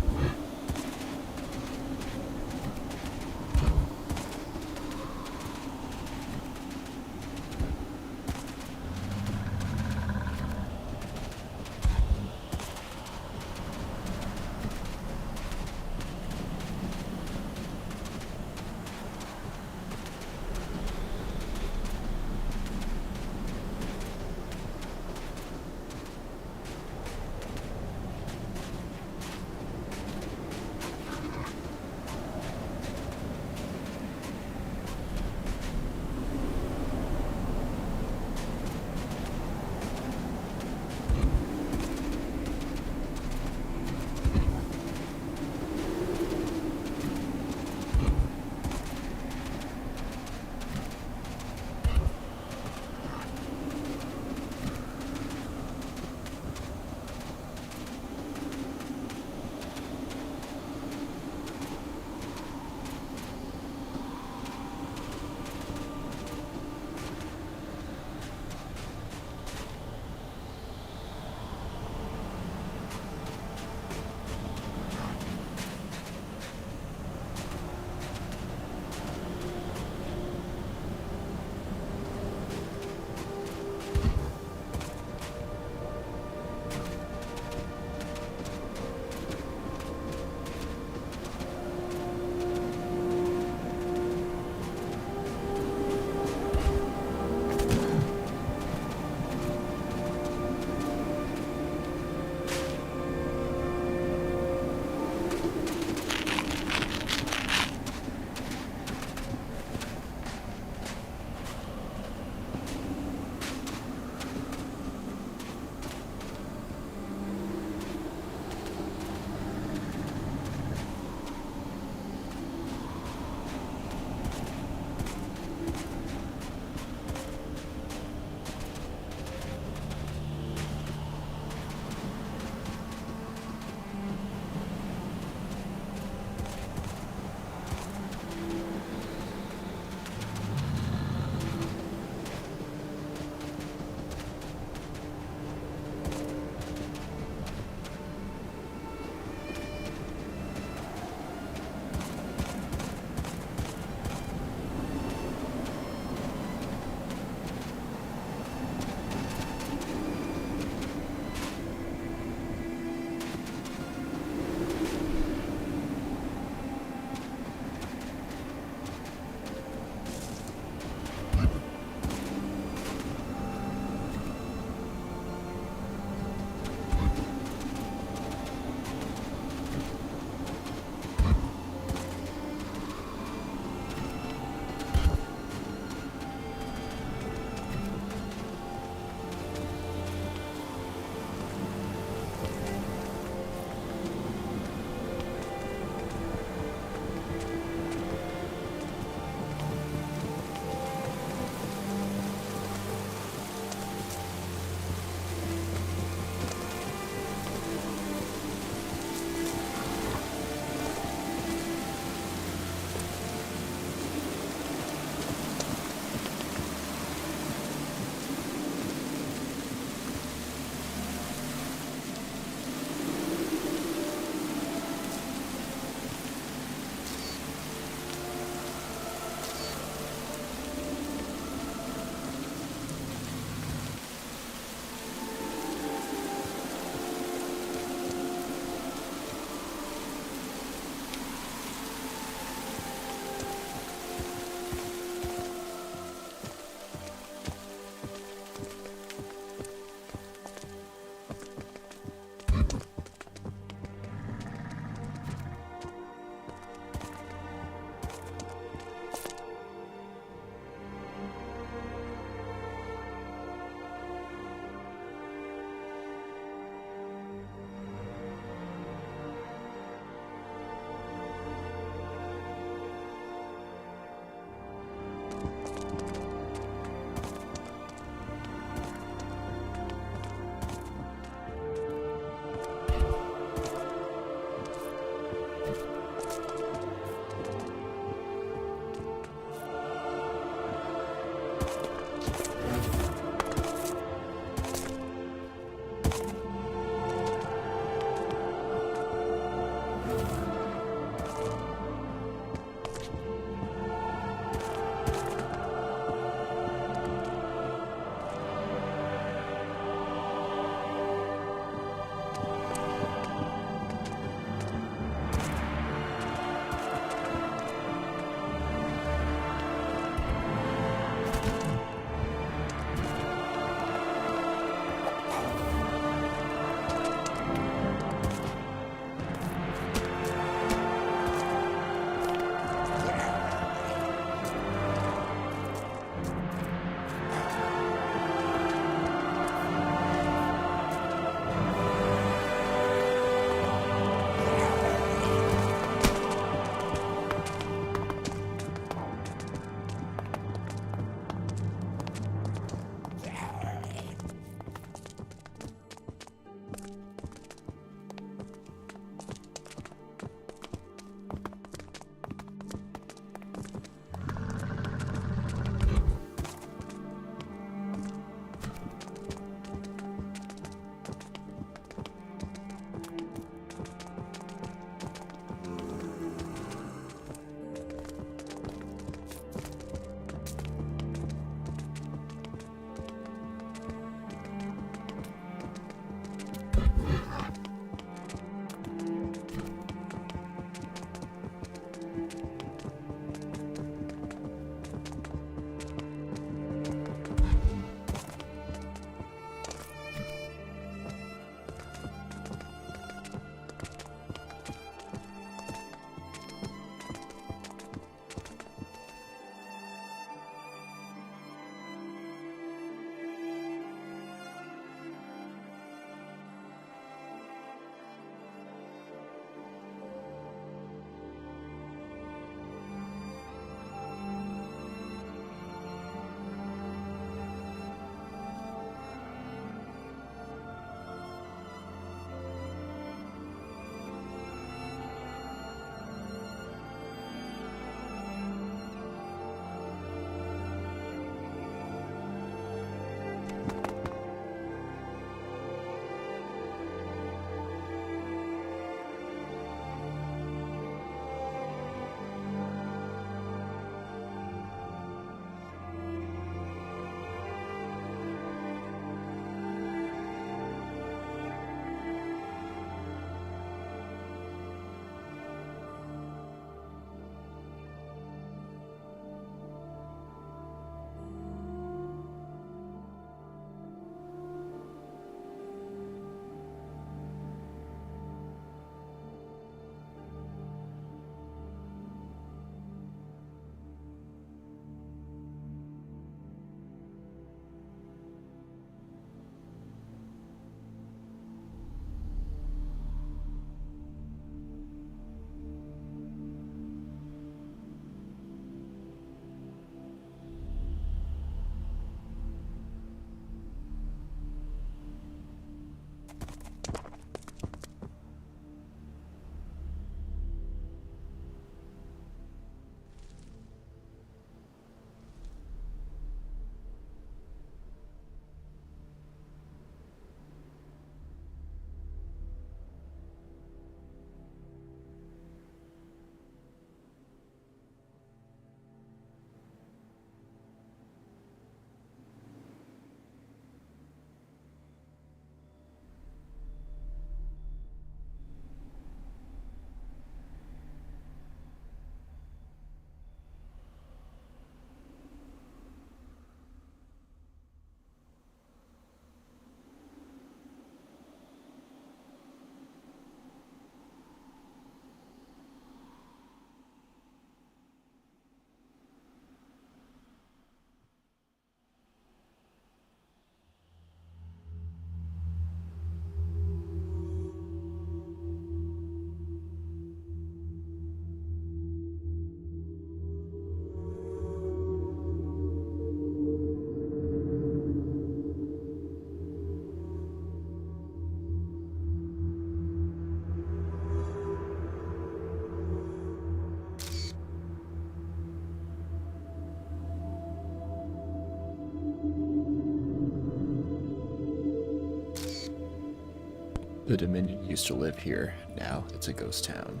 The Dominion used to live here. Now it's a ghost town.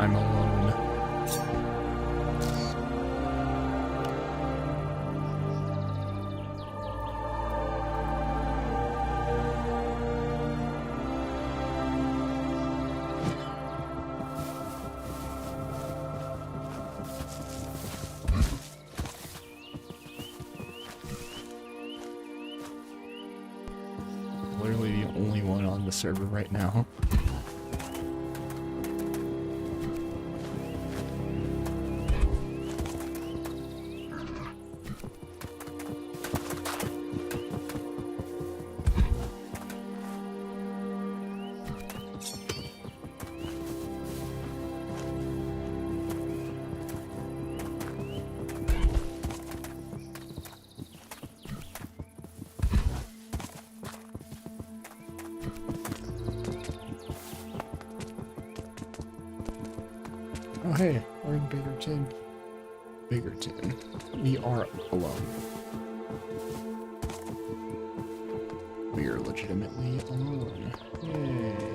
I'm alone. literally the only one on the server right now. Oh hey, we're in Biggerton. Biggerton. We are alone. We are legitimately alone. Yay.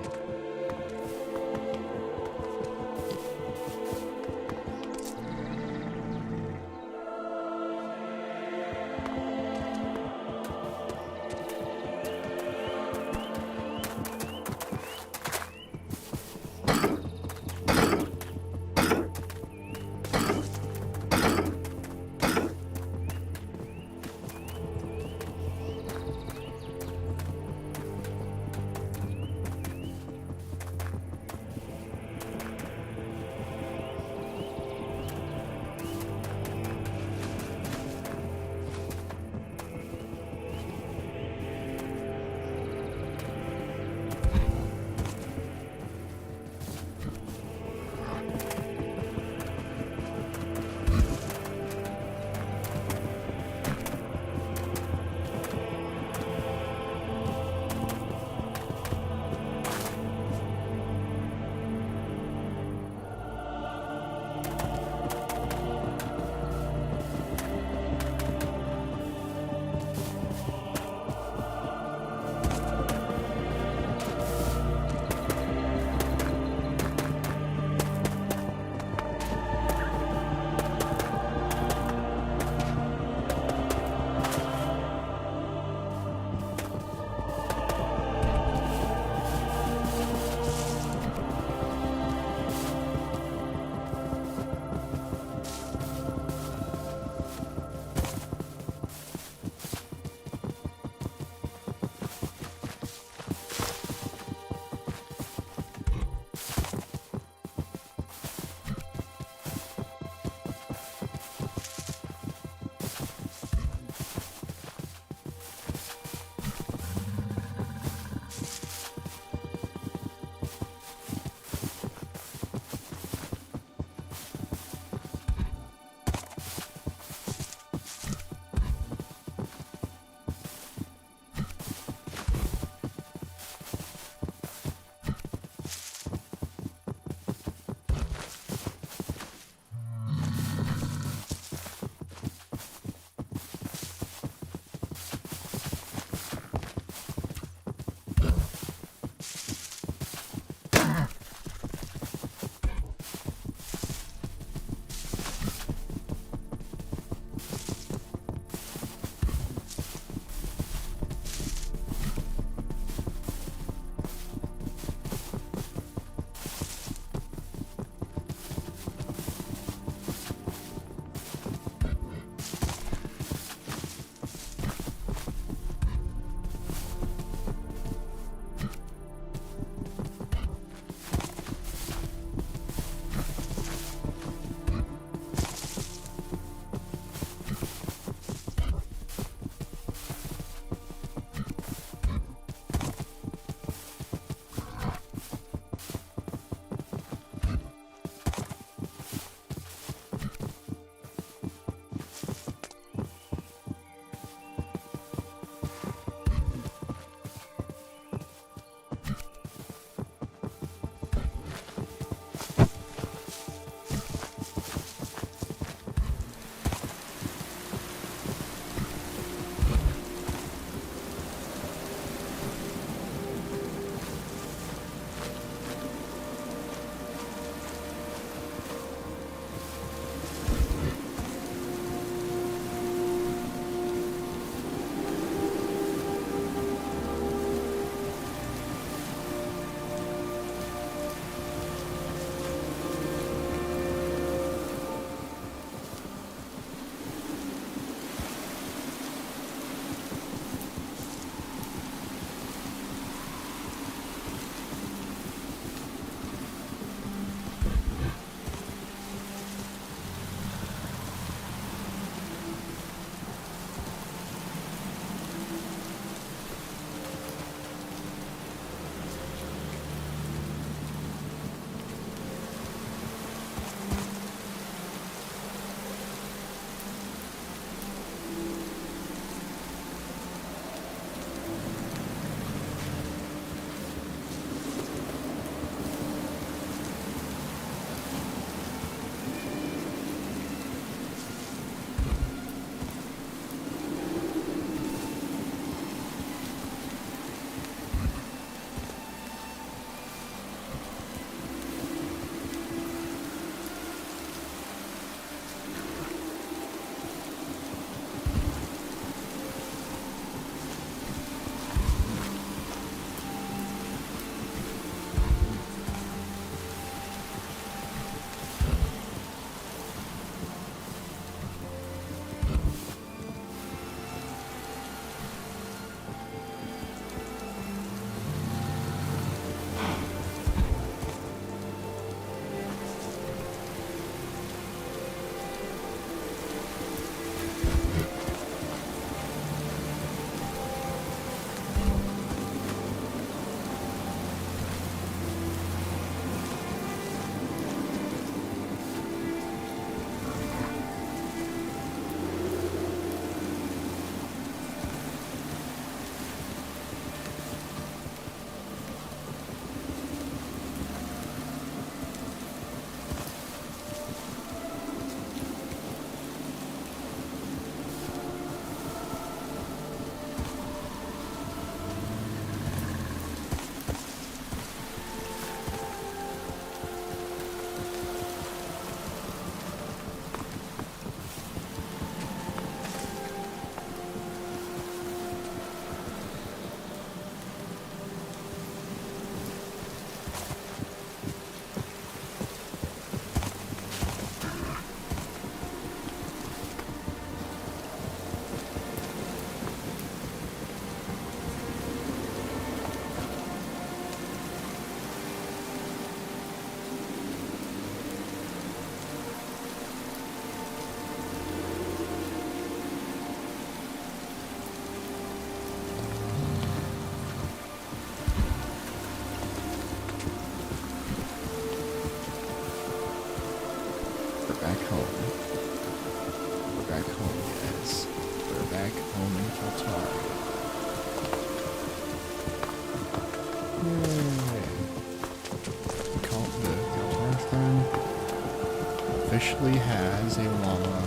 officially has a llama.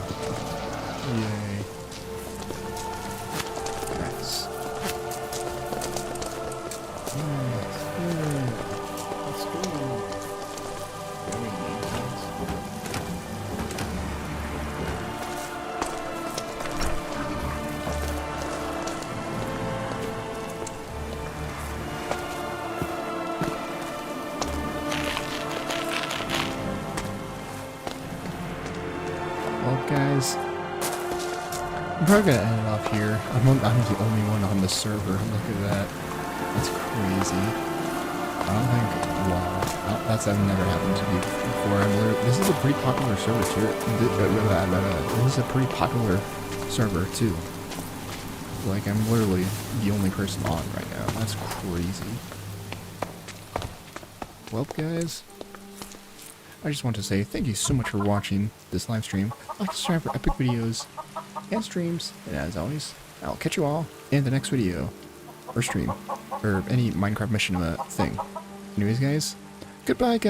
Yay. Nice. Let's go. Very nice. Well, guys, I'm probably gonna end it off here. I'm the only one on the server. Look at that. That's crazy. I don't think. Wow, that's never happened to me before. This is a pretty popular server too. This is a pretty popular server too. Like, I'm literally the only person on right now. That's crazy. Well, guys, I just want to say thank you so much for watching this live stream. Like to subscribe for epic videos and streams. And as always, I'll catch you all in the next video or stream or any Minecraft Machinima thing. Anyways, guys, goodbye, guys.